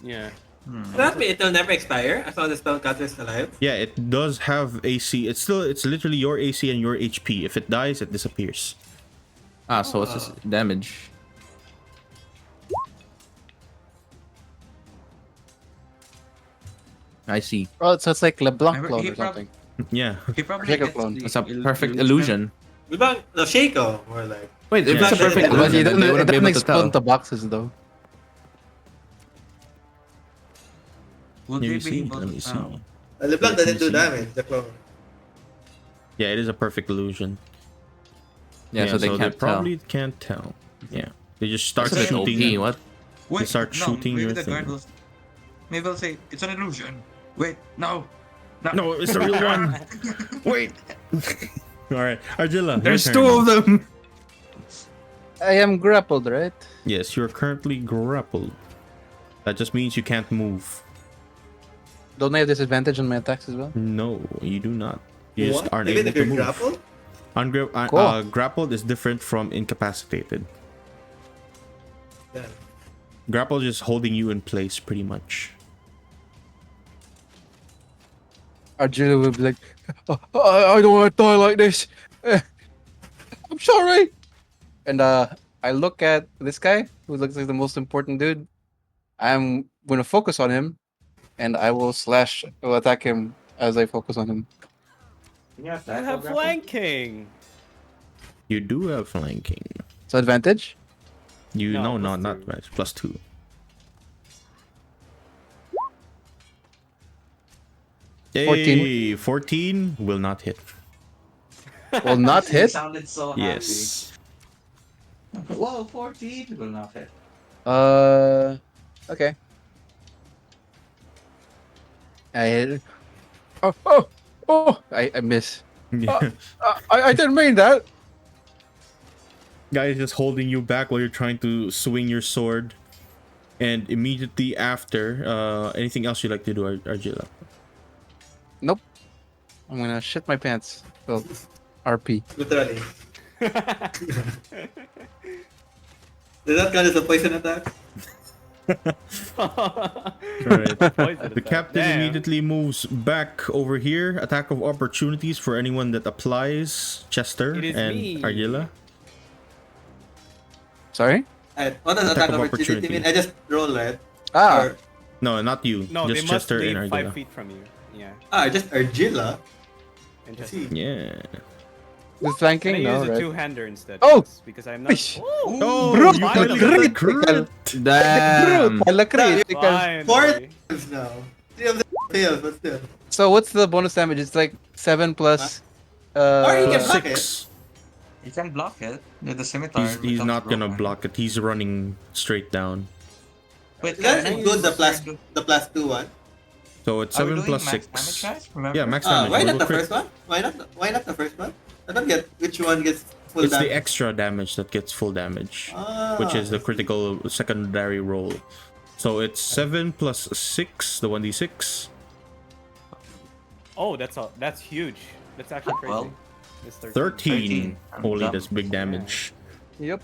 Yeah. Does that mean it'll never expire as long as the spellcaster is alive? Yeah, it does have AC. It's literally your AC and your HP. If it dies, it disappears. Ah, so it's just damage. I see. Oh, so it's like LeBlanc He clone or prob- something. Yeah. He probably Shaker gets clone. the It's a il- perfect illusion. No, Shaco, more like. Wait, if Yeah. it's a perfect But But illusion, it then they doesn't, it wouldn't be doesn't able to tell. explode the boxes though. Would Let they me be see. able Let to me see. tell? LeBlanc Let me doesn't do see. damage, the clone. Yeah, it is a perfect illusion. Yeah, so they can't they probably can't tell. Yeah. They just start tell. It's a bit shooting. OP, what? Wait, start shooting maybe your the guard thing. will. Maybe they'll say it's an illusion. Wait, no. No, it's the real one. Wait. All right, Argilla. There's two of them! I am grappled, right? Yes, you're currently grappled. That just means you can't move. Don't I have disadvantage on my attacks as well? No, you do not. You just What? aren't Even able if to you're move. grappled? Cool. Grappled is different from incapacitated. Yeah. Grapple is just holding you in place, pretty much. Arjuna will be like, "Oh, I don't want to die like this. I'm sorry." And I look at this guy who looks like the most important dude. I'm gonna focus on him, and I will attack him as I focus on him. Yeah, You have flanking. You do have flanking. So advantage. You No, know, plus not two. right. +2. Hey, 14 will not hit. Will not You hit. sounded so happy. Yes. Whoa, 14 will not hit. Okay. I hit it. Oh! I miss. I didn't mean that. Guy is just holding you back while you're trying to swing your sword. And immediately after, anything else you'd like to do, Argilla? Nope. I'm gonna shit my pants. Well, RP. Literally. Did that count as a poison attack? Alright. The captain immediately moves back over here. Attack of opportunities for anyone that applies. Chester It is and me. Argilla. Sorry? What does Attack attack of opportunity mean? I just roll, right? Ah, Or, No, not you. No, just they must Chester and leave Argilla. 5 feet from you. Yeah. just Argilla. And I just see. Yeah. with Can I flanking? use No, a right? two-hander instead? Oh! Because I'm not. Ish. Oh, Bro, you finally finally got the critical. crit. Damn. Brutal, critical. Finally. Times now. 3 of the fails, but still. So what's the bonus damage? It's like 7 plus. Or you can Plus block 6. You can block it with the scimitar. He's without not gonna roll. block it. He's running straight down. Wait, Does that can I include the use- plus 2 one? So it's Are we 7 doing plus max 6. damage, guys? Remember? Yeah, max damage. Why We not will the crit. first one? Why not the first one? I don't get which one gets full It's damage. the extra damage that gets full damage, which is the critical secondary roll. So it's 7 plus 6, the 1d6. Oh, that's huge. That's actually crazy. Well, It's 13. 13. 13. I'm Holy, done. that's big damage. Yep.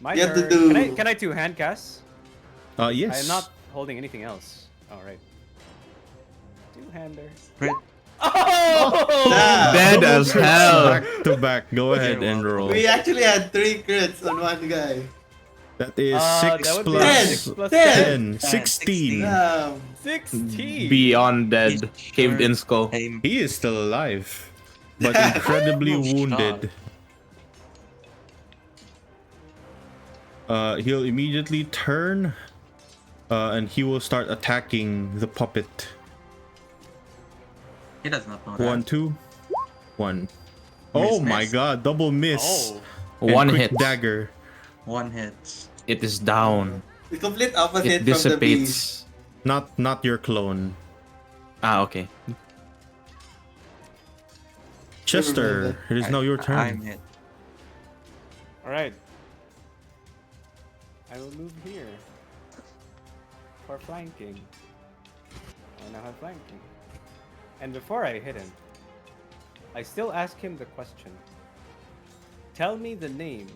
My You have to turn. do- Can I two-hand cast? Yes. I am not holding anything else. All right. Two-hander. crit. Oh! Damn. Dead as hell. Back to back. Go ahead and roll. We actually had 3 crits on one guy. That is That 6 would be plus 6 plus 10. 10. 16. Damn. 16. Beyond dead. Caved in skull. Aim. He is still alive, but incredibly Oh, wounded. He'll immediately turn, and he will start attacking the puppet. He does not know that. 1, 2, 1. Oh my miss. god, double miss. Oh. And One quick hit. dagger. One hit. It is down. The complete opposite It from the beast. dissipates. Not your clone. Ah, okay. Chester, it is now your I'm turn. hit. All right. I will move here for flanking. I now have flanking. And before I hit him, I still ask him the question. Tell me the name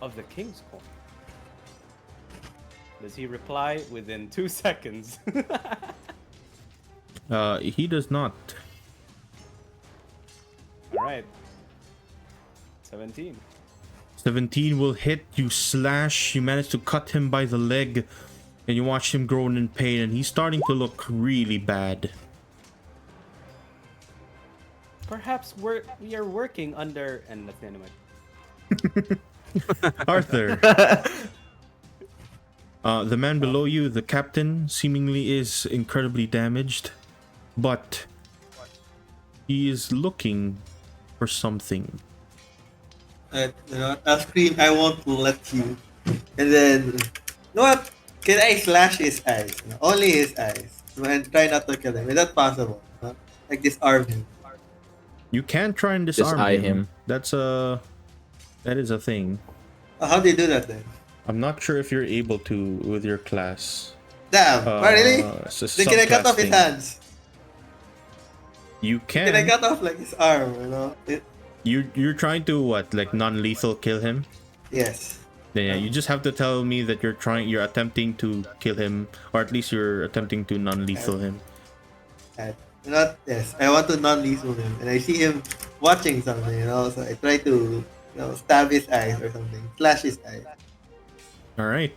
of the king's coin. Does he reply within 2 seconds? He does not. All right. 17. 17 will hit. You slash. You manage to cut him by the leg, and you watch him groan in pain, and he's starting to look really bad. Perhaps we are working under and that's the end of Arthur. The man below you, the captain, seemingly is incredibly damaged, but he is looking for something. I'll scream, I won't let you. And then, you know what? Can I slash his eyes? Only his eyes. And try not to kill him. Is that possible? Like disarm him. You can try and disarm eye him. That is a thing. How do you do that then? I'm not sure if you're able to with your class. Damn. Really? It's a Then can I cut subclass off his thing. hands? You Can I can. cut off like his arm, you know? You're trying to what, like non-lethal kill him? Yes. Then yeah, you just have to tell me that you're attempting to kill him, or at least you're attempting to non-lethal him. Not yes. I want to non-lethal him, and I see him watching something. So I try to stab his eyes or something, slash his eyes. All right.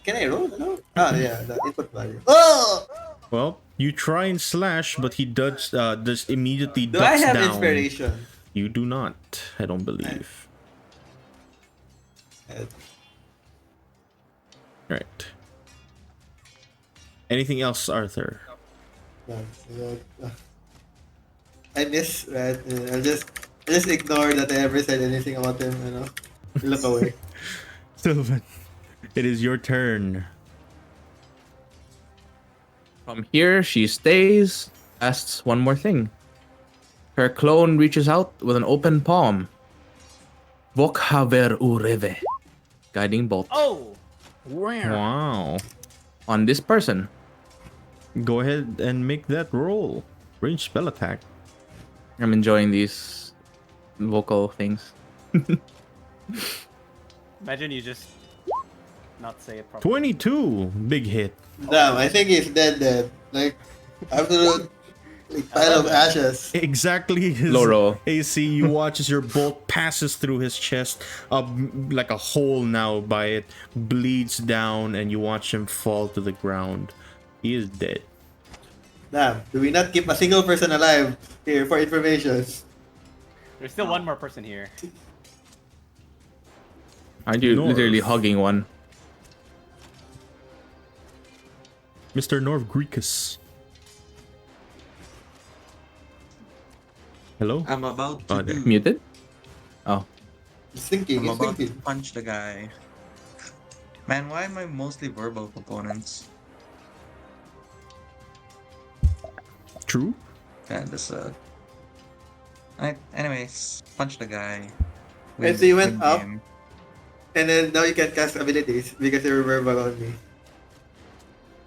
Can I roll? No. Oh yeah, the input value. Oh. Well, you try and slash, but he does immediately Do I ducks have down. inspiration? You do not. I don't believe. Right. Anything else, Arthur? I miss Red. I'll just ignore that I ever said anything about him. Look away. Sylvan, it is your turn. From here, she stays, asks one more thing. Her clone reaches out with an open palm. Vok haver ureve. Guiding bolt. Oh! Wow. On this person. Go ahead and make that roll. Range spell attack. I'm enjoying these vocal things. Imagine you just not say it properly. 22. Big hit. Damn, I think he's dead. Like, absolute pile of ashes. Exactly his Low roll. AC. You watch as your bolt passes through his chest, like a hole now by it, bleeds down, and you watch him fall to the ground. He is dead. Damn, do we not keep a single person alive here for information? There's still one more person here. Aren't you North. literally hugging one? Mr. Norv Greekus. Hello? I'm about Oh, to there. do. Muted? Oh. He's thinking, I'm he's about to thinking. punch the guy. Man, why am I mostly verbal components? True? Yeah, this anyways, punch the guy. And so you went Win up? game. And then now you can cast abilities because you're verbal only.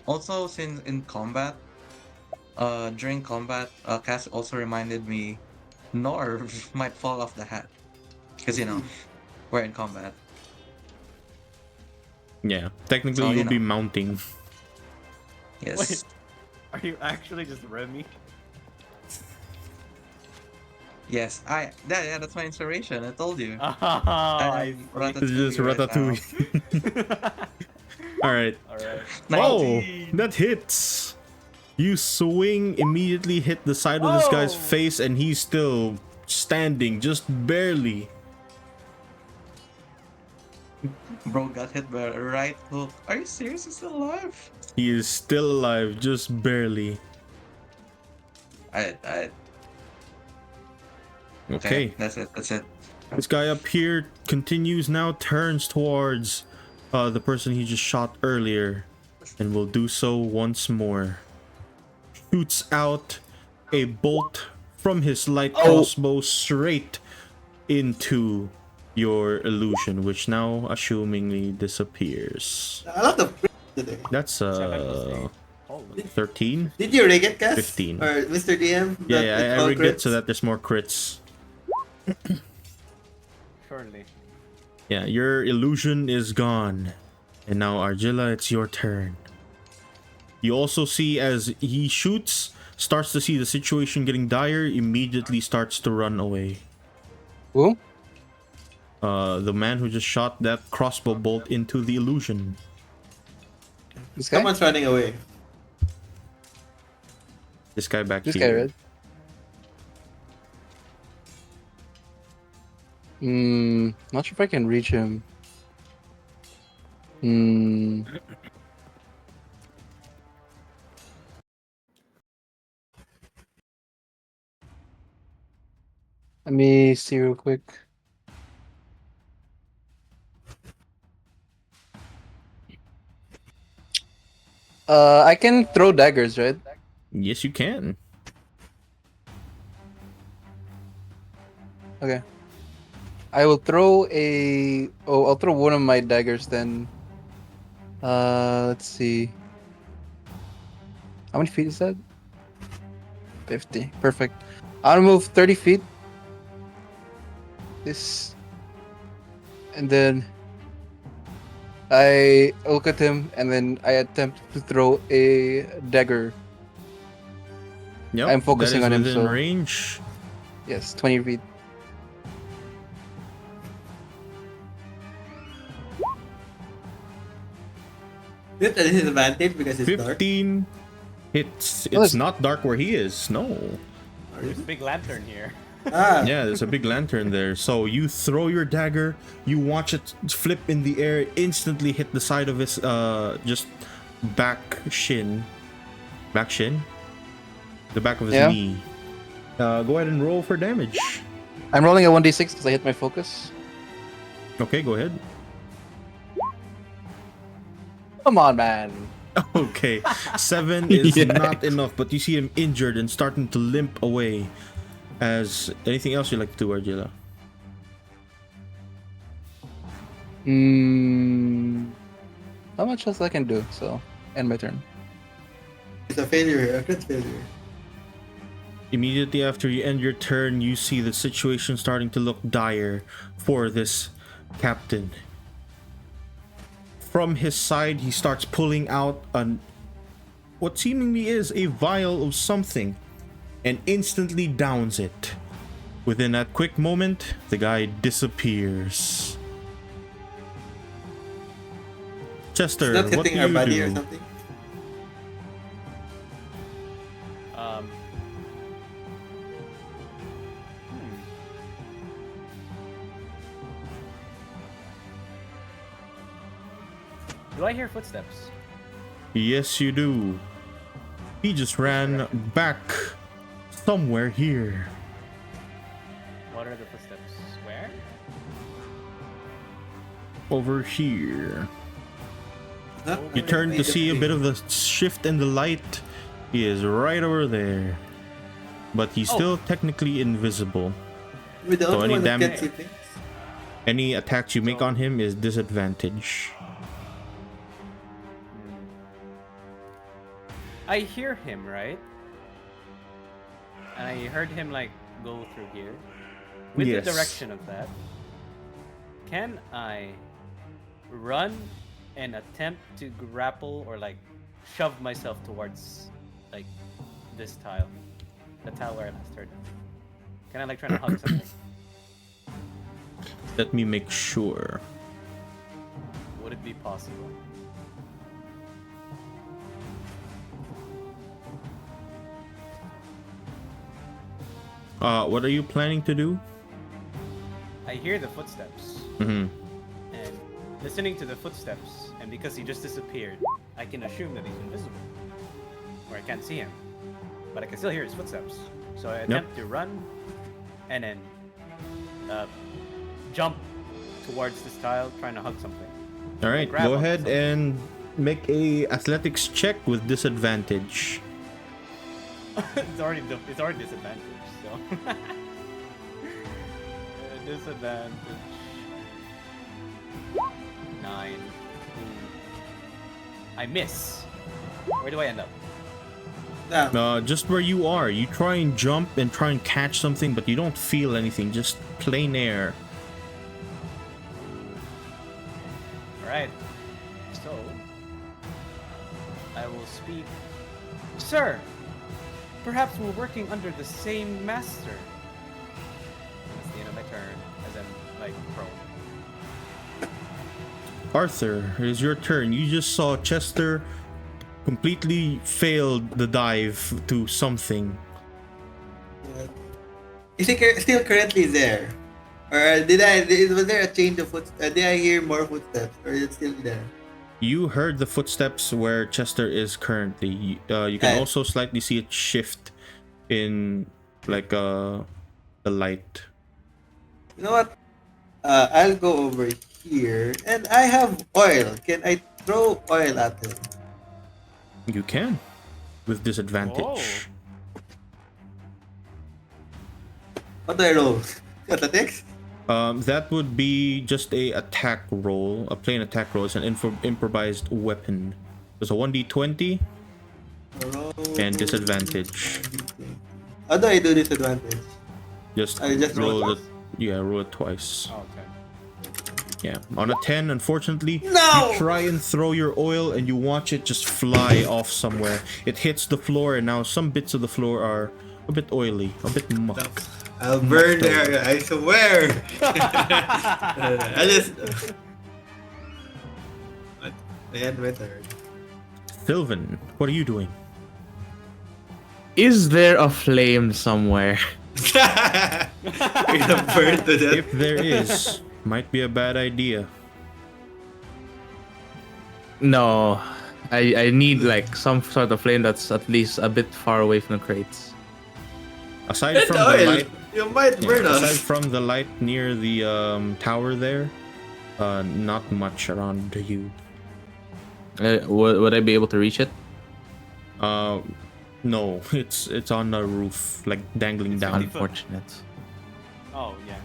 Also, since in combat, during combat, Cass also reminded me Norv might fall off the hat. Because, we're in combat. Yeah. Technically, So, you'll be mounting. Yes. Wait. Are you actually just Remy? Yes, yeah, that's my inspiration. I told you. Oh, I I am It's just Ratatouille Ratatouille. Alright. Alright. Oh, that hits. You swing, immediately hit the side of this guy's Oh. face, and he's still standing, just barely. Bro got hit by a right hook. Are you serious? He's still alive? He is still alive, just barely. Okay. That's it. This guy up here continues now, turns towards the person he just shot earlier, and will do so once more. Shoots out a bolt from his light crossbow straight into your illusion, which now assumingly disappears. A lot of today. That's 13? Did you rig it, Cass? 15. Or Mr. DM? Yeah, I rigged it so that there's more crits. Surely. Yeah, your illusion is gone. And now, Argilla, it's your turn. You also see as he shoots, starts to see the situation getting dire, immediately starts to run away. Who? The man who just shot that crossbow bolt into the illusion. This guy? Someone's running away. This guy back This here. guy, right? Not sure if I can reach him. Let me see real quick. I can throw daggers, right? Yes, you can. Okay. I will throw I'll throw one of my daggers then. Let's see. How many feet is that? 50. Perfect. I'll move 30 feet. this, and then I look at him, and then I attempt to throw a dagger. Yep, I'm focusing that is on him, within so- range. Yes, 20 feet. This is his advantage because it's dark. 15 hits. Well, It's it's- not dark where he is. No. There's a big lantern here. Ah, Yeah, there's a big lantern there. So you throw your dagger, you watch it flip in the air, instantly hit the side of his just back shin. Back shin? The back of his Yeah. knee. Go ahead and roll for damage. I'm rolling a 1d6 because I hit my focus. Okay, go ahead. Come on, man. Okay. 7 is Yes. not enough, but you see him injured and starting to limp away. As anything else you'd like to do, Argilla? How much else I can do? So, end my turn. it's a failure, a crit failure. Immediately after you end your turn, you see the situation starting to look dire for this captain. From his side, he starts pulling out what seemingly is a vial of something and instantly downs it. Within that quick moment, the guy disappears. Chester, It's not what do hitting our you body do? or something. Um, Do I hear footsteps? Yes, you do. He just ran back somewhere here. What are the footsteps? Where? Over here. Huh? You turn to see a bit of the shift in the light. He is right over there. But he's still technically invisible. We're the So only any one that can damage- see things. Any attacks you make on him is disadvantage. I hear him, right? And I heard him like go through here. With Yes. the direction of that, can I run and attempt to grapple or like shove myself towards like this tile? The tile where I last heard him. Can I like try to hug something? Let me make sure. Would it be possible? What are you planning to do? I hear the footsteps. Mm-hmm. And listening to the footsteps, and because he just disappeared, I can assume that he's invisible. Or I can't see him. But I can still hear his footsteps. So I attempt to run, and then jump towards this tile, trying to hug something. All right, Grab go onto ahead something. and make a athletics check with disadvantage. it's already disadvantage, so. Disadvantage. 9. I miss. Where do I end up? Now, Just where you are. You try and jump and try and catch something, but you don't feel anything. Just plain air. Alright. So, I will speak. Sir! Perhaps we're working under the same master. That's the end of my turn, as I'm, like, prone. Arthur, it is your turn. You just saw Chester completely failed the dive to something. is he still currently there? Or was there a change of footsteps? Did I hear more footsteps? Or is it still there? You heard the footsteps where Chester is currently. You can Okay. also slightly see it shift in like the light. You know what? I'll go over here. And I have oil. Can I throw oil at him? You can with disadvantage. Whoa. What do I roll? Athletics? That would be just a attack roll, a plain attack roll. It's an improvised weapon. There's a 1d20 Roll. and disadvantage. How do I do disadvantage? Just I just roll rolled the Yeah, roll it twice. Oh, okay. Yeah. On a 10, unfortunately, No! you try and throw your oil and you watch it just fly off somewhere. It hits the floor and now some bits of the floor are a bit oily, a bit muck. I'll burn the area, I swear! I just... What? I had my turn. Sylvan, what are you doing? Is there a flame somewhere? We're gonna burn to death. If there is, might be a bad idea. No. I need like some sort of flame that's at least a bit far away from the crates. Aside It's from the oil! light, You might burn aside us! from the light near the tower there, not much around you. Would I be able to reach it? No, it's on the roof, like dangling down. Unfortunate. Oh, yeah.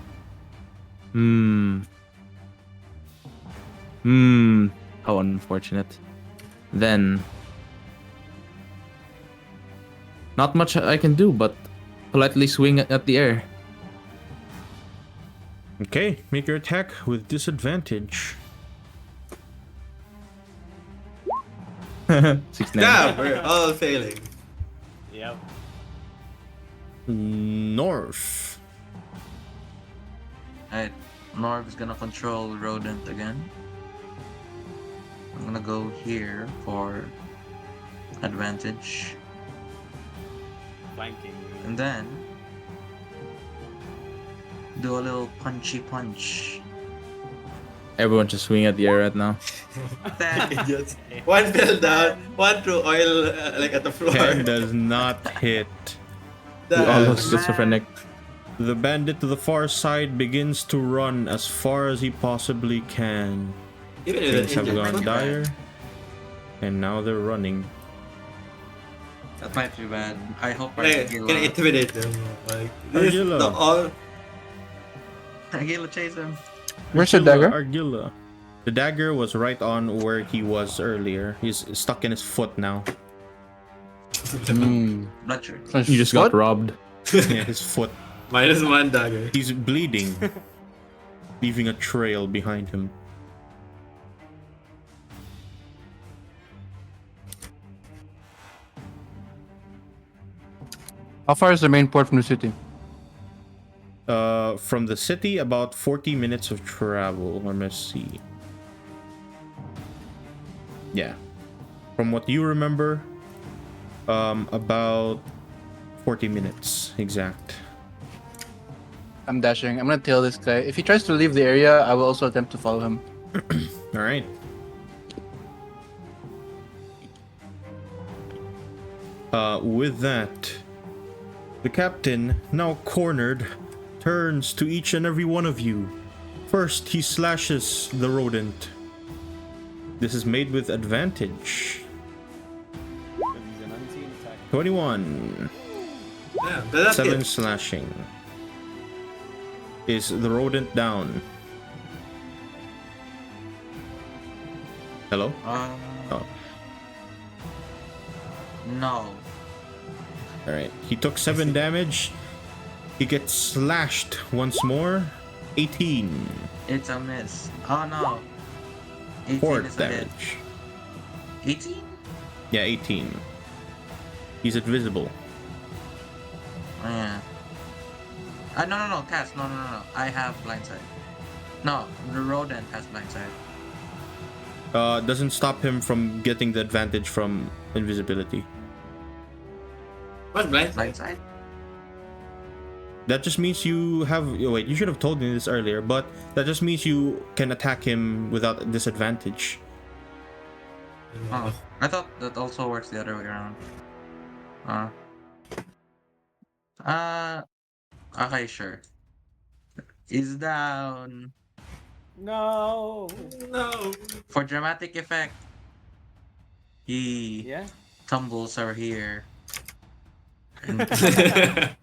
How unfortunate. Then not much I can do but politely swing at the air. Okay, make your attack with disadvantage. 69. Yeah, we're all failing. Yep. North. Alright, Norv is gonna control Rodent again. I'm gonna go here for advantage. Flanking. And then do a little punchy punch. Everyone just swing at the air right now. Idiots. One fell down, one threw oil like at the floor. 10 does not hit. We all Damn. look schizophrenic. The bandit to the far side begins to run as far as he possibly can. Even Things if have it's gone injured. dire, and now they're running. That might be bad. I hope Like, can I intimidate them? Like, this is Argilla. the all. Agila chase him. Where's the Argilla, dagger? Argilla. The dagger was right on where he was earlier. He's stuck in his foot now. Blucher. You just got robbed. Yeah, his foot. -1 dagger. He's bleeding, leaving a trail behind him. How far is the main port from the city? From the city, about 40 minutes of travel. Let me see. Yeah. From what you remember, about 40 minutes exact. I'm dashing. I'm gonna tail this guy. If he tries to leave the area, I will also attempt to follow him. All right. With that, the captain, now cornered, turns to each and every one of you. First, he slashes the rodent. This is made with advantage. So he's an unseen attack. 21. Yeah, but that's 7 it. slashing. Is the rodent down? Hello? Oh, No. alright. He took 7 damage. He gets slashed once more. 18. It's a miss. Oh no. 18 4 is a hit. damage. 18? Yeah, 18. He's invisible. Oh, yeah. No, Cass. No. I have blindside. No, the rodent has blindside. Doesn't stop him from getting the advantage from invisibility. What's blind? Blindside? That just means you have... oh, wait, you should have told me this earlier, but that just means you can attack him without disadvantage. Oh, I thought that also works the other way around. Okay, sure. He's down. No. No. For dramatic effect, he Yeah. tumbles over here. And Okay.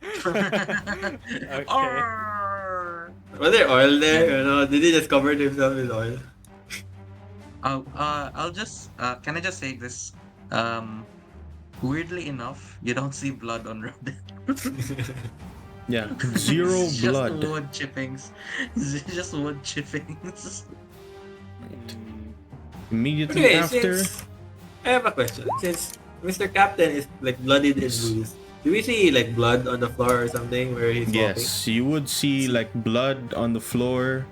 Arrgh! Was there oil there? You know, did he just cover himself with oil? I'll just can I just say this? Weirdly enough, you don't see blood on Rodent. Yeah, zero Just blood. wood chippings. Just wood chippings. Immediately Okay, after, since I have a question. Since Mr. Captain is like bloodied and bruised, do we see like blood on the floor or something where he's walking? yes, you would see like blood on the floor.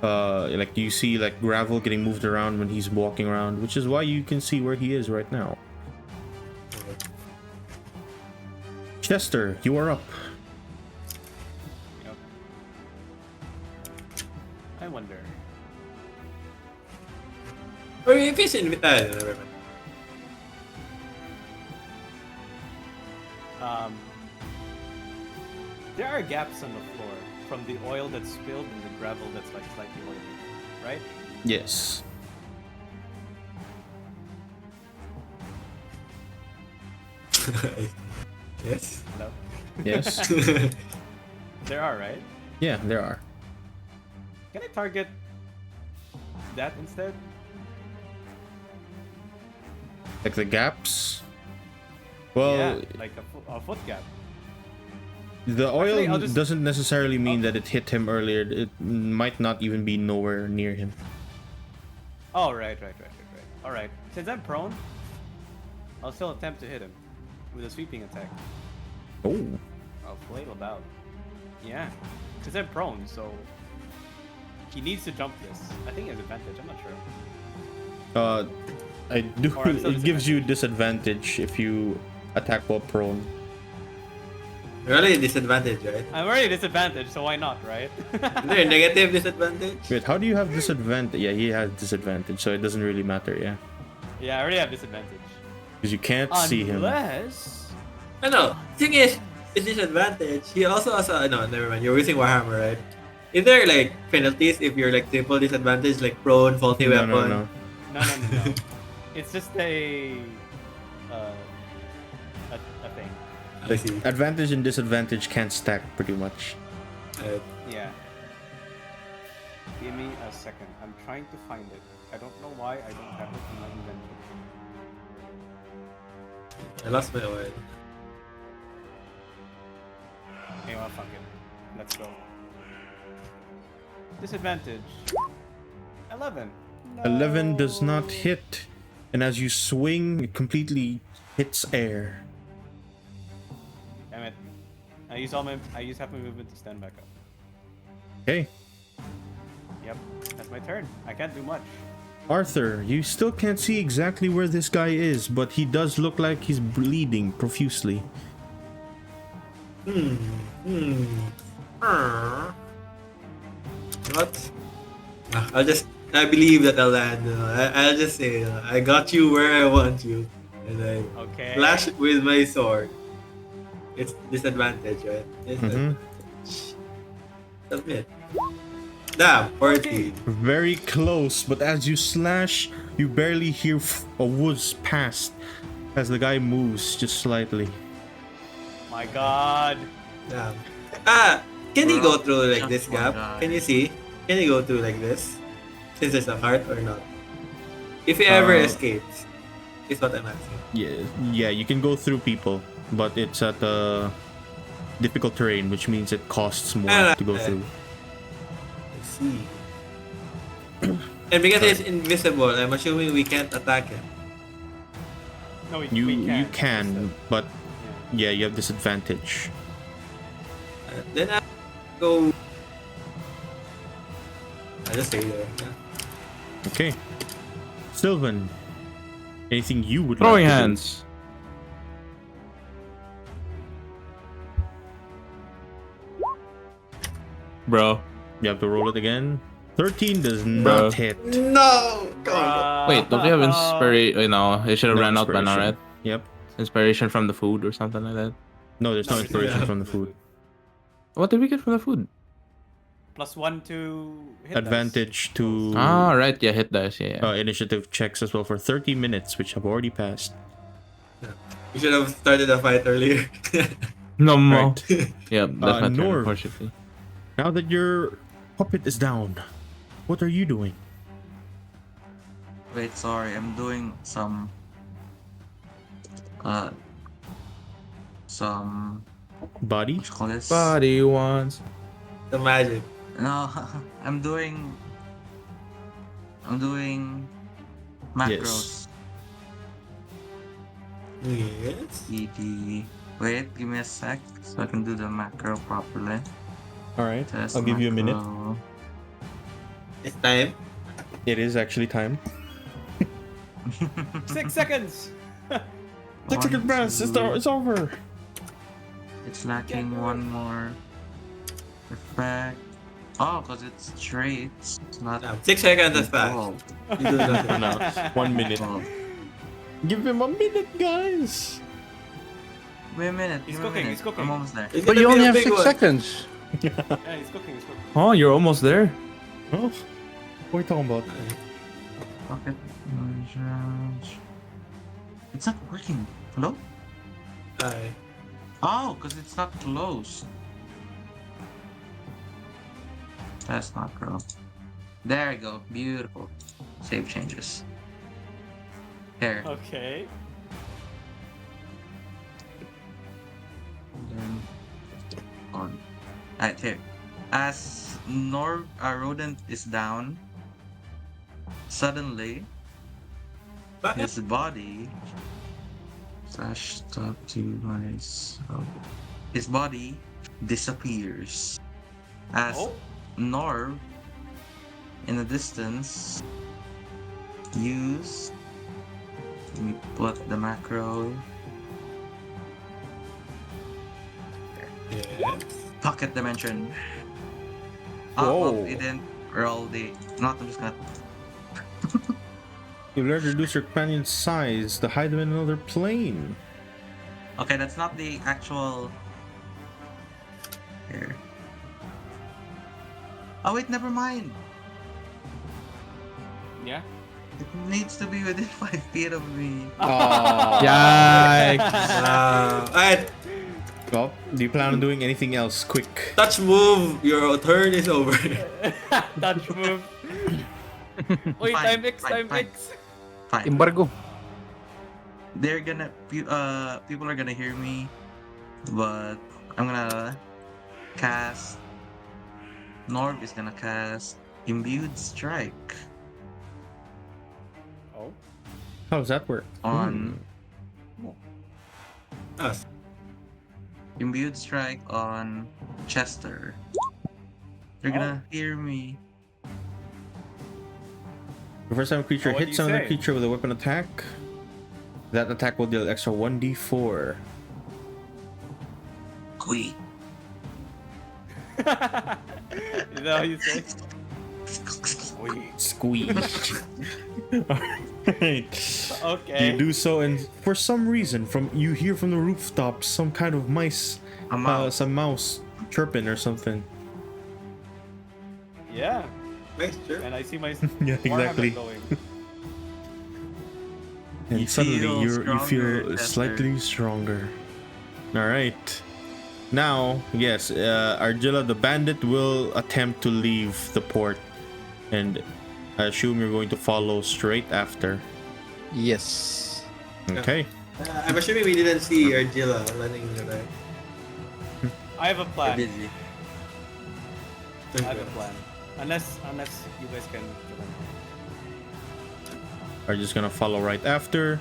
Like you see like gravel getting moved around when he's walking around, which is why you can see where he is right now. Chester, you are up. Yep. I wonder. Or if he's in never mind. There are gaps on the floor from the oil that's spilled and the gravel that's like slightly oily, right? Yes. Yes. Hello? Yes. There are, right? Yeah, there are. Can I target that instead? Like the gaps. Well, Yeah, like a foot gap. the oil Actually, I'll just- doesn't necessarily mean that it hit him earlier. It might not even be nowhere near him. Oh, right. All right. Since I'm prone, I'll still attempt to hit him with a sweeping attack. Oh. I'll flail about. Yeah, since I'm prone, so he needs to jump this. I think he has advantage. I'm not sure. I do. Or I'm still It gives you disadvantage if you attack while prone. Really a disadvantage, right? I'm already disadvantaged, so why not, right? Is there a negative disadvantage? Wait, how do you have disadvantage? Yeah, he has disadvantage, so it doesn't really matter. Yeah, Yeah, I already have disadvantage. because you can't see him. Unless... I know. Thing is, it's disadvantage. He also has a no. Never mind. You're using Warhammer, right? Is there like penalties if you're like triple disadvantage, like prone, faulty No, weapon? no, no. No. It's just a thing. I see. Advantage and disadvantage can't stack pretty much. Yeah. Give me a second. I'm trying to find it. I don't know why I don't have it in my inventory. I lost my oil. Okay, well, fuck it. Let's go. Disadvantage. 11. 11 does not No. hit, and as you swing, it completely hits air. Damn it. I use half my movement to stand back up. Okay, Yep. That's my turn. I can't do much. Arthur, you still can't see exactly where this guy is, but he does look like he's bleeding profusely. What? I believe that I'll land. I'll just say, I got you where I want you. And I Okay. flash it with my sword. It's disadvantage, right? Mhm. Submit. Damn, 14. Very close, but as you slash, you barely hear a woods past as the guy moves just slightly. My god. Damn. Can he go through like this Just one gap? guy. Can you see? Can he go through like this? Since there's a heart or not? If he ever escapes, is what I'm asking. Yeah, you can go through people, but it's at a difficult terrain, which means it costs more to go through. I see. And because he's invisible, I'm assuming we can't attack him. No, we You can't. can, but Yeah. yeah, you have disadvantage. Then I go. I just stay there. Yeah. Okay, Sylvan, anything you would Throwing like to do? hands. Bro. You have to roll it again. 13 does Bro. not hit. No! Come on. Wait, don't we have inspiration? Wait, no, it should have No ran out by now, inspiration. right? Yep. Inspiration from the food or something like that. No, there's no No, inspiration yeah. from the food. What did we get from the food? +1 to hit dice. Advantage to Ah, right, yeah, hit dice, yeah. initiative checks as well for 30 minutes, which have already passed. You should have started the fight earlier. No more. Right. Yeah, that's my turn, Norv. unfortunately. Now that your puppet is down, what are you doing? Wait, sorry, I'm doing some Body. What you call this? Body wants. The magic. No, I'm doing macros. Yes. ED. Wait, give me a sec so I can do the macro properly. All right. Test I'll give you a minute. macro. It's time. It is actually time. 6 seconds. 6 seconds, Brass. It's over. It's lacking one more effect. Oh, because it's traits. It's not. 6 seconds is fast. Oh, You do that. No, 1 minute. oh. Give him a minute, guys. Wait a minute. He's give me a cooking, minute. he's cooking. I'm almost there. It's But gonna you be only a have big 6 one. seconds. Yeah, he's cooking. He's cooking. Oh, you're almost there. Oh, what are you talking about? Pocket. It's not working. Hello? Aye. Oh, because it's not closed. That's not grow. There you go. Beautiful. Save changes. Here. Okay. Then on. Alright, here. As rodent is down, suddenly his body slash top to myself. His body disappears. As Oh. Norv in the distance use, let me put the macro Yes. pocket dimension. Whoa. Oh, it didn't roll the. Not, I'm just gonna. You learn to reduce your companion's size to hide them in another plane. Okay, that's not the actual. Here. Oh wait, never mind. Yeah. It needs to be within 5 feet of me. Yikes. Alright, Well, do you plan on doing anything else? Quick. touch move. Your turn is over. Touch move. Wait, Fine, time X, fine, time fine. X. Fine. Embargo. They're gonna. People are gonna hear me, but I'm gonna cast. Norv is gonna cast Imbued Strike Oh. How does that work? on Us. Imbued Strike on Chester. They're gonna hear me. The first time a creature What do hits you another say? creature with a weapon attack, that attack will deal extra 1d4. Qui. Is that how you say? Squeeze. Alright. Okay. You do so, and for some reason, you hear from the rooftop some kind of some mouse chirping or something. Yeah. Nice, sure. And I see my Yeah, Warhammer exactly. glowing. And You suddenly feel you stronger, feel Chester. slightly stronger. Alright. Now, yes, Argilla the bandit will attempt to leave the port. And I assume you're going to follow straight after. Yes. Okay. I'm assuming we didn't see Argilla landing in the back. I have a plan. Busy. I have a plan. Unless you guys can kill him. Are just gonna follow right after.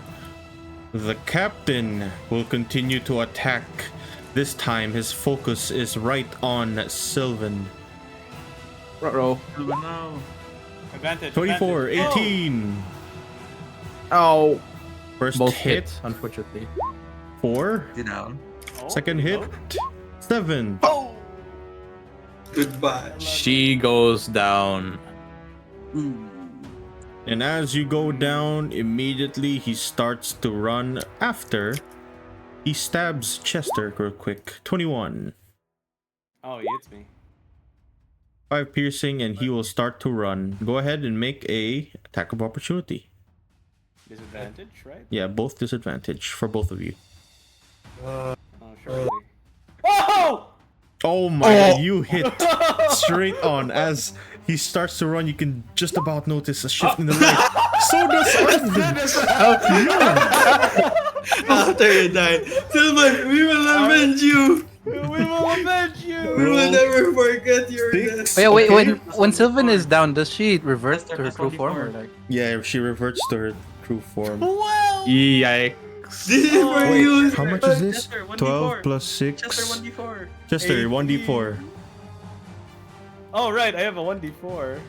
The captain will continue to attack. This time his focus is right on Sylvan. Ruh-roh. Oh no. Advantage. 24, advantage. 18. Oh. First Both hit, hit, unfortunately. 4. Get down. Oh, Second hit, oh. 7. Goodbye. She goes down. And as you go down, immediately he starts to run after. He stabs Chester real quick. 21. Oh, he hits me. 5 piercing, and he will start to run. Go ahead and make a attack of opportunity. Disadvantage, right? Yeah, both disadvantage for both of you. Oh, surely. Oh! Oh my god, you hit straight on. As he starts to run, you can just about notice a shift in the light. So does Arvin. After you die, Sylvan, we will avenge you. We will avenge you. We will never forget your death. Six. Wait, Okay. when Sylvan is down, does she revert Chester to her plus true form or 1d4. like? Yeah, she reverts to her true form. Well. Yikes. This is for Wait, you. how much is this? Chester, 1d4. 12 plus 6. Chester 1d4. Chester, 1d4. Oh right, I have a 1d4.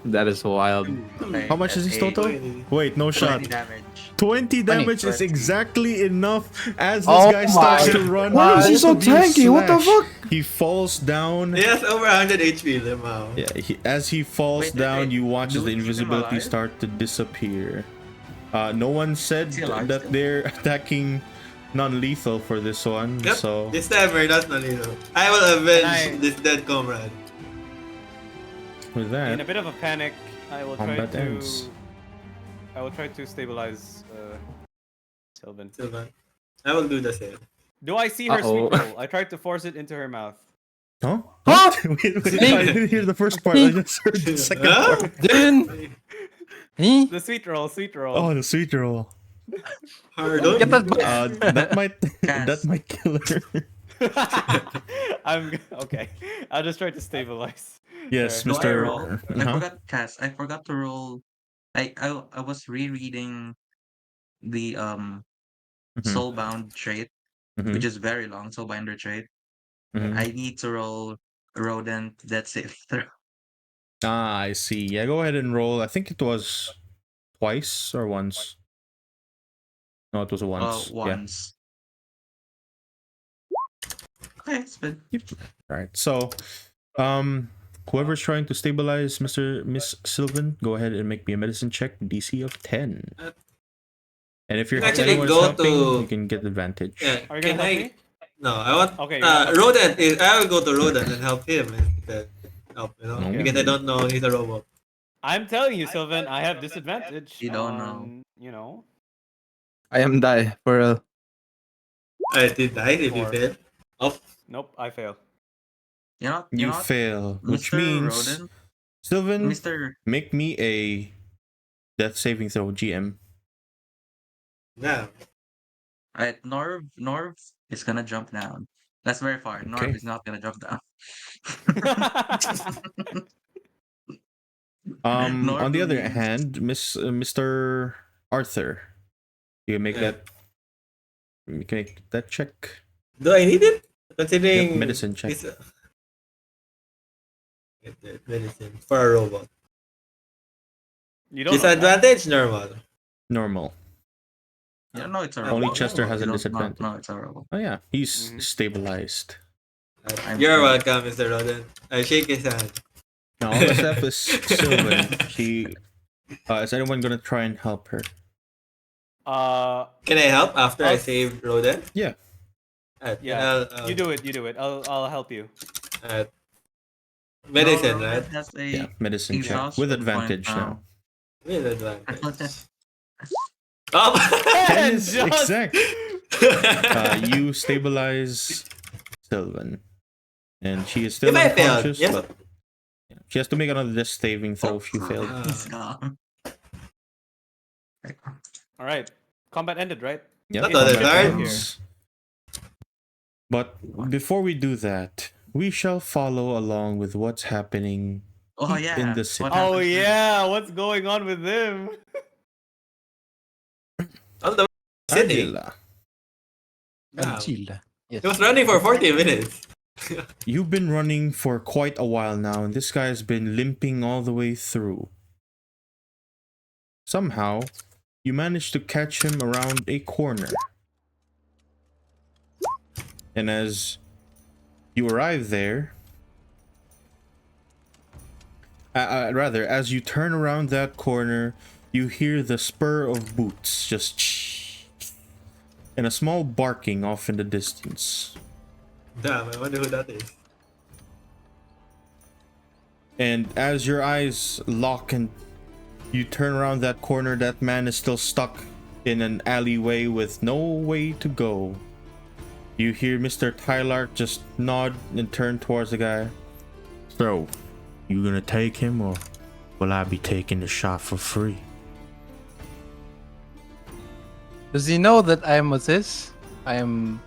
That is wild. Okay, How much is this that's total? Wait, no 20 shot. damage. 20 damage is 20. exactly enough as this Oh guy starts my to run. God. Why is he both so of you tanky? What the slash. fuck? He falls down. He has over 100 HP, Limao. Yeah, as he falls Wait, down, wait, you watch do as the we keep him invisibility alive? start to disappear. No one said Is he alive that still? they're attacking non-lethal for this one, Yep. so This time we're not Nalino. I will avenge I- this dead comrade. with In a that, bit of a panic, I will try combat to. ends. I will try to stabilize Sylvan. Sylvan. I will do the same. Do I see her Uh-oh. sweet roll? I tried to force it into her mouth. Huh? Huh? wait, I didn't hear the first part. I just heard the second Huh? part. Didn't. He? The sweet roll, sweet roll. Oh, the sweet roll. Pardon? Get that back. That might that might kill her. Okay. I'll just try to stabilize. Yes, There. Do I Mr. roll? I Uh-huh. forgot, Cass. I forgot to roll. I was rereading the Mhm, soulbound trait, mhm, which is very long, soulbinder trait. mhm. I need to roll rodent death save throw. Ah, I see. Yeah, go ahead and roll. I think it was twice or once. No, it was once. Yeah. Once. Okay, it's been. All right. So, whoever's trying to stabilize Miss Sylvan, go ahead and make me a medicine check, DC of 10. And if you're You can actually anyone's go helping, to- you can get advantage. Yeah. Are you Can gonna help I? me? No, I want. Okay, you're not- Rodent is. I will go to Rodent and help him instead. Help, you know, Okay. because I don't know he's a robot. I'm telling you, Sylvan, I have disadvantage. You don't know. on, You know. I am die for real. I did die if you Four. fail. Oh, Nope, I fail. You know, You know what? fail, which Mr. means Rodent, Sylvan, Mr. make me a death saving throw, GM. yeah. Alright, Norv is gonna jump down. That's very far. Norv Okay. is not gonna jump down. On the other Normally- hand, Mr. Arthur, you can make Yeah. that. You can make that check. Do I need it? Considering Yep, medicine check. it's get the medicine for a robot. You don't know that. Disadvantage normal. Normal. You don't know it's a Only robot. Chester has a You don't disadvantage. know it's a robot. Oh yeah, he's Mhm. stabilized. I'm You're sorry. welcome, Mr. Rodent. I shake his hand. Now all that's left is Sylvan. She, is anyone gonna try and help her? Can I help after I I'll- save Rodent? Yeah. Yeah, you do it. You do it. I'll help you. Medicine, No, right? Rodent has a Yeah, medicine check exhaustion with point advantage now. With advantage. Oh! Yes, Just- exact. You stabilize Sylvan, and she is still If I failed, unconscious, yes. but yeah, she has to make another death saving throw if you failed. He's gone. All right. Combat ended, right? Yep, Not the combat third. ends. But before we do that, we shall follow along with what's happening Oh yeah. in the city. What Oh happens yeah, what's going on with them? On the city. Angela, Wow. Chila. Yes. He was running for 40 minutes. you've been running for quite a while now, and this guy has been limping all the way through. Somehow, you managed to catch him around a corner. And as you arrive there, rather, as you turn around that corner, you hear the spur of boots just and a small barking off in the distance. Damn, I wonder who that is. And as your eyes lock and you turn around that corner, that man is still stuck in an alleyway with no way to go. You hear Mr. Tylark just nod and turn towards the guy. So, you gonna take him, or will I be taking the shot for free? Does he know that I am what's this? I am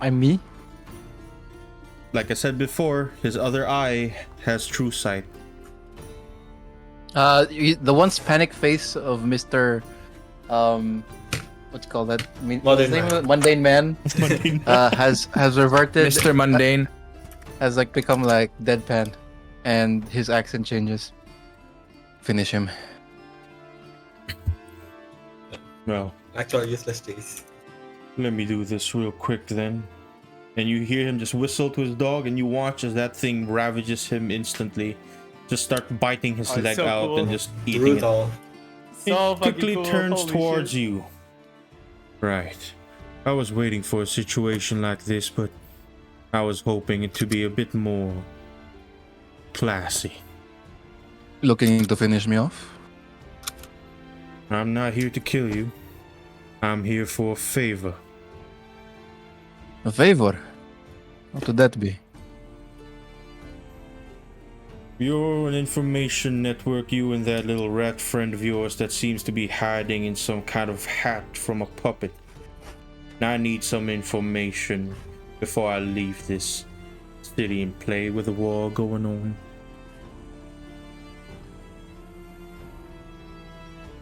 I'm me. Like I said before, his other eye has true sight. The once panic face of Mr. What you call that? What's his Modern name? Man. Mundane Man. Has reverted. Mr. Mundane. Has like become like deadpan, and his accent changes. Finish him. Well, Actual useless chase. let me do this real quick then. And you hear him just whistle to his dog, and you watch as that thing ravages him instantly. Just start biting his Oh, it's leg so out cool. and just eating it. Brutal. So It fucking quickly cool. turns Holy towards shit. you. Right. I was waiting for a situation like this, but I was hoping it to be a bit more classy. Looking to finish me off. I'm not here to kill you. I'm here for a favor. A favor. What would that be? You're an information network, you and that little rat friend of yours that seems to be hiding in some kind of hat from a puppet. And I need some information before I leave this city and play with the war going on.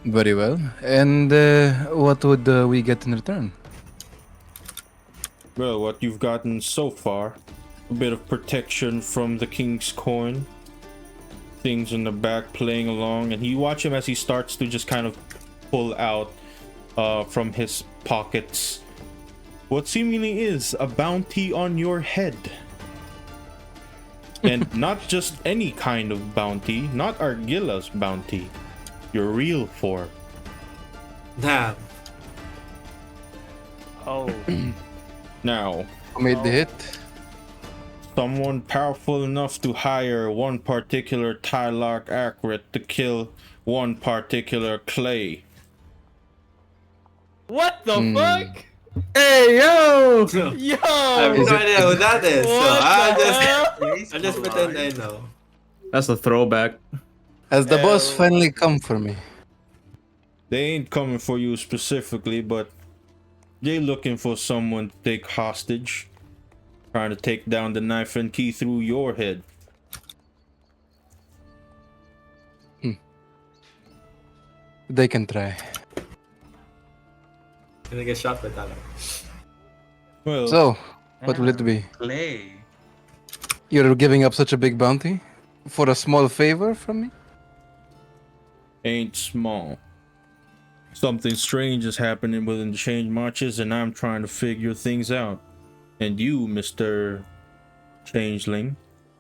Very well. And what would we get in return? Well, what you've gotten so far, a bit of protection from the king's coin, things in the back playing along, and you watch him as he starts to just kind of pull out from his pockets what seemingly is a bounty on your head. And not just any kind of bounty, not Argilla's bounty, your real form. Damn. Oh. Now, Who made the hit? someone powerful enough to hire one particular Tylark Accurate to kill one particular Clay. What the fuck? Hey, yo! Yo! I have Is no it- idea who that is. So What I the just, I just pretend I know. That's a throwback. Has the boss finally come for me? They ain't coming for you specifically, but they looking for someone to take hostage. Trying to take down the knife and key through your head. They can try. Gonna get shot by Tyler. Well, So, what will it be? Clay. You're giving up such a big bounty for a small favor from me? ain't small. Something strange is happening within the change marches, and I'm trying to figure things out. And you, Mr. Changeling,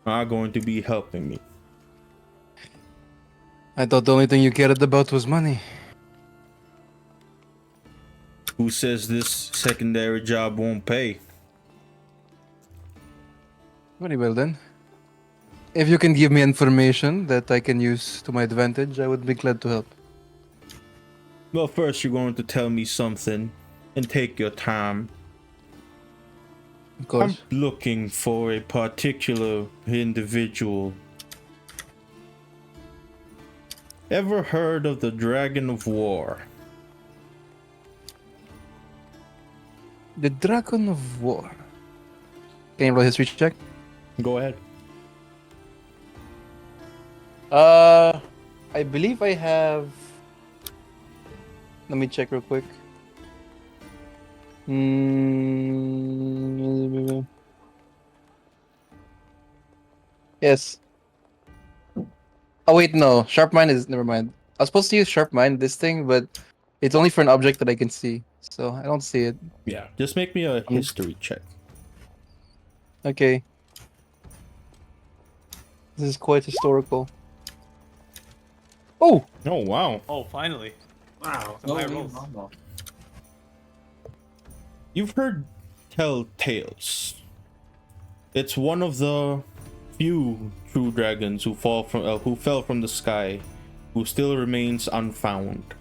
are going to be helping me. I thought the only thing you cared about was money. Who says this secondary job won't pay? Very well then. If you can give me information that I can use to my advantage, I would be glad to help. Well, first you're going to tell me something, and take your time. Of course. I'm looking for a particular individual. Ever heard of the Dragon of War? The Dragon of War. Can you roll a history check? Go ahead. I believe I have. Let me check real quick. Yes. Oh wait, no. Sharp mind is never mind. I was supposed to use sharp mind this thing, but it's only for an object that I can see, so I don't see it. Yeah, just make me a history check. Okay. This is quite historical. Oh, Oh, wow. Oh, finally. Wow. Some high Oh, rolls. no. You've heard tell tales. It's one of the few true dragons who fell from the sky, who still remains unfound.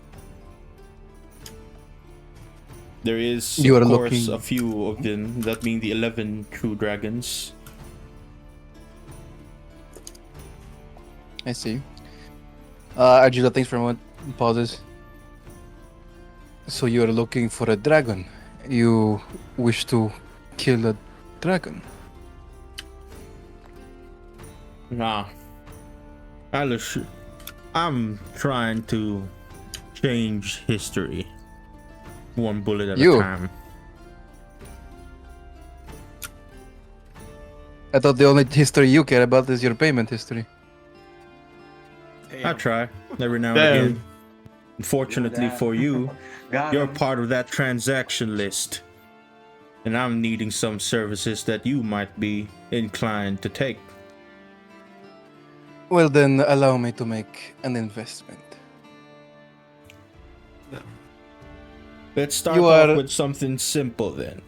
There is, You of are course, looking- a few of them, that being the 11 true dragons. I see. Arjula, thanks for a moment. Pauses. So you are looking for a dragon. You wish to kill a dragon. Nah. Alice, I'm trying to change history. One bullet at You. a time. I thought the only history you care about is your payment history. I try every now and Damn. again. Unfortunately for you, Got you're him. part of that transaction list. And I'm needing some services that you might be inclined to take. Well, then allow me to make an investment. Let's start You off are- with something simple then.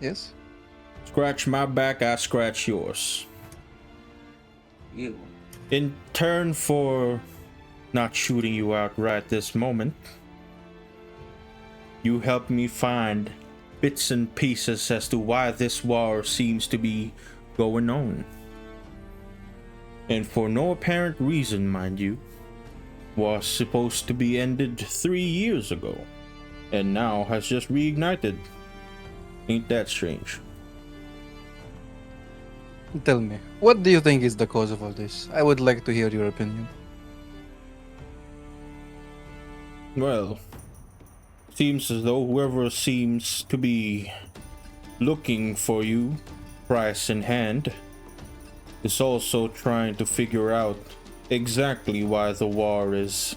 Yes? Scratch my back, I scratch yours. You. In turn for not shooting you out right this moment, you help me find bits and pieces as to why this war seems to be going on. And for no apparent reason, mind you, was supposed to be ended 3 years ago, and now has just reignited. Ain't that strange? Tell me, what do you think is the cause of all this? I would like to hear your opinion. Well, seems as though whoever seems to be looking for you, price in hand, is also trying to figure out exactly why the war is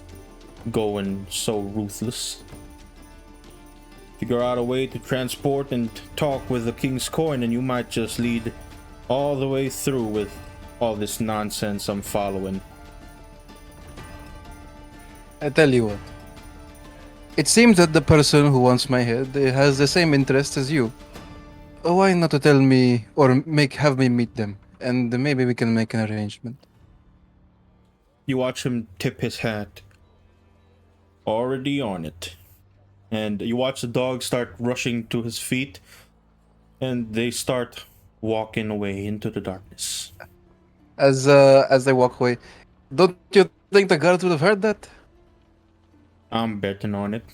going so ruthless. Figure out a way to transport and talk with the King's Coin, and you might just lead all the way through with all this nonsense I'm following. I tell you what. It seems that the person who wants my head has the same interest as you. Why not to tell me or have me meet them, and maybe we can make an arrangement. You watch him tip his hat. Already on it. And you watch the dog start rushing to his feet, and they start walking away into the darkness. As they walk away, don't you think the guards would have heard that? I'm betting on it.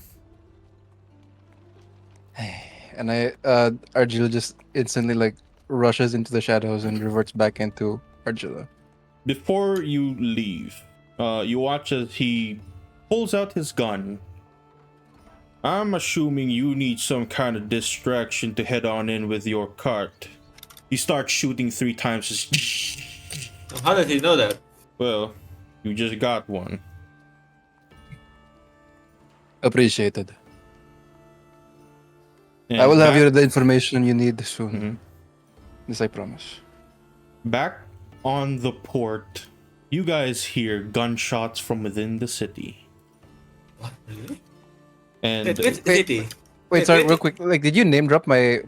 And Argila just instantly rushes into the shadows and reverts back into Argila. Before you leave, you watch as he pulls out his gun. I'm assuming you need some kind of distraction to head on in with your cart. He starts shooting 3 times. How does he know that? Well, you just got one. Appreciated. And I will have back- the information you need soon. Mhm. This I promise. Back on the port, you guys hear gunshots from within the city. What? Really? And Which city? Wait, sorry, wait. real quick. Did you name drop my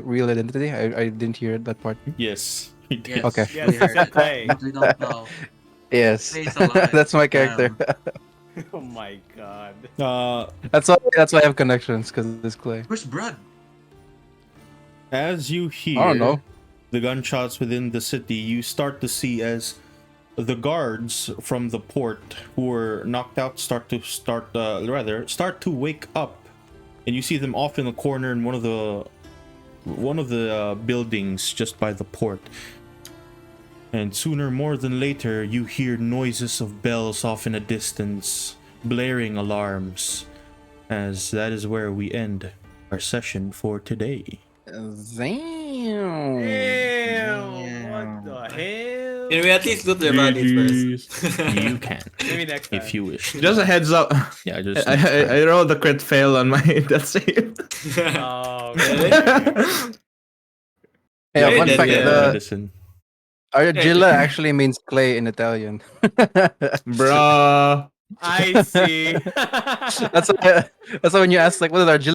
real identity? I didn't hear that part. yes, he did. Yes. Okay. Yes, he said play. But we don't know. Yes, Play's alive. that's my character. Oh my god. That's why I have connections, because it's Clay. Where's Brad? As you hear I don't know. the gunshots within the city, you start to see as the guards from the port who were knocked out start to wake up, and you see them off in the corner in one of the buildings just by the port. And sooner more than later, you hear noises of bells off in a distance, blaring alarms, as that is where we end our session for today. Damn. Damn! What the hell? Can we at least loot their bodies first? You can, Maybe next time. if you wish. Just a heads up. Yeah, just I rolled a crit fail on my death save. Oh, Really? Yeah, Very fun dead, fact, yeah. medicine. Argilla actually means clay in Italian. Bruh. I see. That's why when you ask what did Argilla